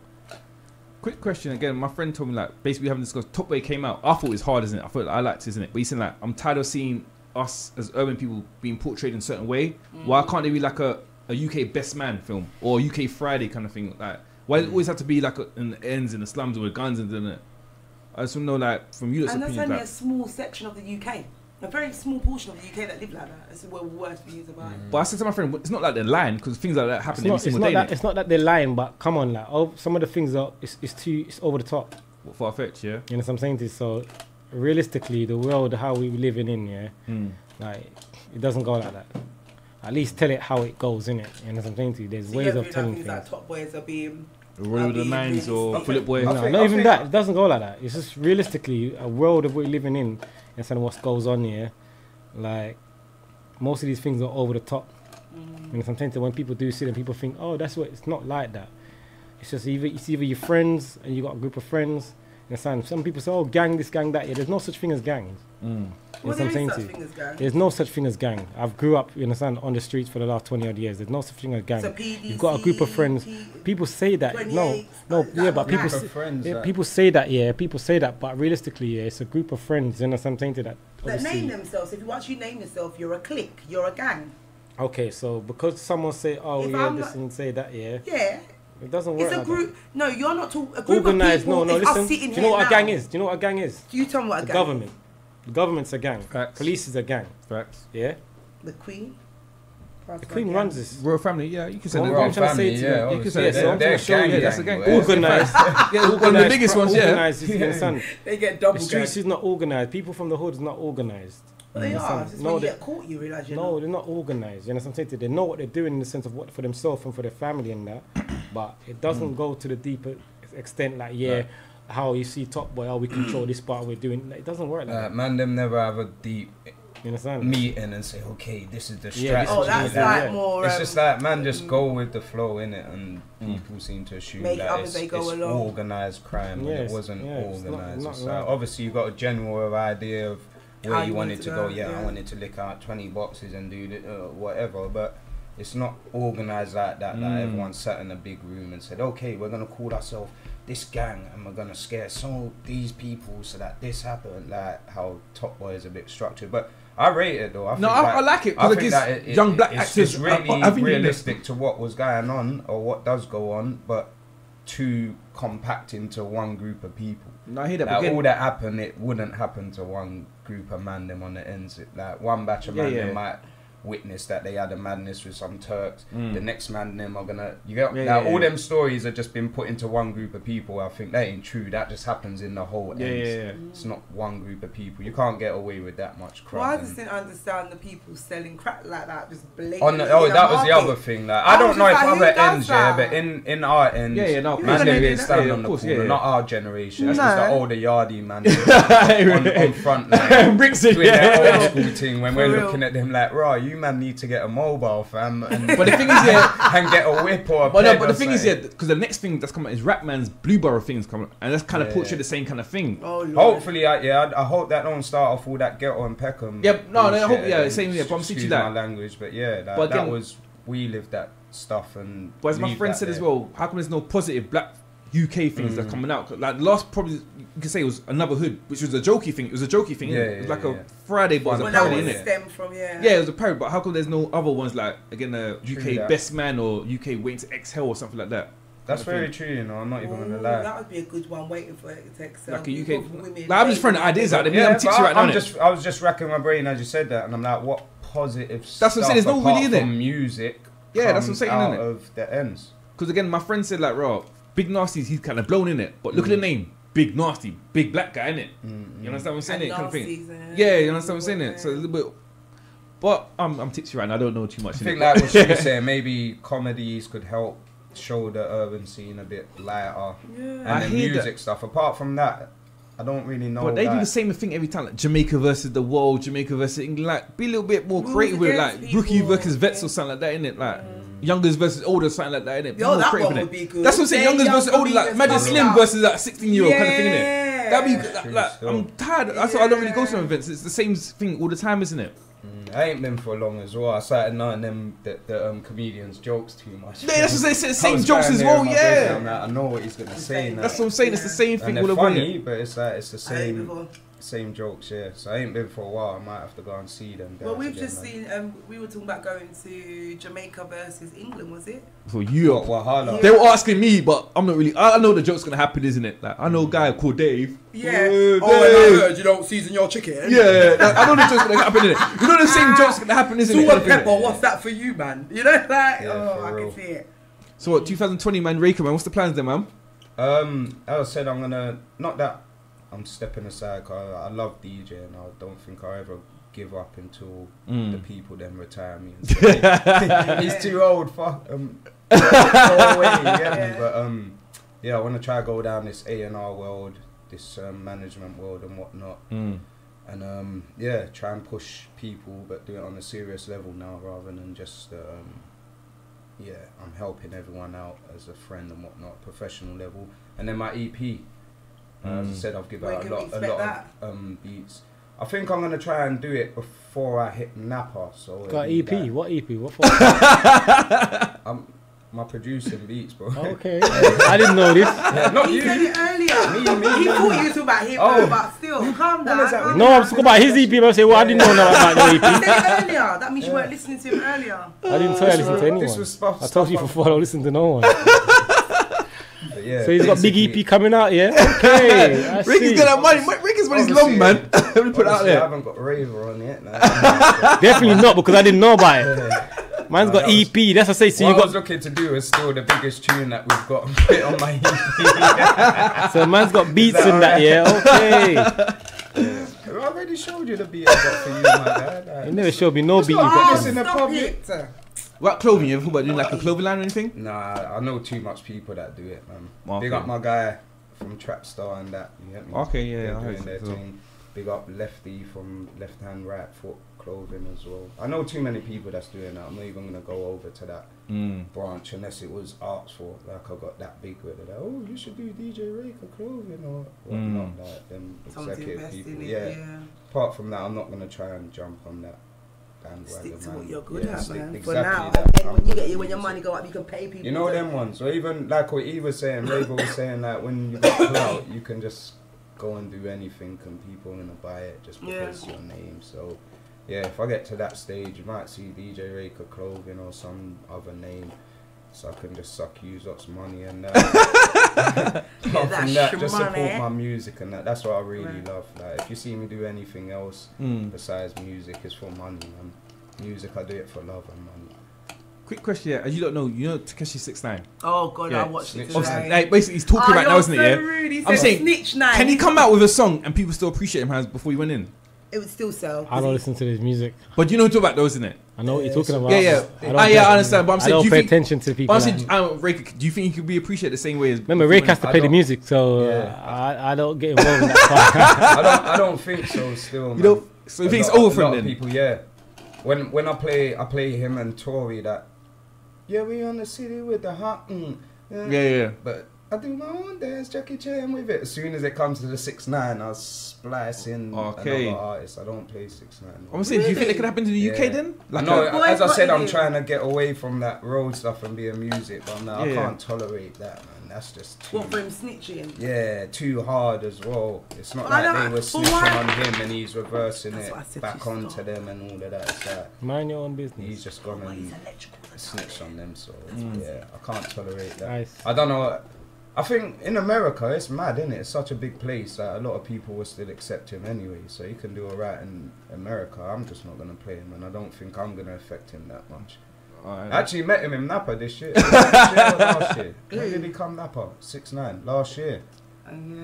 Quick question again. My friend told me, like, basically having discussed Top Way came out. I thought it was hard, isn't it? I thought I liked it, isn't it? But he said, like, I'm tired of seeing us as urban people being portrayed in a certain way. Why can't there be like a UK Best Man film or UK Friday kind of thing? Like, why does it always have to be like in the ends in the slums with guns and doing it? I just want to know, like, from you, and that's only a small section of the UK. A very small portion of the UK that live like that. That's where worst views about it. But I said to my friend, it's not like they're lying, because things like that happen every single day. It's not that they're lying, but come on, like, some of the things are it's over the top. Far-fetched, yeah. You know what I'm saying? So realistically, the world how we living in, like, it doesn't go like that. At least tell it how it goes, innit? You know what I'm saying to you? There's ways of telling things. Like Top Boys are being Roll with the Mines or Bullet Boy. No, not even that. It doesn't go like that. It's just realistically a world of what we're living in instead of what goes on here. Like, most of these things are over the top. And sometimes when people do see them, people think, oh, that's what, it's not like that. It's just it's either your friends and you got a group of friends. And some people say, oh, gang this, gang that. Yeah, there's no such thing as gangs. Well, there is such thing as gang. There's no such thing as gang. I've grew up, you understand, on the streets for the last 20 odd years. There's no such thing as gang. So PDC, you've got a group of friends. People say that. People say that, yeah. People say that, but realistically, yeah, it's a group of friends, you know, something to that. That name themselves. Once you name yourself, you're a clique, you're a gang. Okay, so because someone say, oh, this and say that, yeah. Yeah. It doesn't work. It's a group. That. No, you're not talking. A group organized, of people. No, listen. Do you know what a gang is? Do you know what a gang is? You tell me what a gang is. Government. The government's a gang. Facts. Police is a gang. Facts. Yeah. The Queen. The Queen runs this. Royal family, yeah. You can say Royal family, yeah. You can say that. They're gang. That's a gang. Organized. One of the biggest ones, yeah. Organized. They get double. The streets is not organized. People from the hood is not organized. But they are. It's just when you get caught, you realise you're No, they're not organised. You know what I'm saying? They know what they're doing in the sense of what for themselves and for their family and that. But it doesn't go to the deeper extent like, how you see Top Boy, how we control this part we're doing. It doesn't work like that. Man, them never have a deep meeting and say, okay, this is the strategy. That's like more... It's just like, man, just go with the flow, innit? And people seem to assume that it's organised crime when it wasn't organised. So obviously, you got a general idea of where you wanted to go. I wanted to lick out 20 boxes and do whatever, but it's not organised like that. Like everyone sat in a big room and said, okay, we're going to call ourselves this gang and we're going to scare these people so that this happened. Like how Top Boy is a bit structured. But I rate it though. I like it because it young black actors. It's really realistic to what was going on or what does go on, but too compact into one group of people. No, I hear that. Like all that happened, it wouldn't happen to one group of man them on the ends. Like one batch of man them might witness that they had a madness with some Turks. The next man them are gonna all them stories have just been put into one group of people. I think that ain't true. That just happens in the whole ends. It's not one group of people. You can't get away with that much crap. Well, I just didn't understand the people selling crack like that, just blatantly. That was the other thing. Like I don't know if other ends, but in our ends, man, they stand on the corner. Not our generation. That's just the older yardie man on front line. Doing that old school thing when we're looking at them like, right, you man need to get a mobile, fam. But the thing is, and get a whip or a peg. But the thing is, because the next thing that's coming is Rapman's Blueborough thing's coming, and that's kind of portray the same kind of thing. Hopefully, I hope that don't start off all that ghetto and Peckham. I hope, same here. But I'm teaching that. My language, but we lived that stuff and. But as my friend said as well, how come there's no positive black UK things that are coming out? Like the last probably you could say it was Another Hood, which was a jokey thing. It was a jokey thing. It was like a Friday, but it was a parody, innit? Stemmed from it was a parody. But how come there's no other ones like again UK Best Man or UK Waiting to Exhale or something like that? That's very true, you know. I'm not even gonna lie. That would be a good one. Waiting for it to exhale. Like a UK. Like I'm just throwing ideas out there. I'm Tipsy right now. I was just racking my brain as you said that, and I'm like, what positive that's what I'm saying. There's no really in it. Music. Yeah, that's what I'm saying. Out of the ends. Because again, my friend said like, "Raw, Big Nasty's he's kind of blown in it, but look at the name, Big Nasty, big black guy, innit? You understand what I'm saying? Kind of thing. Yeah, you understand what I'm saying? It. So a little bit. But I'm tipsy right now. I don't know too much. I think like what she was saying, maybe comedies could help show the urban scene a bit lighter, and the music stuff. Apart from that, I don't really know. But they do the same thing every time, like Jamaica versus the world, Jamaica versus England. Like, be a little bit more creative with it, like rookie versus vets or something like that, innit? Like youngers versus older, something like that, innit? Yo, that one would be good. That's what I'm saying. Youngers versus older, like Magic Slim versus like 16-year-old kind of thing, innit? That'd be like I'm tired. That's why I don't really go to some events. It's the same thing all the time, isn't it? I ain't been for long as well. I started knowing them the comedians jokes too much. Yeah, that's what they say. The same jokes as well. Yeah, like, I know what he's gonna say. That's what I'm saying. It's the same thing. And they're funny, but it's like it's the same jokes. Yeah, so I ain't been for a while. I might have to go and see them. Well, we've just seen. We were talking about going to Jamaica versus England. Was it? For you, they were asking me, but I'm not really. I know the joke's gonna happen, isn't it? Like I know a guy called Dave. Yeah. Dave. I heard you don't season your chicken. Yeah, I know the joke's gonna happen, innit? You know the same joke's gonna happen, isn't it? Salt and pepper. What's that for you, man? You know, like I can see it. So what? 2020, man. Raker, man. What's the plans then, man? As I said, I'm gonna not that. I'm stepping aside because I love DJing. I don't think I'll ever give up until the people then retire me. And say, he's too old. Fuck. Go away, you get me? But yeah, I want to try to go down this A&R world, this management world and whatnot, and yeah, try and push people, but do it on a serious level now rather than just yeah, I'm helping everyone out as a friend and whatnot, professional level, and then my EP. As I said, I've given out a lot of beats. I think I'm gonna try and do it before I hit Napa. So got EP? That. What EP? What for? I'm producing beats, bro. Okay, I didn't know this. Yeah, not he you. said it earlier. He thought you were talking about him, but still, calm down. No, I'm talking about his EP. I say, well, I didn't know about your EP. He said it earlier. That means you weren't listening to him earlier. I didn't tell you listen to anyone. I told you before I don't listen to no one. Yeah, so he's got big EP coming out, yeah? Okay. Ricky's got that money. Ricky's money's long, man. Let me put it out there. I haven't got Raver on yet. No. Definitely not, because I didn't know about it. Man's got EP. That's what I say. So what I was looking to do is still the biggest tune that we've got and put it on my EP. So man's got beats in that, yeah? Okay. I already showed you the beat I got for you, my guy. You never showed me no beat you got got. this in the public. What clothing? You ever thought about doing like a clothing line or anything? Nah, I know too much people that do it, man. Okay. Big up my guy from Trapstar and that. You get me? Okay, yeah, They're I heard doing their so. thing. Big up Lefty from Left Hand Right Foot Clothing as well. I know too many people that's doing that. I'm not even gonna go over to that branch unless it was asked for. Like I got that big with it. Like, oh, you should do DJ Raker Clothing or whatnot. Like them executive people. Yeah. Apart from that, I'm not gonna try and jump on that. Stick to what you're good at, man. Exactly For now, that. and when your money go up, you can pay people. You know them ones. Or even like what he was saying, Raver was saying, like when you got clout, you can just go and do anything and people are gonna buy it just because your name. So yeah, if I get to that stage, you might see DJ Raker Clothing or some other name, so I can just suck you lot's money and that. Apart from that, just support my music and that. That's what I really love. Like if you see me do anything else besides music, it's for money, man. Music, I do it for love and money. Quick question, yeah. As you don't know, you know Takeshi 6ix9ine. Oh god, I watched it today. Like basically, he's talking right now, isn't it? Yeah. Rude. I'm saying, Snitch 9. can he come out with a song and people still appreciate him as before he went in? It would still sell. I don't listen to his music. But you know what you're talking about, though, isn't it? I know what you're talking about. Yeah. I understand. But I'm saying, I don't pay attention to people. I'm saying, Raker, do you think he could be appreciated the same way as? Remember, Raker has to play the music, so I don't get involved in that part. I don't think so. Still, man. You know, so you think it's over for him then? People, yeah. When I play him and Tory that. Yeah, we on the city with the hot. Yeah. But I do my own dance, Jackie Chan with it. As soon as it comes to the 6ix9ine, I'll splice in another artist. I don't play 6ix9ine. I'm saying, do you think it could happen to the UK then? Like no, as I said, I'm trying to get away from that road stuff and be a music, but I can't tolerate that, man. That's just too... What, for him snitching? Yeah, too hard as well. It's not like they were snitching on him and he's reversing it back onto them and all of that. It's like, mind your own business. He's just gone and snitched on them, so yeah, I can't tolerate that. Nice. I don't know. I think in America, it's mad, isn't it? It's such a big place that a lot of people will still accept him anyway. So he can do alright in America. I'm just not going to play him, and I don't think I'm going to affect him that much. I actually met him in Napa this year. Last year. When did he come Napa? 6ix9ine last year.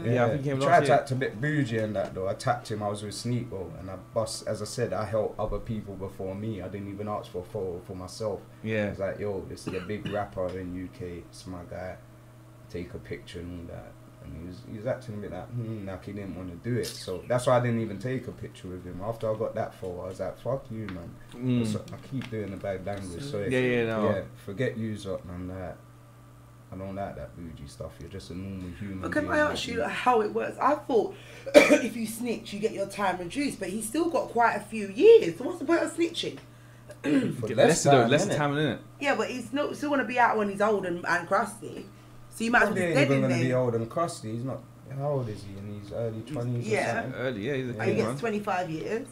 Yeah, I think he came last tried year. to act a bit bougie and that though. I tapped him. I was with Sneako, and I bust. As I said, I helped other people before me. I didn't even ask for a photo for myself. Yeah, I was like, yo, this is a big rapper in UK. It's my guy. Take a picture and all that. And he was acting a bit like he didn't want to do it. So that's why I didn't even take a picture with him. After I got that photo, I was like, fuck you, man. So I keep doing the bad language. So forget you, Zot, man. That I don't like that bougie stuff. You're just a normal human. But can I ask you how it works? I thought if you snitch, you get your time reduced, but he's still got quite a few years. So what's the point of snitching? less time, innit? Yeah, but he's still going to be out when he's old and crusty. So you might as well be dead in there. He's going to be old and crusty. He's not. How old is he? In his early 20s or something? Early, yeah. He's a kid, he gets 25 years.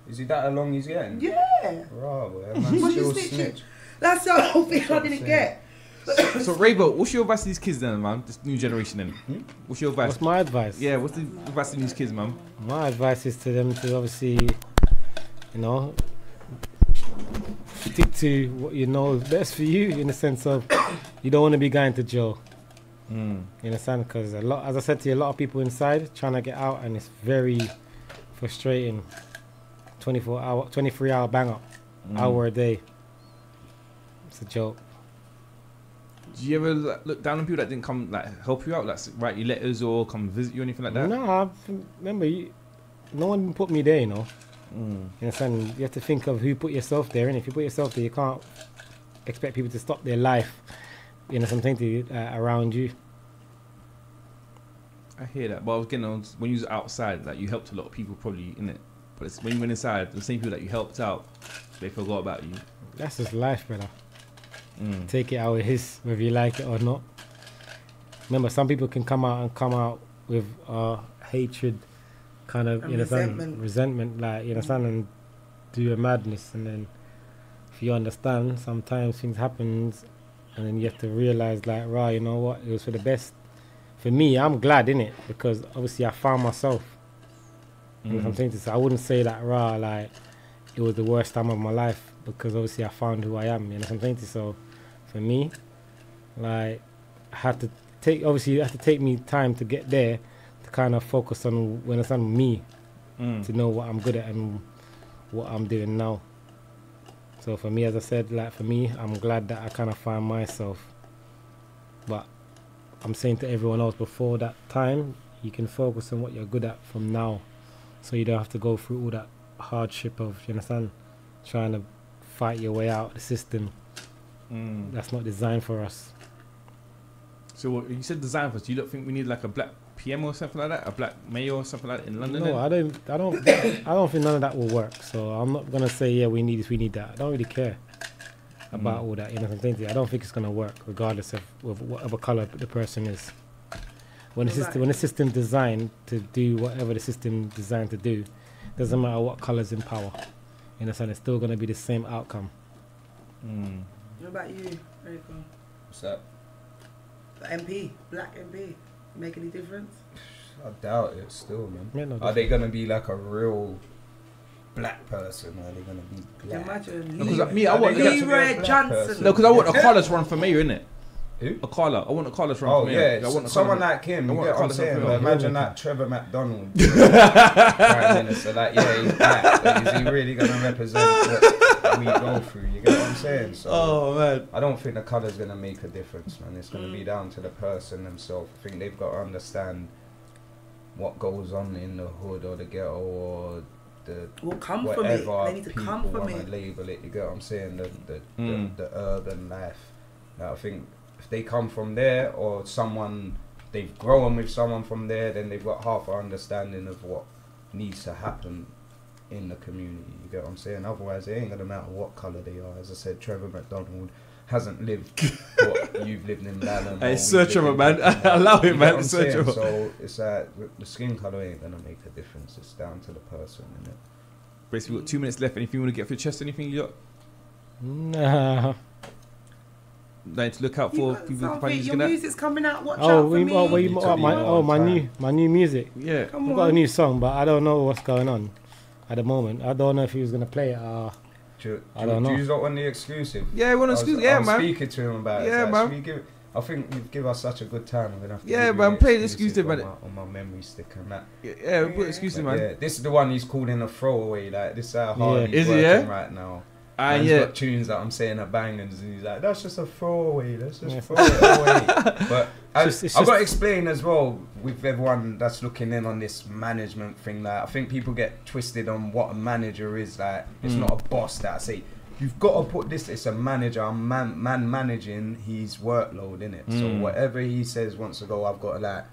Is he that long he's getting? Yeah. Bravo, man. Still snitch. That's the whole thing I didn't get. So Raver, what's your advice to these kids then, man? This new generation then. What's your advice? What's my advice? Yeah, what's the advice to these kids, man? My advice is to them to obviously, stick to what you know is best for you, in the sense of you don't want to be going to jail. You understand? Because as I said to you, a lot of people inside trying to get out, and it's very frustrating. 23-hour bang up, hour a day. It's a joke. Do you ever look down on people that didn't come help you out, write you letters or come visit you or anything like that? No, remember, no one put me there, you know. You understand? You have to think of who put yourself there, and if you put yourself there, you can't expect people to stop their life, something around you. I hear that, but I was getting on when you was outside, you helped a lot of people probably, innit? But when you went inside, the same people that you helped out, they forgot about you. That's just life, brother. Take it how it is, whether you like it or not. Remember, some people can come out with hatred, kind of, resentment, and do a madness. And then, if you understand, sometimes things happen, and then you have to realize, you know what, it was for the best. For me, I'm glad, innit, because obviously I found myself. You know what I'm saying? So I wouldn't say that, it was the worst time of my life, because obviously I found who I am, you know what I'm saying? So for me, it had to take me time to get there, to kind of focus on when it's on me, to know what I'm good at and what I'm doing now. So for me, as I said, like for me, I'm glad that I kind of find myself. But I'm saying to everyone else, before that time, you can focus on what you're good at from now, so you don't have to go through all that hardship of, you understand, trying to fight your way out of the system. That's not designed for us. So what, you said design for us. Do you don't think we need like a black PM or something like that, a black mayor or something like that in London? No, I don't think none of that will work. So I'm not gonna say yeah, we need this, we need that. I don't really care about all that. You know what I'm saying? I don't think it's gonna work, regardless of whatever color the person is. When the system designed to do whatever the system designed to do, doesn't matter what color's in power. You know, it's still gonna be the same outcome. What about you, Raker? What's that? The MP, black MP, make any difference? I doubt it still, man. Yeah, no, are they gonna be like a real black person, or are they gonna be black? Imagine I want Leroy Johnson. No, because I want a Carlos run for mayor, innit? Who? A Carla. I want a Carlos run for mayor. Yeah, I want someone like him. You get what I'm saying? But imagine that Trevor McDonald, Prime Minister. Like, yeah, he's black. But is he really gonna represent what we go through? You get what I'm saying? So, man, I don't think the colour's gonna make a difference, man. It's gonna be down to the person themselves. I think they've got to understand what goes on in the hood or the ghetto or the whatever they need to people come from want it. to label it. You get what I'm saying? The urban life. Now, I think if they come from there, or they've grown with someone from there, then they've got half an understanding of what needs to happen in the community. You get what I'm saying? Otherwise, it ain't gonna matter what colour they are. As I said, Trevor McDonald hasn't lived what you've lived in Balham. Hey, search him, man. Allow it, man. Search him. So it's like the skin colour ain't gonna make a difference. It's down to the person, innit? Basically, we've got 2 minutes left. Anything you want to get off your chest? Anything you got? Nah. Like to look out for people to find your music's coming out. Watch out for me. My new music. Yeah, I've got a new song, but I don't know what's going on at the moment. I don't know if he was gonna play it. I don't know. Do you not want the exclusive? Yeah, we want exclusive. Yeah, man. I'm speaking to him about it. Yeah, man. I think you give us such a good time. We're gonna have to man. Play the exclusive, man. On my memory stick and that. Yeah, we put exclusive, man. Yeah, this is the one he's calling a throwaway. Like, this is how hard he's working right now. And he's got tunes that I'm saying are bangers, and he's like, that's just a throwaway. Let's just throw it away. But I've got to explain as well with everyone that's looking in on this management thing. Like, I think people get twisted on what a manager is. Like, it's not a boss that I say. You've got to put this. It's a manager. I'm man managing his workload, innit? So whatever he says wants to go, I've got to like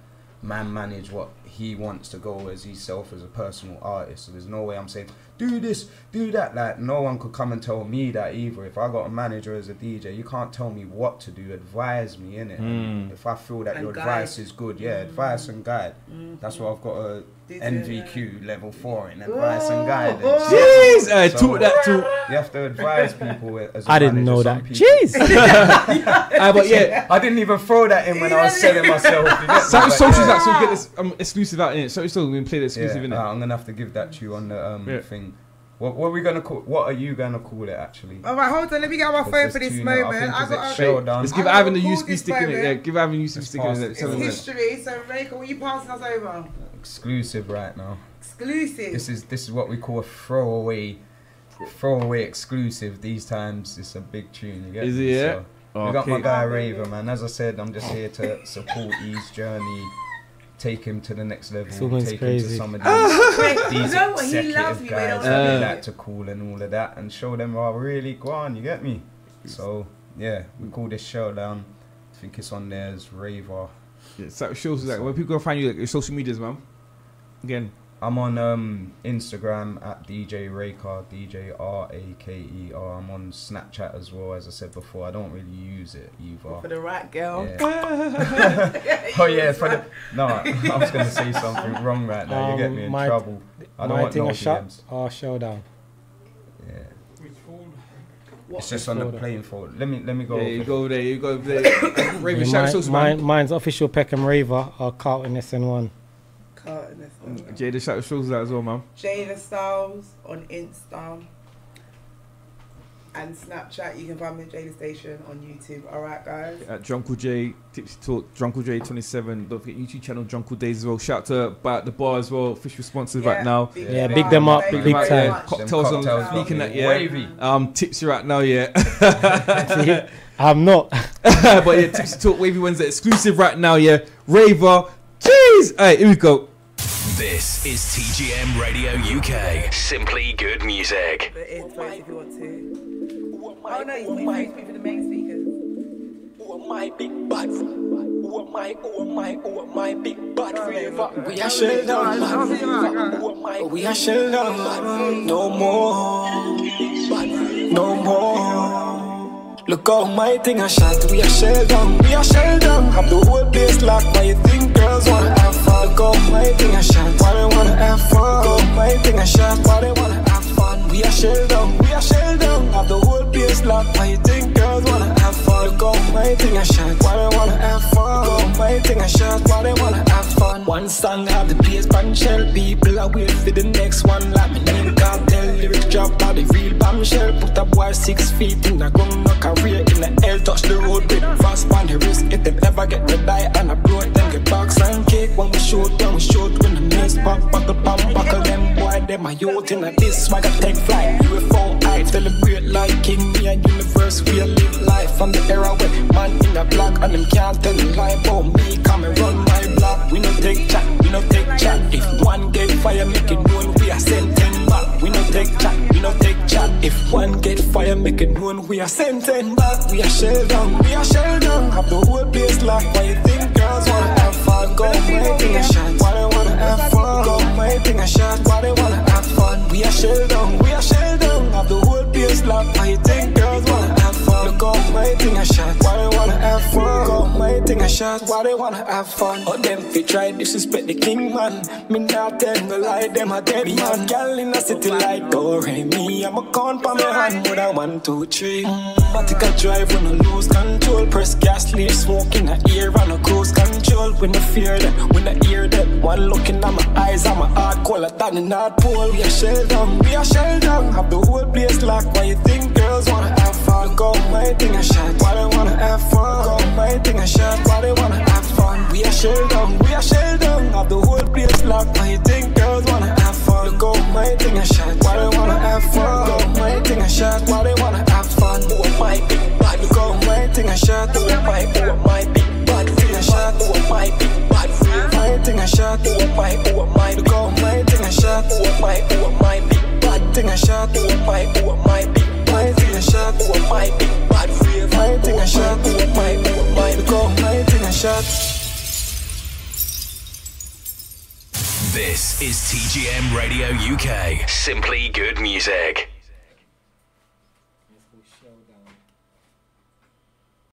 man manage what he wants to go as himself as a personal artist. So there's no way I'm saying do this, do that. Like, no one could come and tell me that either. If I got a manager as a DJ, you can't tell me what to do. Advise me, innit? And if I feel that your advice is good, advice and guide. That's what I've got a NVQ level 4 in advice and guidance. Jeez, I took that too. You have to advise people as a I didn't know that. Jeez. But yeah, I didn't even throw that in when I was selling myself. Socials like, so we get this exclusive out in it. So it's still going to play the exclusive in it. I'm gonna have to give that to you on the thing. What are we gonna call? What are you gonna call it actually? All right, hold on. Let me get my phone for this moment. Let's give Ivan the USB stick in it. Yeah, give Ivan the USB stick in it. It's history. So Raker, what are you passing us over? Exclusive right now. Exclusive. This is what we call a throwaway exclusive. These times it's a big tune. You get is me? it? Yeah. So, we got my guy Raver, man. As I said, I'm just here to support his journey. Take him to the next level. Take him to some of these executive guys that they like to call and all of that, and show them how really go on. You get me? So yeah, we call this Showdown. I think it's on there as Raver. Yeah, so shows like where people can find you, like your social medias, man. Again, I'm on Instagram at DJ Raker, DJRAKER. I'm on Snapchat as well. As I said before, I don't really use it either. For the right girl. Yeah. Oh yeah, no, I was gonna say something wrong right now. You get me in trouble. I don't want no DMs. Showdown. Yeah. It's just on the playing field. Let me go. Yeah, you go there. You go there. Raver, shout out. Mine's official Peckham Raver or Carlton SN1. Jada, shout shows out as well, man. Jada Styles on Insta. and Snapchat. You can find me at Jay the Station on YouTube. All right, guys. At Drunkle J, Tipsy Talk, Drunkle J 27. Don't forget YouTube channel Drunkle Days as well. Shout out to About the Bar as well. Official sponsors right now. Big them up, big time. Yeah. Cocktails on leaking that, Wavy. Tipsy right now, yeah. I'm not. But yeah, Tipsy Talk Wavy Wednesday exclusive right now, yeah. Raver. Jeez. Alright, here we go. This is TGM Radio UK. Simply good music. The earphones if you want to. Oh no, you speak for the main speakers. Who am I, big bad? Who am I, big bad Raver? We are shell down, we are shell down. No more. Look how my thing a shot, we are shell down, Have the whole place locked, why you think girls wanna have fun? Look how my thing a shot, why they wanna have fun? Look how my thing a shot, why they wanna have fun? We are shell down, have the whole place locked, why you think girls wanna have fun? Look how my thing a shot, why they wanna have fun? Look how my thing a shot, why they wanna have fun? One song have the place bombshell, people are wait for the next one. Like me name cartel, lyrics drop by the real bombshell. Put a boy 6 feet in a gun, no career in the air, touch the road with fast on the risk. If them ever get red eye and a broad, them get box and cake. When we shoot, when the mace pop, buckle them boy, them a youth in a this swag a take flight. UFO I celebrate like king, me a universe, we a live life. From the era where man in a black and them can't tell a lie about me. Come and run my block, we no take chat, If one get fire, make it known, we are sent 10 back. We no take chat, If one get fire, make it known, we are sent 10 back. We are shell down, have the whole place locked. Why you think girls wanna have fun? Go my thing a shot, why they wanna have fun? Go my thing a shot, why they wanna have fun? We are shell down, have the whole place locked. Why you think girls wanna have fun? Look how my thing a shot, why they wanna have fun? Go my thing a shot, why they wanna have fun? Oh, them fi try disrespect the king man. Me not tell no lie, them a dead man. Girl in a city like me, I'm a count pa me hand, more than 1, 2, 3. Matic a drive when I lose control. Press gas, leave smoke in the ear and a cruise control. When I fear them, when I hear them, one looking at my eyes, I'm a hard colder than the North Pole. We are shell down, have the whole place locked. Why you think girls wanna have fun? Look how my thing a shot, why they wanna have fun? Look how my thing a shot, why they wanna have fun? We are shell down, have the whole place locked. Why you think girls wanna have fun? Look how my thing a shot, why they wanna have fun? Look how my thing a shot, why they wanna have fun? Who am I, big bad? Look how my thing a shot, who am I, big bad? Thing a shot, who am I, big bad? My thing a shot, who am I, look how my thing a shot, who am I, big bad? Thing a shot, who am I, big my thing a shot, who am I, big bad? My thing a shot, who am I, look how my thing a shot. This is TGM Radio UK. Simply good music.